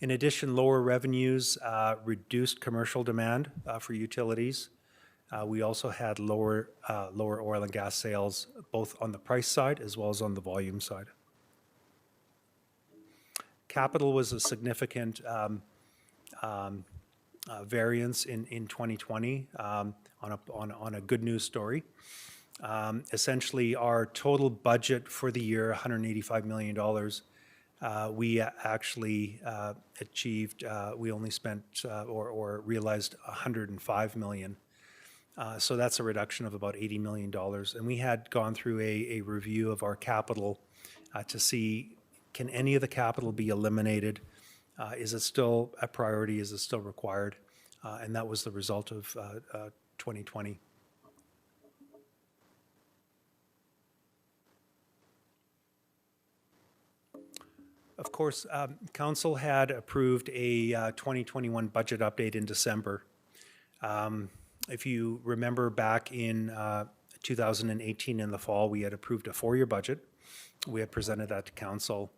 In addition, lower revenues reduced commercial demand for utilities. We also had lower oil and gas sales, both on the price side as well as on the volume side. Capital was a significant variance in 2020 on a good news story. Essentially, our total budget for the year, $185 million, we actually achieved, we only spent or realized $105 million. So that's a reduction of about $80 million. And we had gone through a review of our capital to see, can any of the capital be eliminated? Is it still a priority? Is it still required? And that was the result of 2020. Of course, Council had approved a 2021 budget update in December. If you remember back in 2018 in the fall, we had approved a 4-year budget. We had presented that to Council.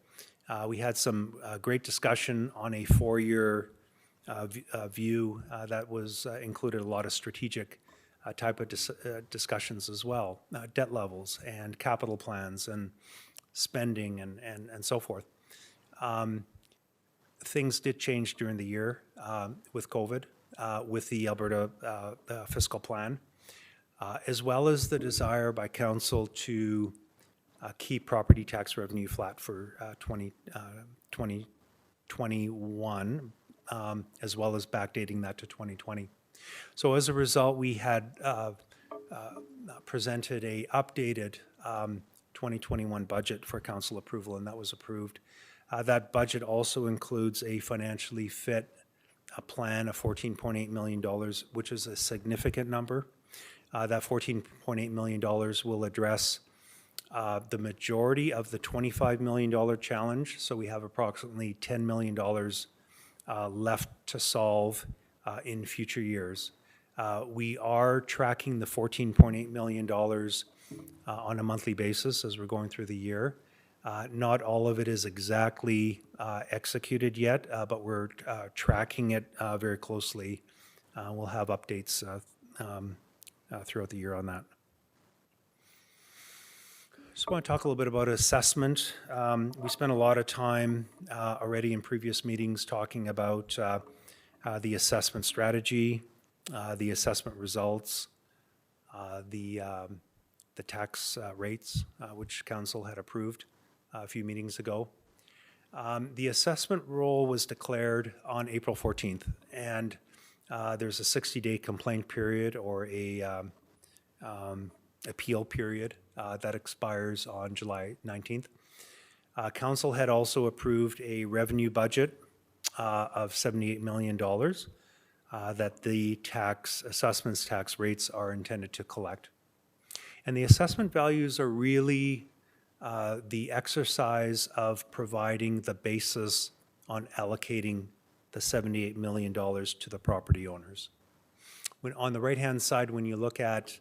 We had some great discussion on a 4-year view that was included a lot of strategic type of discussions as well, debt levels and capital plans and spending and so forth. Things did change during the year with COVID, with the Alberta fiscal plan, as well as the desire by Council to keep property tax revenue flat for 2021, as well as backdating that to 2020. So as a result, we had presented a updated 2021 budget for Council approval, and that was approved. That budget also includes a financially fit plan of $14.8 million, which is a significant number. That $14.8 million will address the majority of the $25 million challenge. So we have approximately $10 million left to solve in future years. We are tracking the $14.8 million on a monthly basis as we're going through the year. Not all of it is exactly executed yet, but we're tracking it very closely. We'll have updates throughout the year on that. Just want to talk a little bit about assessment. We spent a lot of time already in previous meetings talking about the assessment strategy, the assessment results, the tax rates, which Council had approved a few meetings ago. The assessment roll was declared on April 14th, and there's a 60-day complaint period or a appeal period that expires on July 19th. Council had also approved a revenue budget of $78 million that the assessments tax rates are intended to collect. And the assessment values are really the exercise of providing the basis on allocating the $78 million to the property owners. On the right-hand side, when you look at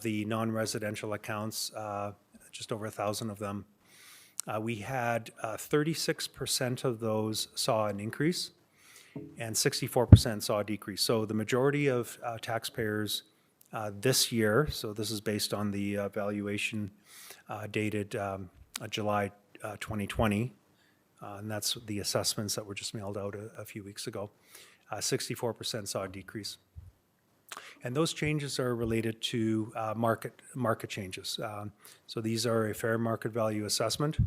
the non-residential accounts, just over 1,000 of them, we had 36% of those saw an increase and 64% saw a decrease. So the majority of taxpayers this year, so this is based on the valuation dated July 2020, and that's the assessments that were just mailed out a few weeks ago, 64% saw a decrease. And those changes are related to market changes. So these are a fair market value assessment,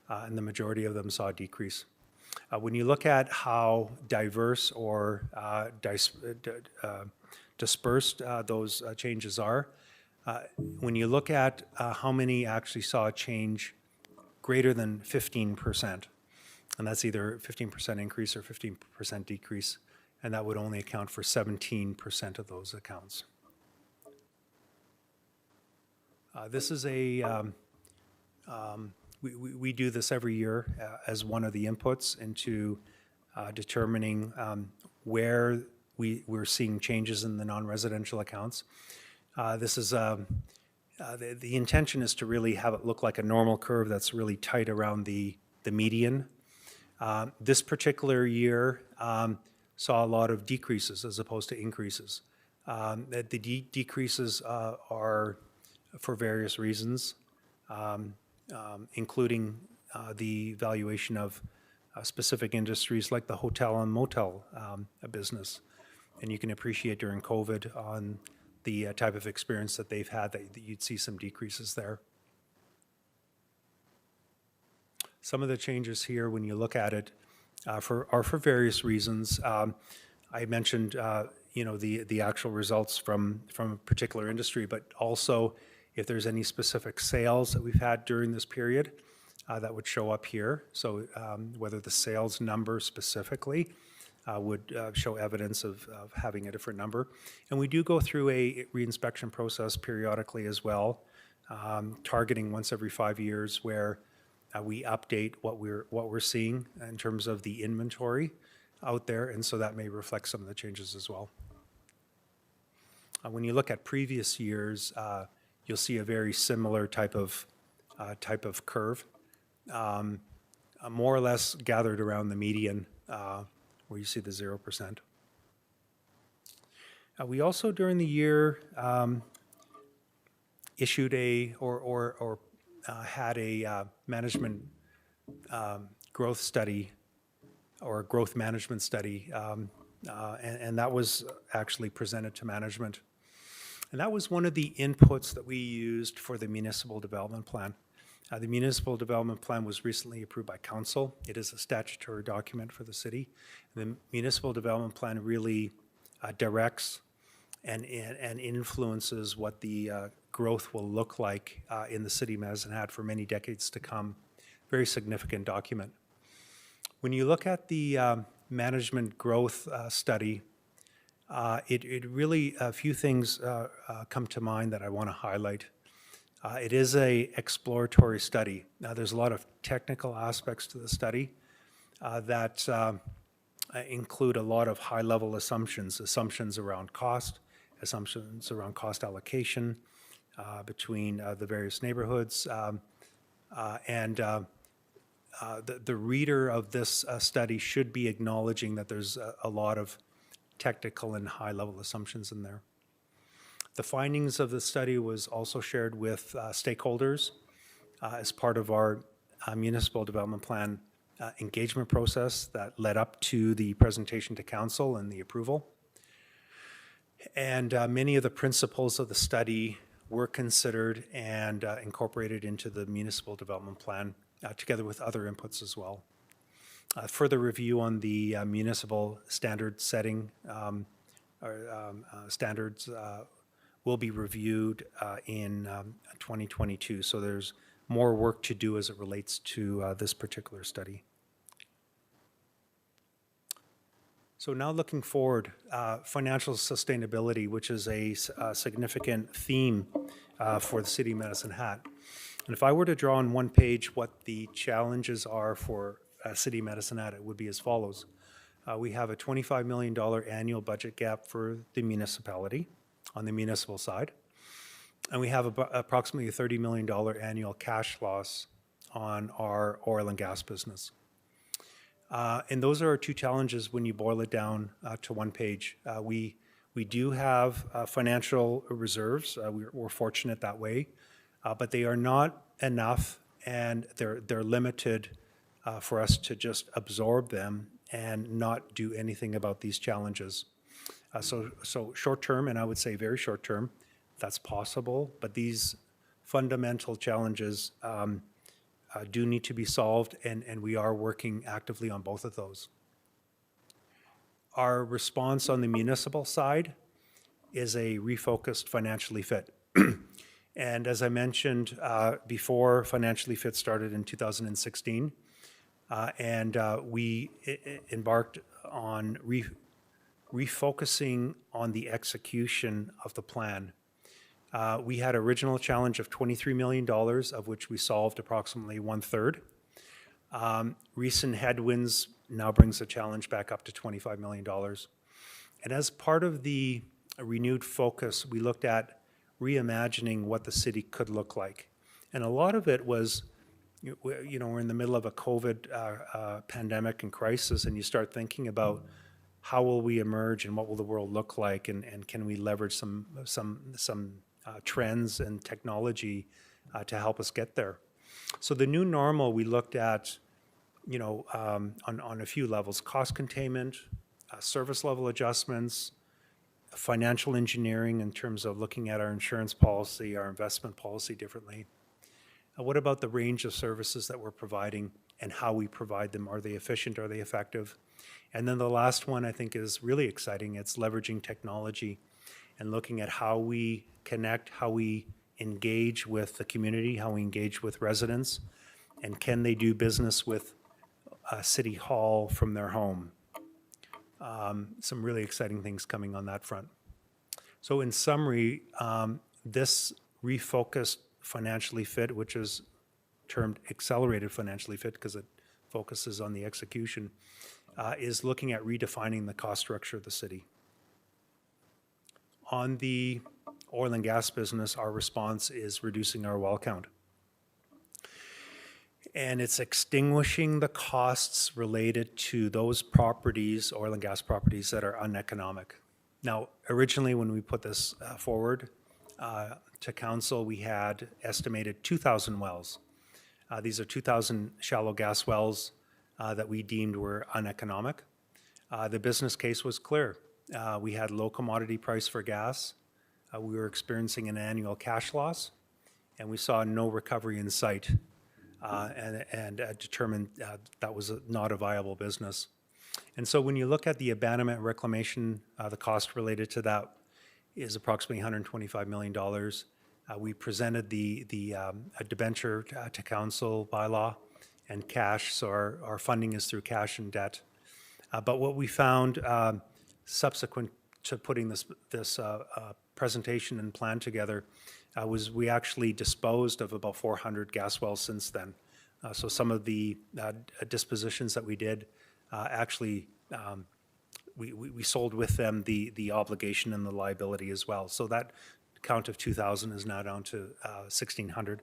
and the majority of them saw a decrease. When you look at how diverse or dispersed those changes are, when you look at how many actually saw a change greater than 15%, and that's either 15% increase or 15% decrease, and that would only account for 17% of those accounts. This is we do this every year as one of the inputs into determining where we're seeing changes in the non-residential accounts. This is the intention is to really have it look like a normal curve that's really tight around the median. This particular year saw a lot of decreases as opposed to increases. The decreases are for various reasons, including the valuation of specific industries like the hotel and motel business. And you can appreciate during COVID on the type of experience that they've had, that you'd see some decreases there. Some of the changes here, when you look at it, are for various reasons. I mentioned, the actual results from a particular industry, but also if there's any specific sales that we've had during this period, that would show up here. So whether the sales number specifically would show evidence of having a different number. And we do go through a reinspection process periodically as well, targeting once every 5 years, where we update what we're seeing in terms of the inventory out there, and so that may reflect some of the changes as well. When you look at previous years, you'll see a very similar type of curve, more or less gathered around the median, where you see the 0%. We also, during the year, issued had a management growth study, or a growth management study, and that was actually presented to management. And that was one of the inputs that we used for the municipal development plan. The municipal development plan was recently approved by council. It is a statutory document for the city. The municipal development plan really directs and influences what the growth will look like in the city of Medicine Hat for many decades to come. Very significant document. When you look at the management growth study, it really, a few things come to mind that I want to highlight. It is a exploratory study. Now, there's a lot of technical aspects to the study that include a lot of high-level assumptions around cost, assumptions around cost allocation between the various neighborhoods, and the reader of this study should be acknowledging that there's a lot of technical and high-level assumptions in there. The findings of the study was also shared with stakeholders as part of our municipal development plan engagement process that led up to the presentation to council and the approval. And many of the principles of the study were considered and incorporated into the municipal development plan, together with other inputs as well. Further review on the municipal standard setting standards will be reviewed in 2022. So there's more work to do as it relates to this particular study. So now looking forward, financial sustainability, which is a significant theme for the City of Medicine Hat. And if I were to draw on one page what the challenges are for City of Medicine Hat, it would be as follows. We have a $25 million annual budget gap for the municipality on the municipal side. And we have approximately a $30 million annual cash loss on our oil and gas business. And those are our two challenges when you boil it down to one page. We do have financial reserves. We're fortunate that way, but they are not enough, and they're limited for us to just absorb them and not do anything about these challenges. So short term, and I would say very short term, that's possible, but these fundamental challenges do need to be solved, and we are working actively on both of those. Our response on the municipal side is a refocused Financially Fit. And as I mentioned before, Financially Fit started in 2016, and we embarked on refocusing on the execution of the plan. We had original challenge of $23 million, of which we solved approximately 1/3. Recent headwinds now brings the challenge back up to $25 million. And as part of the renewed focus, we looked at reimagining what the city could look like. And a lot of it was, we're in the middle of a COVID pandemic and crisis, and you start thinking about how will we emerge and what will the world look like, and can we leverage some trends and technology to help us get there. So the new normal, we looked at on a few levels: cost containment, service level adjustments, financial engineering in terms of looking at our insurance policy, our investment policy differently. What about the range of services that we're providing and how we provide them? Are they efficient? Are they effective? And then the last one I think is really exciting. It's leveraging technology and looking at how we connect, how we engage with the community, how we engage with residents, and can they do business with City Hall from their home? Some really exciting things coming on that front. So in summary, this refocused financially fit, which is termed accelerated financially fit because it focuses on the execution, is looking at redefining the cost structure of the city. On the oil and gas business, our response is reducing our well count. And it's extinguishing the costs related to those properties, oil and gas properties, that are uneconomic. Now, originally when we put this forward to council, we had estimated 2,000 wells. These are 2,000 shallow gas wells that we deemed were uneconomic. The business case was clear. We had low commodity price for gas. We were experiencing an annual cash loss, and we saw no recovery in sight, and determined that was not a viable business. And so when you look at the abandonment reclamation, the cost related to that is approximately $125 million. We presented the debenture to council bylaw and cash, so our funding is through cash and debt. But what we found subsequent to putting this presentation and plan together was we actually disposed of about 400 gas wells since then. So some of the dispositions that we did actually we sold with them the obligation and the liability as well. So that count of 2,000 is now down to 1,600.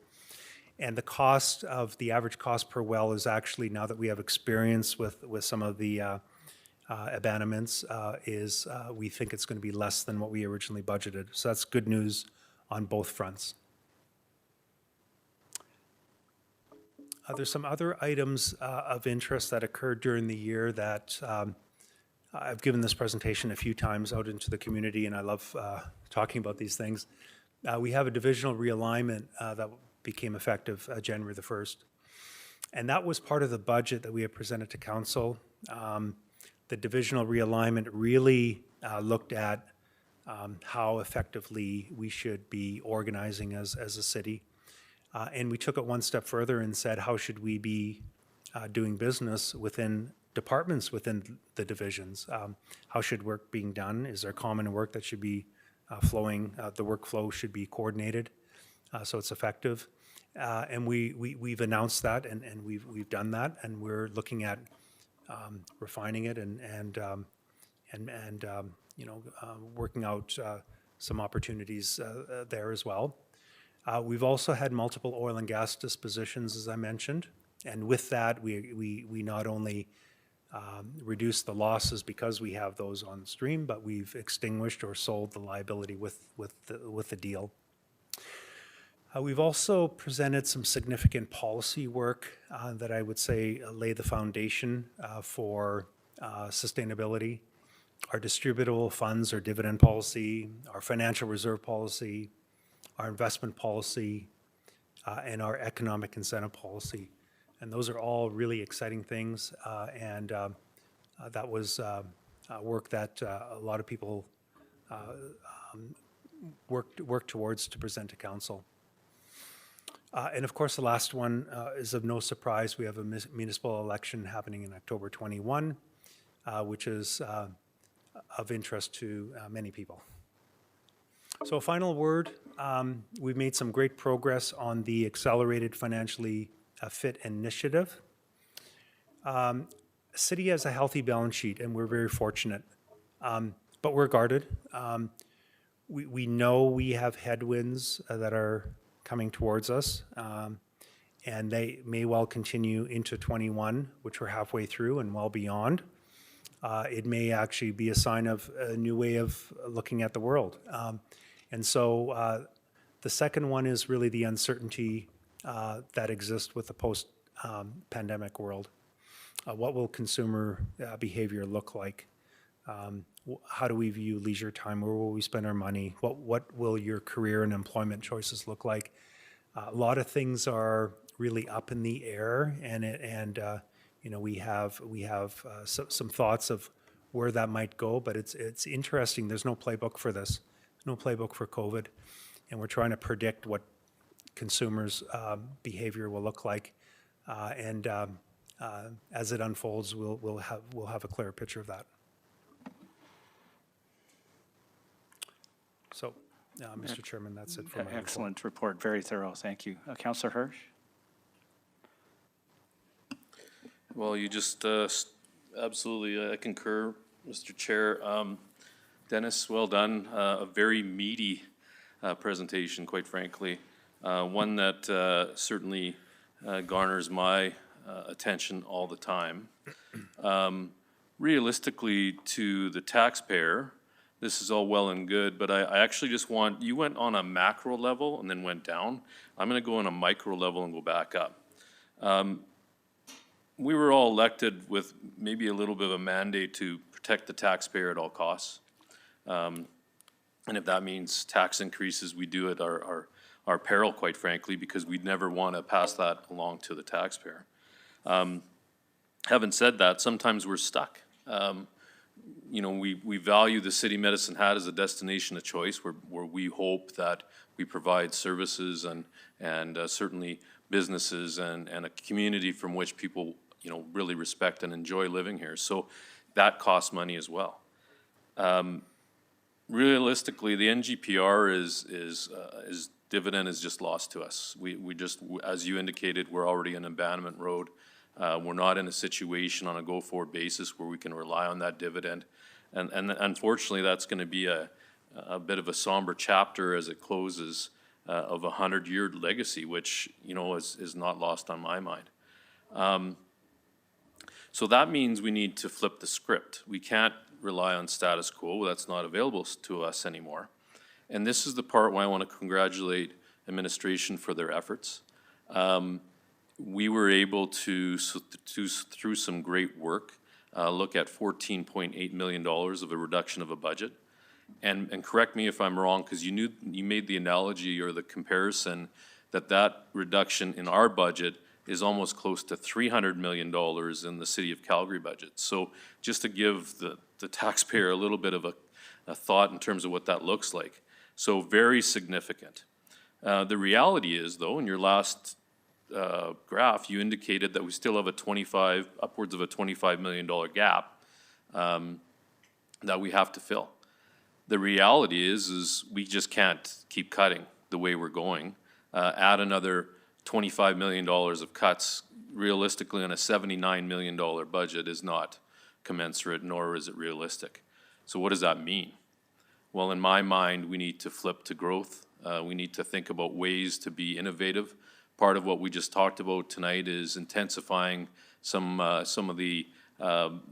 And the cost of the average cost per well is actually, now that we have experience with some of the abandonments, we think it's going to be less than what we originally budgeted. So that's good news on both fronts. There's some other items of interest that occurred during the year that I've given this presentation a few times out into the community, and I love talking about these things. We have a divisional realignment that became effective January the 1st. And that was part of the budget that we had presented to council. The divisional realignment really looked at how effectively we should be organizing as a city. And we took it one step further and said, how should we be doing business within departments within the divisions? How should work being done? Is there common work that should be flowing? The workflow should be coordinated so it's effective. And we've announced that, and we've done that, and we're looking at refining it and working out some opportunities there as well. We've also had multiple oil and gas dispositions, as I mentioned, and with that, we not only reduce the losses because we have those on stream, but we've extinguished or sold the liability with the deal. We've also presented some significant policy work that I would say lay the foundation for sustainability. Our distributable funds or dividend policy, our financial reserve policy, our investment policy, and our economic incentive policy. And those are all really exciting things, and that was work that a lot of people worked towards to present to council. And of course, the last one is of no surprise. We have a municipal election happening in October 21, which is of interest to many people. So a final word, we've made some great progress on the Accelerated Financially Fit initiative. City has a healthy balance sheet, and we're very fortunate, but we're guarded. We know we have headwinds that are coming towards us, and they may well continue into 21, which we're halfway through, and well beyond. It may actually be a sign of a new way of looking at the world. And so the second one is really the uncertainty that exists with the post-pandemic world. what will consumer behavior look like? How do we view leisure time? Where will we spend our money? What will your career and employment choices look like? A lot of things are really up in the air, and you know, we have some thoughts of where that might go, but it's interesting. There's no playbook for this. There's no playbook for COVID, and we're trying to predict what consumers' behavior will look like, and as it unfolds, we'll have a clearer picture of that. So, Mr. Chairman, that's it for my report. Excellent report, very thorough, thank you. Councillor Hirsch? Well, you just absolutely concur, Mr. Chair. Dennis, well done. A very meaty presentation, quite frankly. One that certainly garners my attention all the time. Realistically, to the taxpayer, this is all well and good, but I actually just want, you went on a macro level and then went down. I'm going to go on a micro level and go back up. We were all elected with maybe a little bit of a mandate to protect the taxpayer at all costs. And if that means tax increases, we do it our peril, quite frankly, because we'd never want to pass that along to the taxpayer. Having said that, sometimes we're stuck. You know, we value the city Medicine Hat as a destination of choice where we hope that we provide services and certainly businesses and a community from which people, you know, really respect and enjoy living here. So that costs money as well. Realistically, the NGPR is dividend is just lost to us. We just, as you indicated, we're already in abandonment road. We're not in a situation on a go-forward basis where we can rely on that dividend. And unfortunately, that's going to be a bit of a somber chapter as it closes of a 100-year legacy, which, you know, is not lost on my mind. So that means we need to flip the script. We can't rely on status quo. That's not available to us anymore. And this is the part where I want to congratulate administration for their efforts. We were able to, through some great work, look at $14.8 million of a reduction of a budget. And correct me if I'm wrong, because you made the analogy or the comparison that reduction in our budget is almost close to $300 million in the City of Calgary budget. So just to give the taxpayer a little bit of a thought in terms of what that looks like. So very significant. The reality is, though, in your last graph, you indicated that we still have upwards of a $25 million gap that we have to fill. The reality is we just can't keep cutting the way we're going. Add another $25 million of cuts, realistically on a $79 million budget, is not commensurate, nor is it realistic. So what does that mean? Well, in my mind, we need to flip to growth. We need to think about ways to be innovative. Part of what we just talked about tonight is intensifying some of the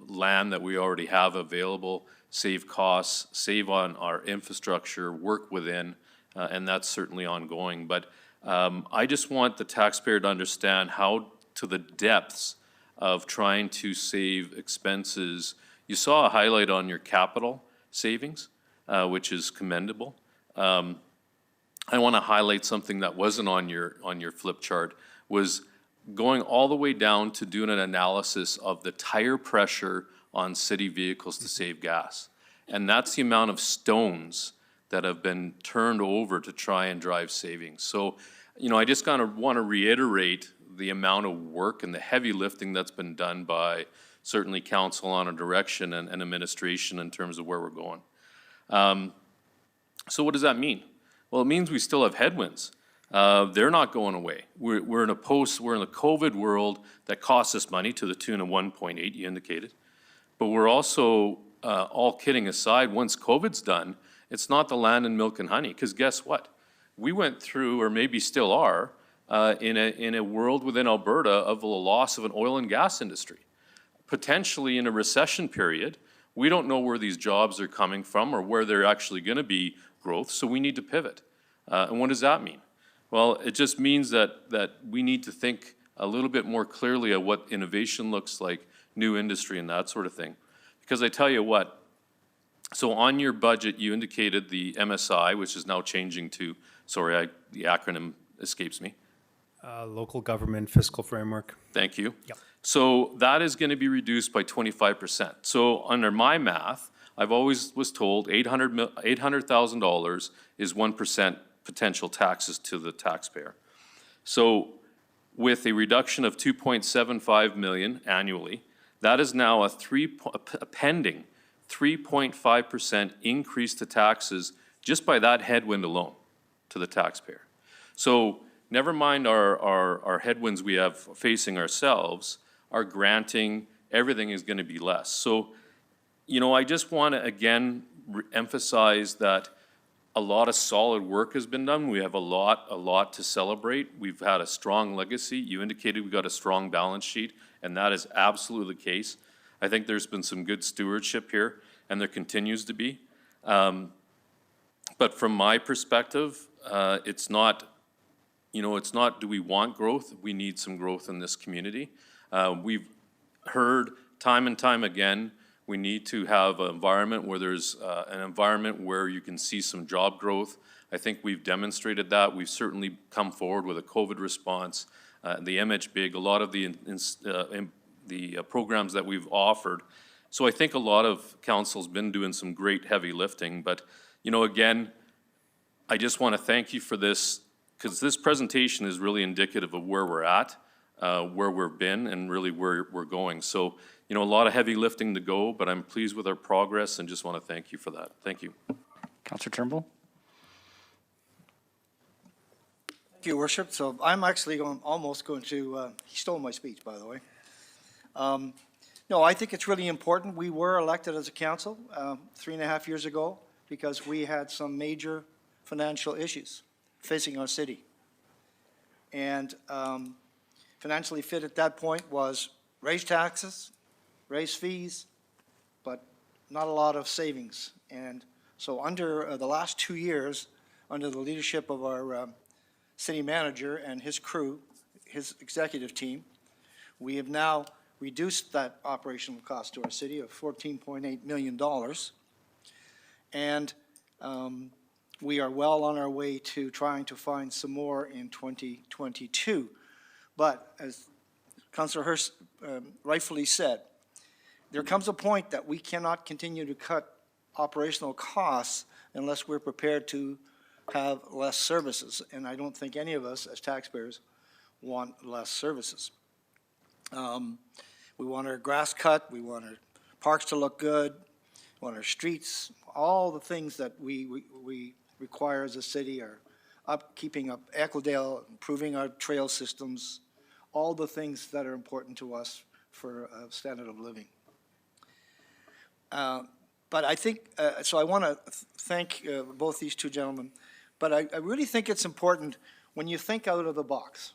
land that we already have available, save costs, save on our infrastructure, work within, and that's certainly ongoing. But I just want the taxpayer to understand how to the depths of trying to save expenses. You saw a highlight on your capital savings, which is commendable. I want to highlight something that wasn't on your flip chart, was going all the way down to doing an analysis of the tire pressure on city vehicles to save gas. And that's the amount of stones that have been turned over to try and drive savings. So, you know, I just kind of want to reiterate the amount of work and the heavy lifting that's been done by certainly council on a direction and administration in terms of where we're going. So what does that mean? Well, it means we still have headwinds. They're not going away. We're in a COVID world that costs us money to the tune of 1.8, you indicated. But we're also, all kidding aside, once COVID's done, it's not the land and milk and honey, because guess what? We went through, or maybe still are, in a world within Alberta of the loss of an oil and gas industry. Potentially in a recession period, we don't know where these jobs are coming from or where they're actually going to be growth, so we need to pivot. And what does that mean? Well, it just means that we need to think a little bit more clearly at what innovation looks like, new industry and that sort of thing. Because I tell you what, so on your budget, you indicated the MSI, which is now changing to, the acronym escapes me. Local government fiscal framework. Thank you. Yep. So that is going to be reduced by 25%. So under my math, I've always was told $800,000 is 1% potential taxes to the taxpayer. So with a reduction of 2.75 million annually, that is now a pending 3.5% increase to taxes just by that headwind alone to the taxpayer. So never mind our headwinds we have facing ourselves, our granting, everything is going to be less. So, you know, I just want to again emphasize that a lot of solid work has been done. We have a lot to celebrate. We've had a strong legacy. You indicated we got a strong balance sheet, and that is absolutely the case. I think there's been some good stewardship here, and there continues to be. But from my perspective, it's not, you know, it's not, do we want growth? We need some growth in this community. We've heard time and time again, we need to have an environment where there's an environment where you can see some job growth. I think we've demonstrated that. We've certainly come forward with a COVID response, the MHBIG, a lot of the programs that we've offered. So I think a lot of council's been doing some great heavy lifting. But, you know, again, I just want to thank you for this, because this presentation is really indicative of where we're at, where we've been, and really where we're going. So, you know, a lot of heavy lifting to go, but I'm pleased with our progress and just want to thank you for that. Thank you. Councillor Turnbull? Thank you, Worship. So I'm actually almost going to, he stole my speech, by the way. No, I think it's really important. We were elected as a council 3.5 years ago because we had some major financial issues facing our city. And financially fit at that point was raise taxes, raise fees, but not a lot of savings. And so under the last 2 years, under the leadership of our city manager and his crew, his executive team, we have now reduced that operational cost to our city of $14.8 million. And we are well on our way to trying to find some more in 2022. But as Councillor Hurst rightfully said, there comes a point that we cannot continue to cut operational costs unless we're prepared to have less services. And I don't think any of us as taxpayers want less services. We want our grass cut, we want our parks to look good, we want our streets, all the things that we require as a city are keeping up Eccledale, improving our trail systems, all the things that are important to us for a standard of living. But I think, so I want to thank both these two gentlemen, but I really think it's important when you think out of the box.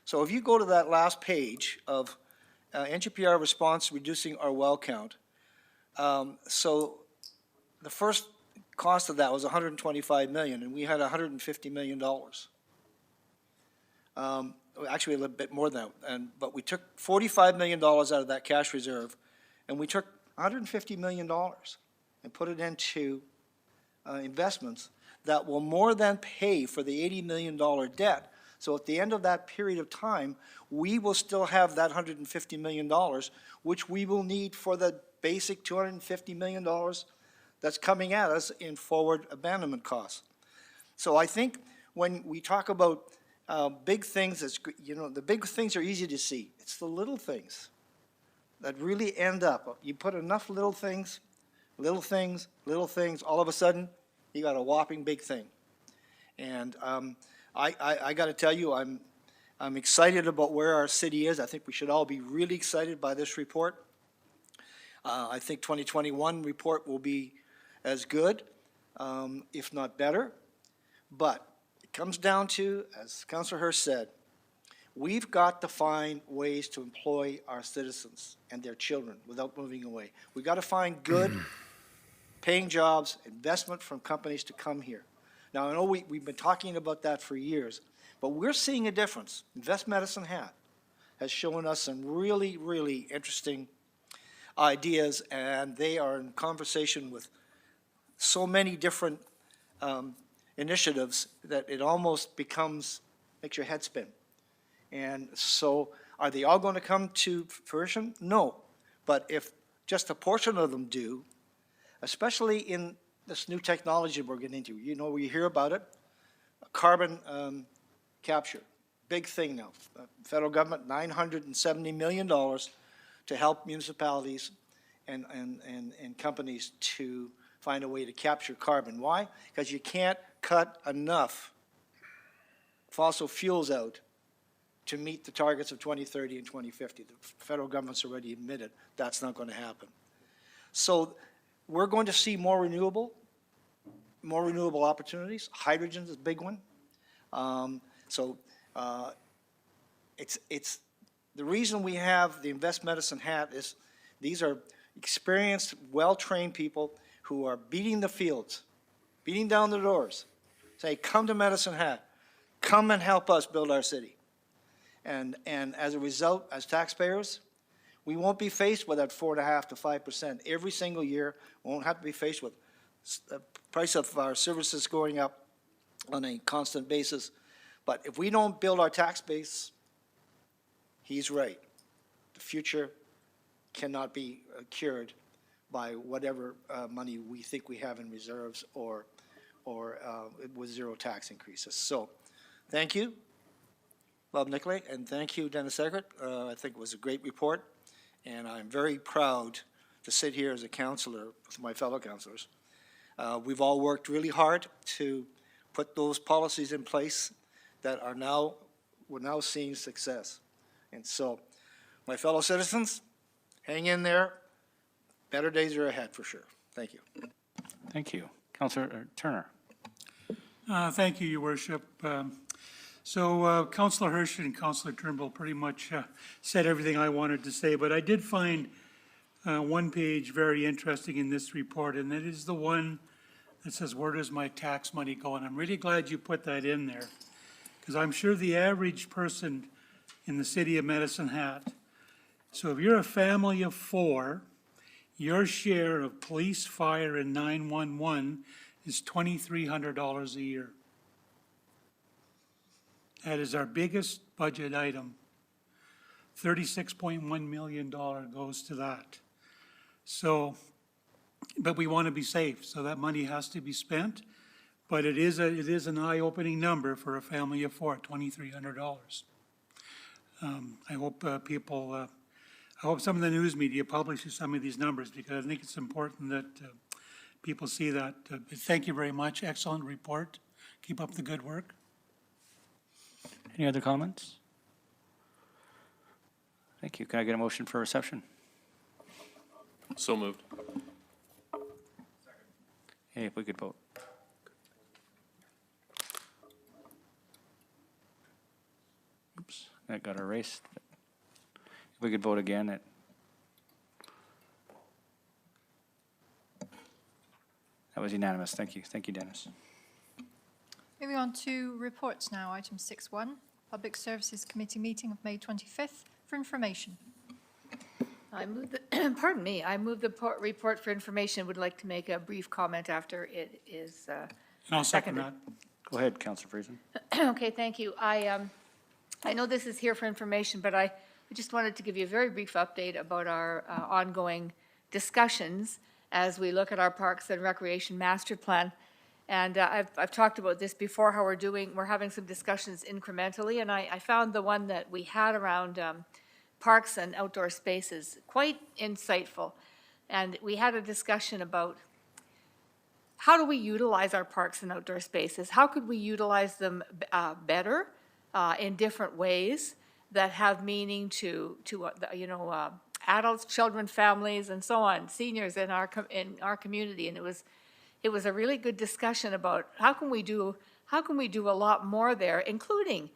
So if you go to that last page of NGPR response reducing our well count, so the first cost of that was $125 million, and we had $150 million. Actually, a little bit more than that, but we took $45 million out of that cash reserve, and we took $150 million and put it into investments that will more than pay for the $80 million debt. So at the end of that period of time, we will still have that $150 million, which we will need for the basic $250 million that's coming at us in forward abandonment costs. So I think when we talk about big things, it's, you know, the big things are easy to see. It's the little things that really end up. You put enough little things, all of a sudden, you got a whopping big thing. And I got to tell you, I'm excited about where our city is. I think we should all be really excited by this report. I think 2021 report will be as good, if not better. But it comes down to, as Councillor Hurst said, we've got to find ways to employ our citizens and their children without moving away. We've got to find good paying jobs, investment from companies to come here. Now, I know we've been talking about that for years, but we're seeing a difference. Invest Medicine has shown us some really, really interesting ideas, and they are in conversation with so many different initiatives that it almost makes your head spin. And so, are they all going to come to fruition? No. But if just a portion of them do, especially in this new technology we're getting into, you know, we hear about it, carbon capture, big thing now. Federal government, $970 million to help municipalities and companies to find a way to capture carbon. Why? Because you can't cut enough fossil fuels out to meet the targets of 2030 and 2050. The federal government's already admitted that's not going to happen. So we're going to see more renewable opportunities. Hydrogen is a big one. It's the reason we have the Invest Medicine hat is these are experienced, well-trained people who are beating the fields, beating down the doors, say, come to Medicine Hat, come and help us build our city. And as a result, as taxpayers, we won't be faced with that 4.5% to 5% every single year. We won't have to be faced with the price of our services going up on a constant basis. But if we don't build our tax base, he's right. The future cannot be cured by whatever money we think we have in reserves or with zero tax increases. So, thank you, Bob Nicolay, and thank you, Dennis Eckert. I think it was a great report, and I'm very proud to sit here as a councillor with my fellow councillors. We've all worked really hard to put those policies in place that we're now seeing success. And so, my fellow citizens, hang in there. Better days are ahead for sure. Thank you. Thank you. Councillor Turner. Thank you, Your Worship. So Councillor Hirsch and Councillor Turnbull pretty much said everything I wanted to say, but I did find one page very interesting in this report, and it is the one that says, where does my tax money go? And I'm really glad you put that in there, because I'm sure the average person in the city of Medicine Hat, so if you're a family of 4, your share of police, fire, and 911 is $2,300 a year. That is our biggest budget item. $36.1 million goes to that. So, but we want to be safe, so that money has to be spent. But it is an eye-opening number for a family of 4, $2,300. I hope I hope some of the news media publishes some of these numbers, because I think it's important that people see that. Thank you very much. Excellent report. Keep up the good work. Any other comments? Thank you. Can I get a motion for reception? So moved. Hey, if we could vote. Oops, that got erased. If we could vote again, that was unanimous. Thank you. Thank you, Dennis. Moving on to reports now, item 6.1, Public Services Committee meeting of May 25th for information. I move the, pardon me, I move the report for information. Would like to make a brief comment after it is And I'll second that. Go ahead, Councillor Friesen. Okay, thank you. I know this is here for information, but I just wanted to give you a very brief update about our ongoing discussions as we look at our Parks and Recreation Master Plan. And I've talked about this before, how we're having some discussions incrementally, and I found the one that we had around parks and outdoor spaces quite insightful. And we had a discussion about how do we utilize our parks and outdoor spaces? How could we utilize them better in different ways that have meaning to adults, children, families, and so on, seniors in our community? And it was a really good discussion about how can we do a lot more there, including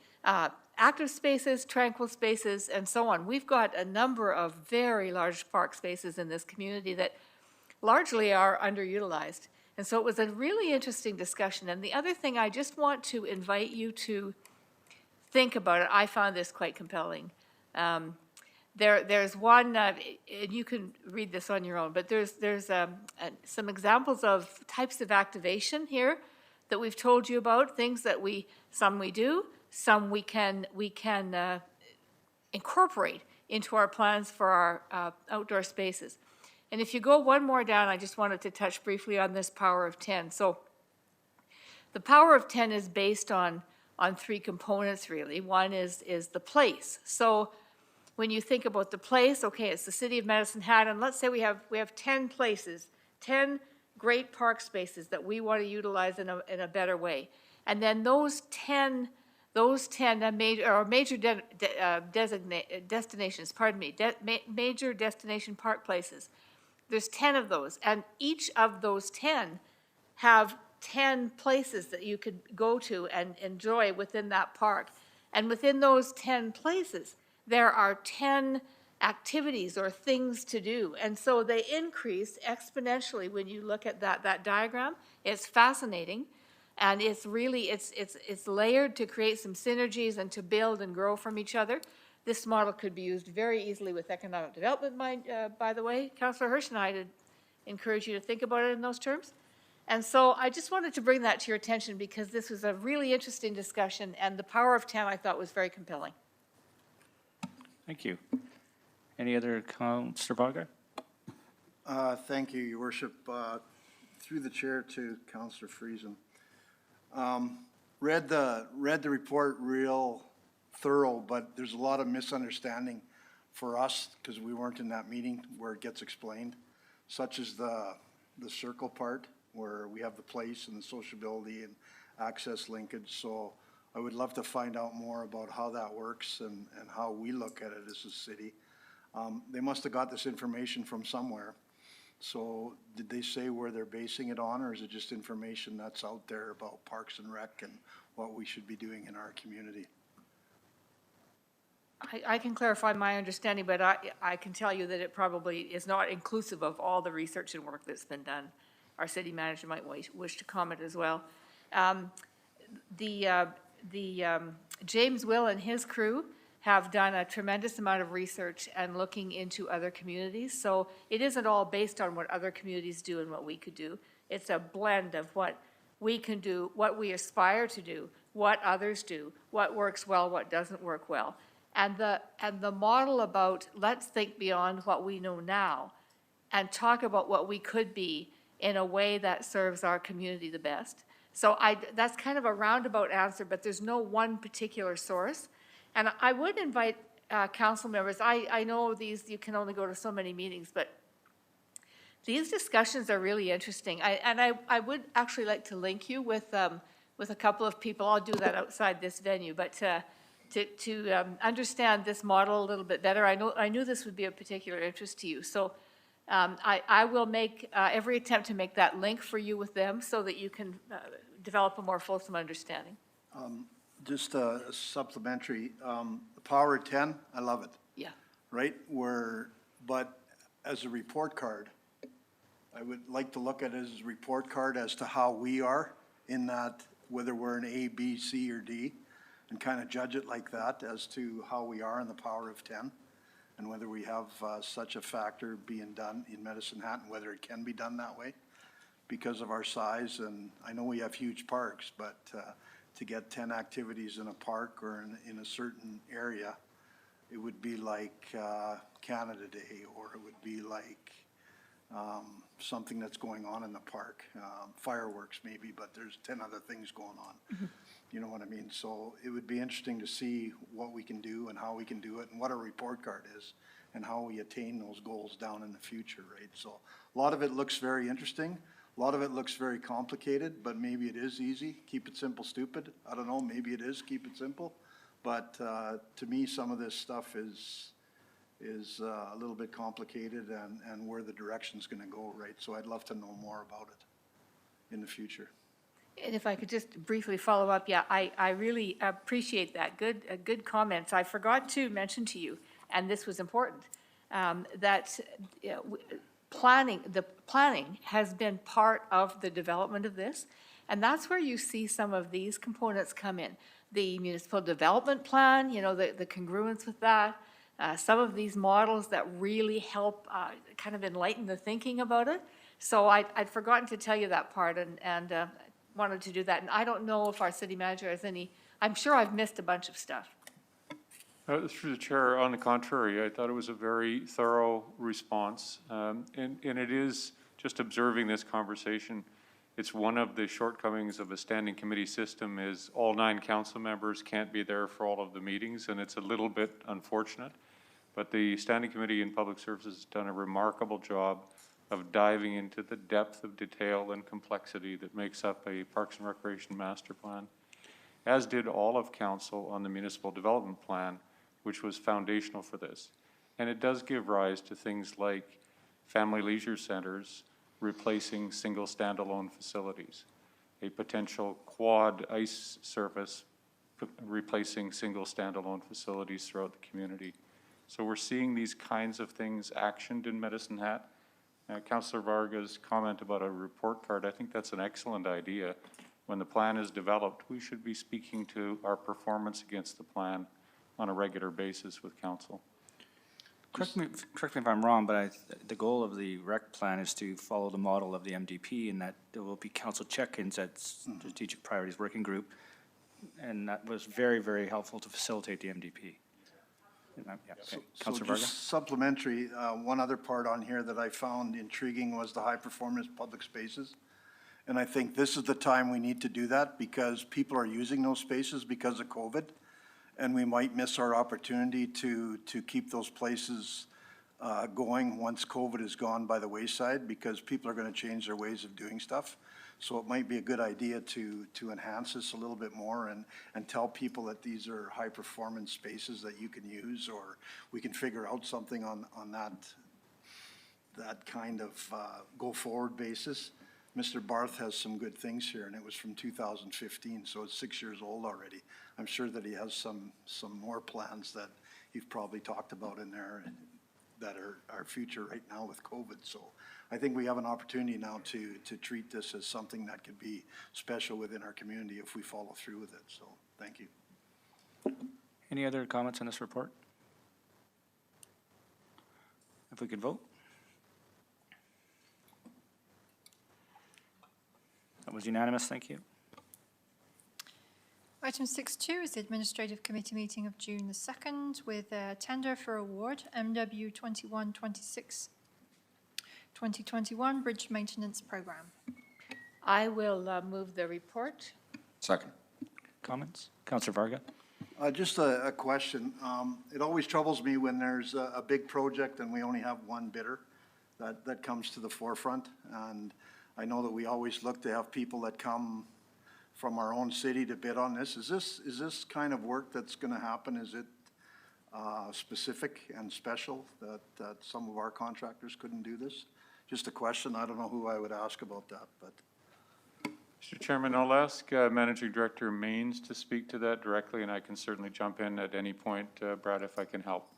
active spaces, tranquil spaces, and so on. We've got a number of very large park spaces in this community that largely are underutilized. And so it was a really interesting discussion. And the other thing I just want to invite you to think about, it, I found this quite compelling. There's one, and you can read this on your own, but there's some examples of types of activation here that we've told you about, things that some we do, some we can incorporate into our plans for our outdoor spaces. And if you go one more down, I just wanted to touch briefly on this power of 10. So the power of 10 is based on three components, really. One is the place. So when you think about the place, okay, it's the city of Medicine Hat, and let's say we have 10 places, 10 great park spaces that we want to utilize in a better way. And then those 10 major destinations, major destination park places, there's 10 of those, and each of those 10 have 10 places that you could go to and enjoy within that park. And within those 10 places, there are 10 activities or things to do. And so they increase exponentially when you look at that diagram. It's fascinating. And it's really, it's layered to create some synergies and to build and grow from each other. This model could be used very easily with economic development, by the way. Councillor Hirsch and I would encourage you to think about it in those terms. And so I just wanted to bring that to your attention because this was a really interesting discussion, and the power of 10 I thought was very compelling. Thank you. Any other, Councillor Varga? Thank you, Your Worship. Through the chair to Councillor Friesen. Read the report real thorough, but there's a lot of misunderstanding for us because we weren't in that meeting where it gets explained, such as the circle part where we have the place and the sociability and access linkage. So I would love to find out more about how that works and how we look at it as a city. They must have got this information from somewhere. So did they say where they're basing it on, or is it just information that's out there about Parks and Rec and what we should be doing in our community? I can clarify my understanding, but I can tell you that it probably is not inclusive of all the research and work that's been done. Our city manager might wish to comment as well. James Will and his crew have done a tremendous amount of research and looking into other communities. So it isn't all based on what other communities do and what we could do. It's a blend of what we can do, what we aspire to do, what others do, what works well, what doesn't work well. And the model about let's think beyond what we know now and talk about what we could be in a way that serves our community the best. So that's kind of a roundabout answer, but there's no one particular source. And I would invite council members, I know you can only go to so many meetings, but these discussions are really interesting. I would actually like to link you with a couple of people. I'll do that outside this venue, but to understand this model a little bit better, I knew this would be of particular interest to you. So I will make every attempt to make that link for you with them so that you can develop a more fulsome understanding. Just a supplementary, the power of 10, I love it. Yeah. Right? But as a report card, I would like to look at it as a report card as to how we are in that, whether we're an A, B, C, or D, and kind of judge it like that as to how we are in the power of 10, and whether we have such a factor being done in Medicine Hat, and whether it can be done that way because of our size. And I know we have huge parks, but to get 10 activities in a park or in a certain area, it would be like Canada Day, or it would be like something that's going on in the park, fireworks maybe, but there's 10 other things going on. Mm-hmm. You know what I mean? So it would be interesting to see what we can do and how we can do it and what a report card is and how we attain those goals down in the future, right? So a lot of it looks very interesting. A lot of it looks very complicated, but maybe it is easy. Keep it simple, stupid. I don't know, maybe it is, keep it simple. But to me, some of this stuff is a little bit complicated and where the direction's gonna go, right? So I'd love to know more about it in the future. And if I could just briefly follow up, yeah, I really appreciate that. Good comments. I forgot to mention to you, and this was important, that the planning has been part of the development of this, and that's where you see some of these components come in. The municipal development plan, the congruence with that, some of these models that really help kind of enlighten the thinking about it. So I'd forgotten to tell you that part and wanted to do that. And I don't know if our city manager has any, I'm sure I've missed a bunch of stuff. Through the chair, on the contrary, I thought it was a very thorough response. And it is, just observing this conversation, it's one of the shortcomings of a standing committee system is all 9 council members can't be there for all of the meetings, and it's a little bit unfortunate. But the Standing Committee in Public Services has done a remarkable job of diving into the depth of detail and complexity that makes up a Parks and Recreation Master Plan, as did all of council on the Municipal Development Plan, which was foundational for this. And it does give rise to things like family leisure centers replacing single standalone facilities, a potential quad ice surface replacing single standalone facilities throughout the community. So we're seeing these kinds of things actioned in Medicine Hat. Councillor Varga's comment about a report card, I think that's an excellent idea. When the plan is developed, we should be speaking to our performance against the plan on a regular basis with council. Correct me if I'm wrong, but the goal of the rec plan is to follow the model of the MDP, and that there will be council check-ins at Strategic Priorities Working Group, and that was very, very helpful to facilitate the MDP. Yeah, okay. Councillor Varga? Just supplementary, one other part on here that I found intriguing was the high-performance public spaces. And I think this is the time we need to do that because people are using those spaces because of COVID. And we might miss our opportunity to keep those places going once COVID is gone by the wayside because people are going to change their ways of doing stuff. So it might be a good idea to enhance this a little bit more and tell people that these are high performance spaces that you can use, or we can figure out something on that kind of go forward basis. Mr. Barth has some good things here, and it was from 2015, so it's 6 years old already. I'm sure that he has some more plans that you've probably talked about in there that are our future right now with COVID. So I think we have an opportunity now to treat this as something that could be special within our community if we follow through with it. So thank you. Any other comments on this report? If we could vote? That was unanimous, thank you. Item 6.2 is the Administrative Committee meeting of June the 2nd with a tender for award MW 2126 2021 Bridge Maintenance Program. I will move the report. Second. Comments? Councillor Varga? Just a question. It always troubles me when there's a big project and we only have one bidder that comes to the forefront. And I know that we always look to have people that come from our own city to bid on this. Is this kind of work that's going to happen? Is it specific and special that some of our contractors couldn't do this? Just a question. I don't know who I would ask about that, but. Mr. Chairman, I'll ask Managing Director Mains to speak to that directly, and I can certainly jump in at any point, Brad, if I can help.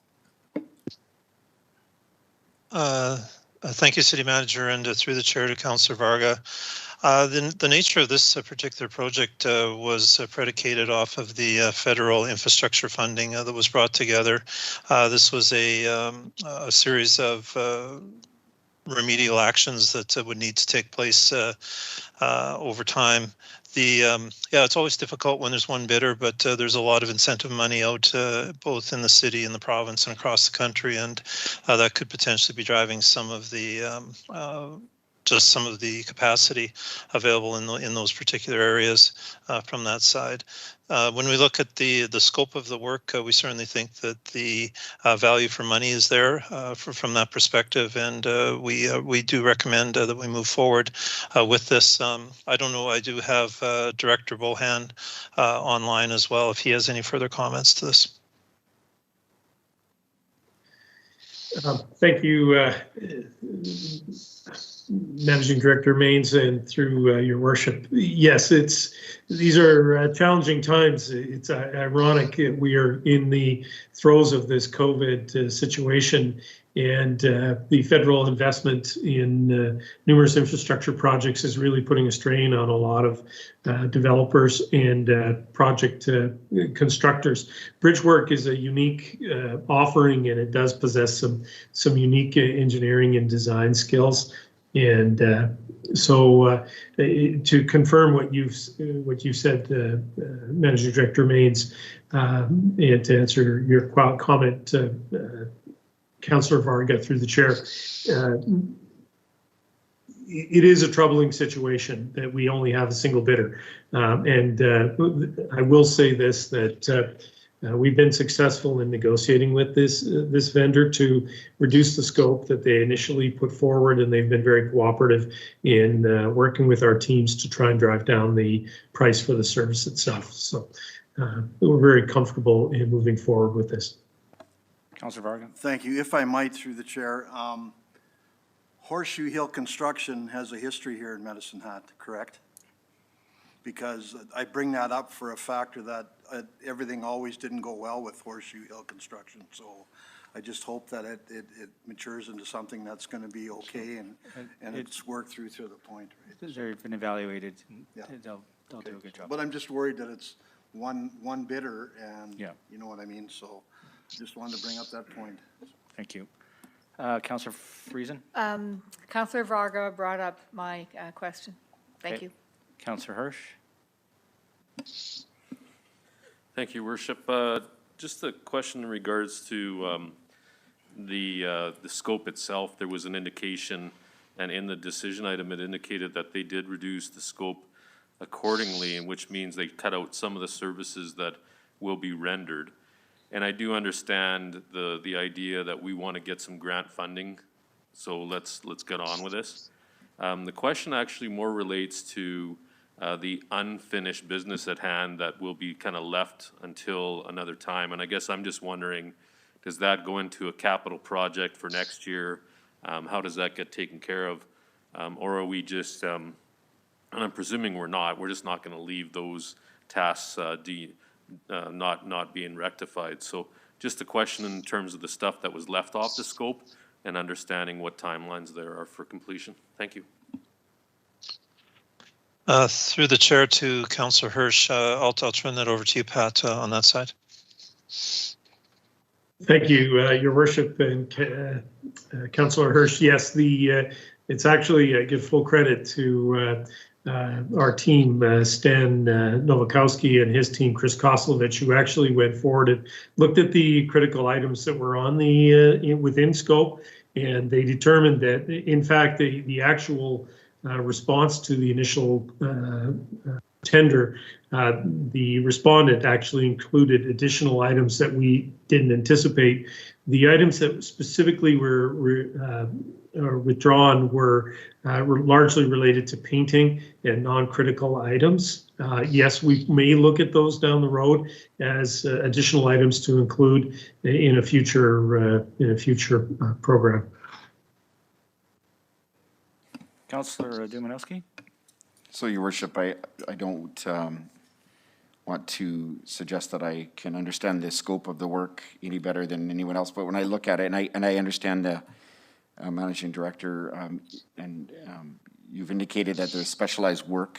Thank you, City Manager, and through the chair to Councillor Varga. The nature of this particular project was predicated off of the federal infrastructure funding that was brought together. This was a series of remedial actions that would need to take place over time. It's always difficult when there's one bidder, but there's a lot of incentive money out both in the city and the province and across the country, and that could potentially be driving some of the some of the capacity available in those particular areas from that side. When we look at the scope of the work, we certainly think that the value for money is there from that perspective, and we do recommend that we move forward with this. I don't know, I do have Director Bohan online as well, if he has any further comments to this. Thank you, Managing Director Mains, and through your worship. Yes, these are challenging times. It's ironic we are in the throes of this COVID situation And the federal investment in numerous infrastructure projects is really putting a strain on a lot of developers and project constructors. Bridge work is a unique offering, and it does possess some unique engineering and design skills. And so to confirm what you've said, Managing Director Mains, and to answer your comment, Councillor Varga through the chair, it is a troubling situation that we only have a single bidder. And I will say this, that we've been successful in negotiating with this vendor to reduce the scope that they initially put forward, and they've been very cooperative in working with our teams to try and drive down the price for the service itself. So we're very comfortable in moving forward with this. Councillor Varga. Thank you. If I might, through the chair, Horseshoe Hill Construction has a history here in Medicine Hat, correct? Because I bring that up for a factor that everything always didn't go well with Horseshoe Hill Construction. So I just hope that it matures into something that's going to be okay and it's worked through to the point. Right? They've been evaluated. Yeah. They'll do a good job. But I'm just worried that it's one bidder, and you know what I mean. So just wanted to bring up that point. Thank you. Councillor Friesen? Councillor Varga brought up my question. Thank you. Councillor Hirsch? Thank you, Worship. Just a question in regards to the scope itself. There was an indication, and in the decision item, it indicated that they did reduce the scope accordingly, and which means they cut out some of the services that will be rendered. And I do understand the idea that we want to get some grant funding, so let's get on with this. The question actually more relates to the unfinished business at hand that will be kind of left until another time. And I guess I'm just wondering, does that go into a capital project for next year? How does that get taken care of? Or are we just, and I'm presuming we're just not going to leave those tasks not being rectified. So just a question in terms of the stuff that was left off the scope and understanding what timelines there are for completion. Thank you. Through the chair to Councillor Hirsch, I'll turn that over to you, Pat, on that side. Thank you, Your Worship, and Councillor Hirsch. Yes, it's actually, I give full credit to our team, Stan Nowakowski and his team, Chris Koslovich, who actually went forward and looked at the critical items that were on the within scope, and they determined that, in fact, the actual response to the initial tender, the respondent actually included additional items that we didn't anticipate. The items that specifically were withdrawn were largely related to painting and non-critical items. Yes, we may look at those down the road as additional items to include in a future program. Councillor Dumanowski? So, Your Worship, I don't want to suggest that I can understand the scope of the work any better than anyone else, but when I look at it, and I understand the Managing Director, and you've indicated that there's specialized work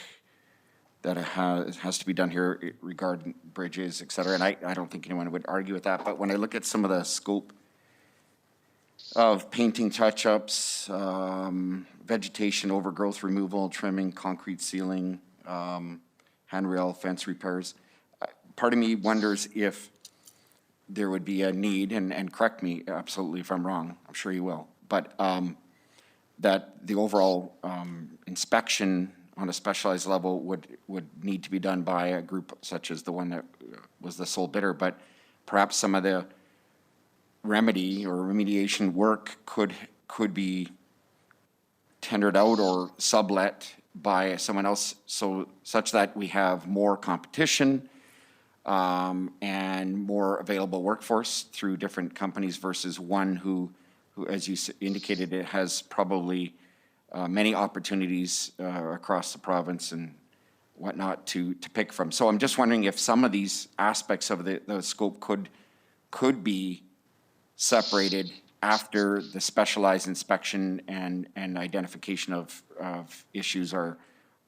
that has to be done here regarding bridges, et cetera, and I don't think anyone would argue with that, but when I look at some of the scope of painting touch-ups, vegetation, overgrowth removal, trimming, concrete ceiling, handrail, fence repairs. Part of me wonders if there would be a need, and correct me absolutely if I'm wrong, I'm sure you will, but that the overall inspection on a specialized level would need to be done by a group such as the one that was the sole bidder, but perhaps some of the remedy or remediation work could be tendered out or sublet by someone else, such that we have more competition and more available workforce through different companies versus one who as you indicated, it has probably many opportunities across the province and whatnot to pick from. So I'm just wondering if some of these aspects of the scope could be separated after the specialized inspection and identification of issues are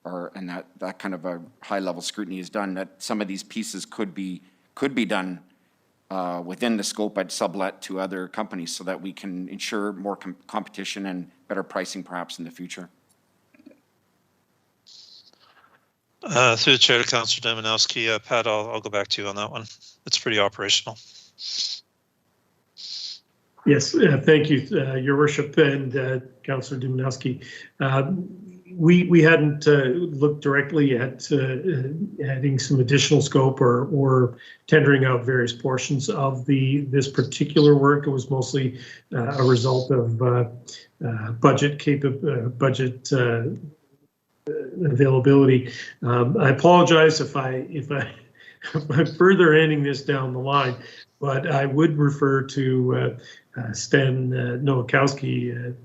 and that kind of a high-level scrutiny is done, that some of these pieces could be done within the scope at sublet to other companies so that we can ensure more competition and better pricing perhaps in the future. Through the chair to Councillor Dominowski, Pat, I'll go back to you on that one. It's pretty operational. Yes, thank you, Your Worship and Councillor Dominowski. We hadn't looked directly at adding some additional scope or tendering out various portions of this particular work. It was mostly a result of budget availability. I apologize if I'm further ending this down the line, but I would refer to Stan Nowakowski,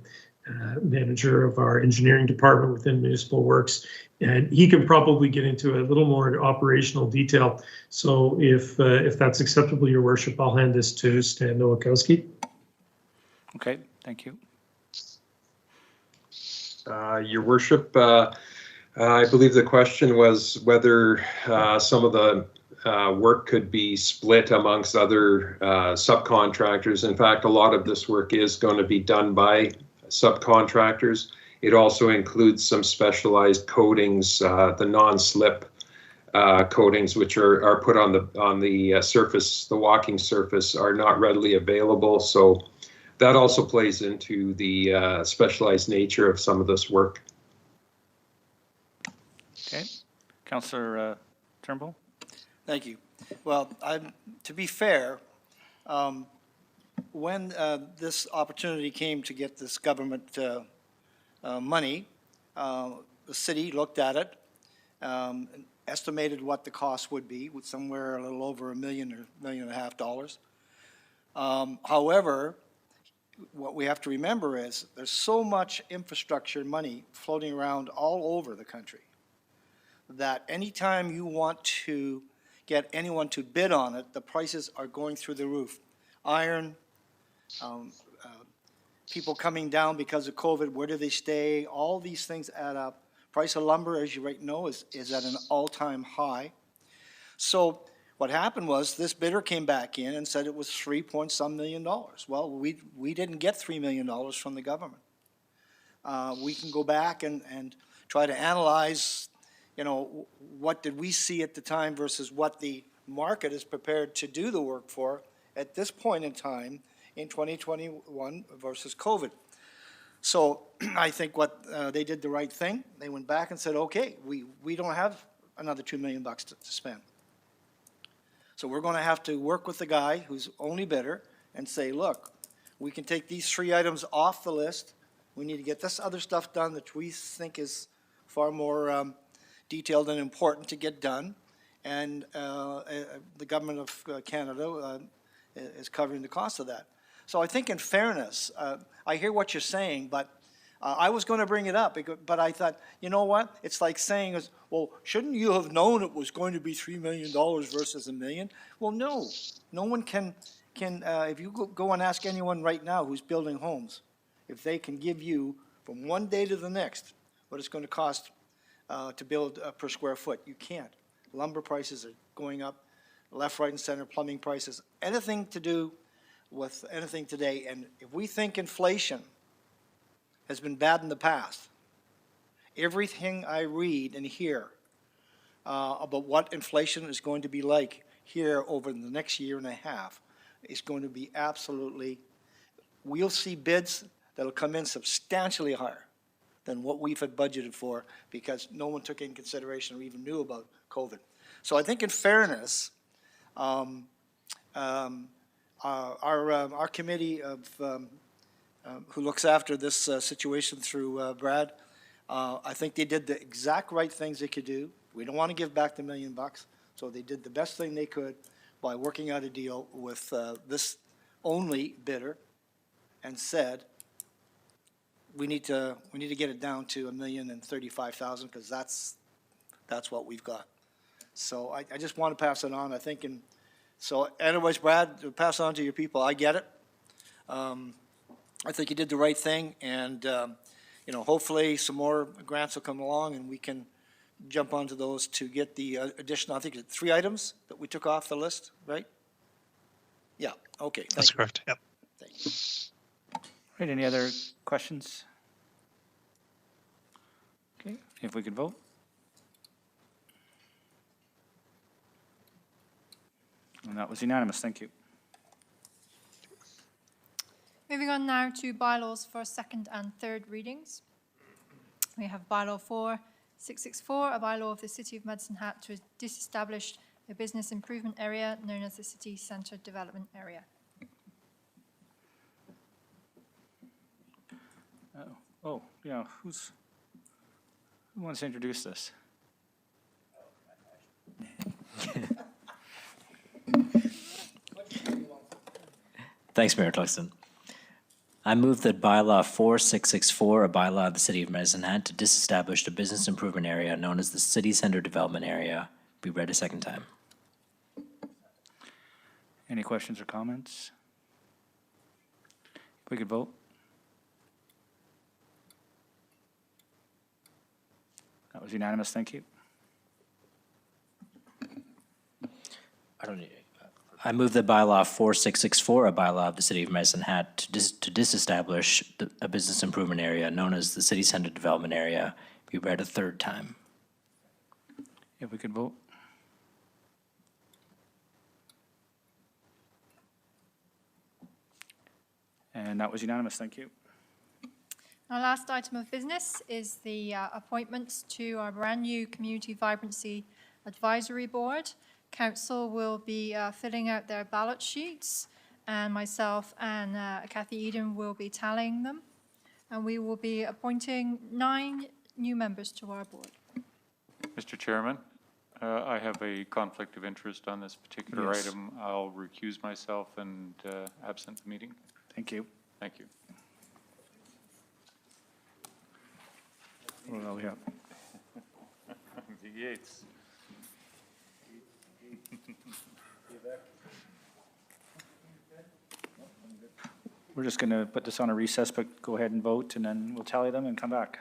manager of our engineering department within Municipal Works, and he can probably get into a little more operational detail. So if that's acceptable, Your Worship, I'll hand this to Stan Nowakowski. Okay, thank you. Your Worship, I believe the question was whether some of the work could be split amongst other subcontractors. In fact, a lot of this work is going to be done by subcontractors. It also includes some specialized coatings, the non-slip coatings, which are put on the surface, the walking surface, are not readily available. So that also plays into the specialized nature of some of this work. Okay, Councillor Turnbull. Thank you. Well, to be fair, when this opportunity came to get this government money, the city looked at it, estimated what the cost would be, with somewhere a little over $1 million or $1.5 million. However, what we have to remember is there's so much infrastructure money floating around all over the country that anytime you want to get anyone to bid on it, the prices are going through the roof. Iron, people coming down because of COVID, where do they stay? All these things add up. Price of lumber, as you right know, is at an all-time high. So what happened was this bidder came back in and said it was $3-some million. Well, we didn't get $3 million from the government. We can go back and try to analyze, you know, what did we see at the time versus what the market is prepared to do the work for at this point in time in 2021 versus COVID. So I think what they did the right thing. They went back and said, okay, we don't have another $2 million to spend. So we're going to have to work with the guy who's only bidder and say, look, we can take these 3 items off the list. We need to get this other stuff done that we think is far more detailed and important to get done. And the government of Canada is covering the cost of that. So I think in fairness, I hear what you're saying, but I was going to bring it up, but I thought, you know what? It's like saying, well, shouldn't you have known it was going to be $3 million versus $1 million? Well, no. No one can if you go and ask anyone right now who's building homes, if they can give you from one day to the next what it's going to cost to build per square foot, you can't. Lumber prices are going up, left, right, and center, plumbing prices, anything to do with anything today. And if we think inflation has been bad in the past, everything I read and hear about what inflation is going to be like here over the next year and a half is going to be absolutely, we'll see bids that'll come in substantially higher than what we've had budgeted for because no one took in consideration or even knew about COVID. So I think in fairness, our committee of who looks after this situation through Brad, I think they did the exact right things they could do. We don't want to give back the $1 million, so they did the best thing they could by working out a deal with this only bidder and said, we need to get it down to $1,035,000 because that's what we've got. So I just want to pass it on, I think. And so anyways, Brad, pass it on to your people. I get it. I think you did the right thing, and, you know, hopefully some more grants will come along and we can jump onto those to get the additional, I think, 3 items that we took off the list, right? Yeah, okay. That's correct, yep. Thank you. Right, any other questions? Okay, if we could vote. And that was unanimous, thank you. Moving on now to bylaws for second and third readings. We have Bylaw 4664, a bylaw of the City of Medicine Hat to disestablish a business improvement area known as the City Centre Development Area. Oh, yeah, who wants to introduce this? Thanks, Mayor Cluxton. I move that bylaw 4664, a bylaw of the City of Medicine Hat to disestablish a business improvement area known as the City Centre Development Area, be read a second time. Any questions or comments? If we could vote. That was unanimous, thank you. I move that bylaw 4664, a bylaw of the City of Medicine Hat to disestablish a business improvement area known as the City Centre Development Area, be read a third time. If we could vote. And that was unanimous, thank you. Our last item of business is the appointments to our brand-new Community Vibrancy Advisory Board. Council will be filling out their ballot sheets, and myself and Kathy Eden will be tallying them. And we will be appointing 9 new members to our board. Mr. Chairman, I have a conflict of interest on this particular Yes. item. I'll recuse myself and absent the meeting. Thank you. Thank you. Well, yeah. Yates. We're just going to put this on a recess, but go ahead and vote, and then we'll tally them and come back.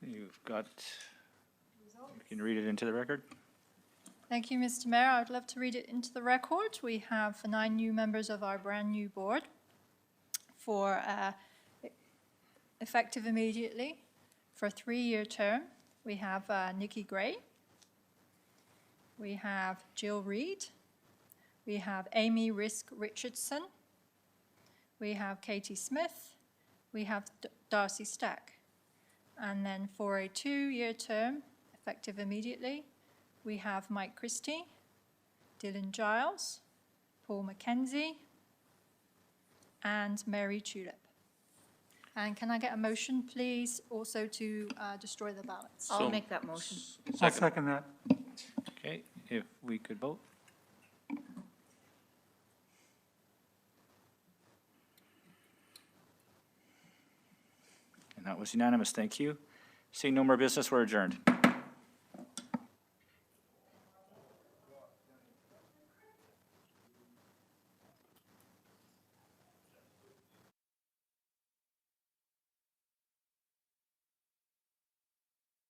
you've got, you can read it into the record. Thank you, Mr. Mayor. I'd love to read it into the record. We have 9 new members of our brand-new board for effective immediately for a 3-year term. We have Nikki Gray. We have Jill Reed. We have Amy Risk Richardson. We have Katie Smith. We have Darcy Stack. And then for a 2-year term, effective immediately, we have Mike Christie, Dylan Giles, Paul McKenzie, and Mary Tulip. And can I get a motion, please, also to destroy the ballots? I'll make that motion. I'll second that. Okay, if we could vote. And that was unanimous, thank you. Seeing no more business, we're adjourned.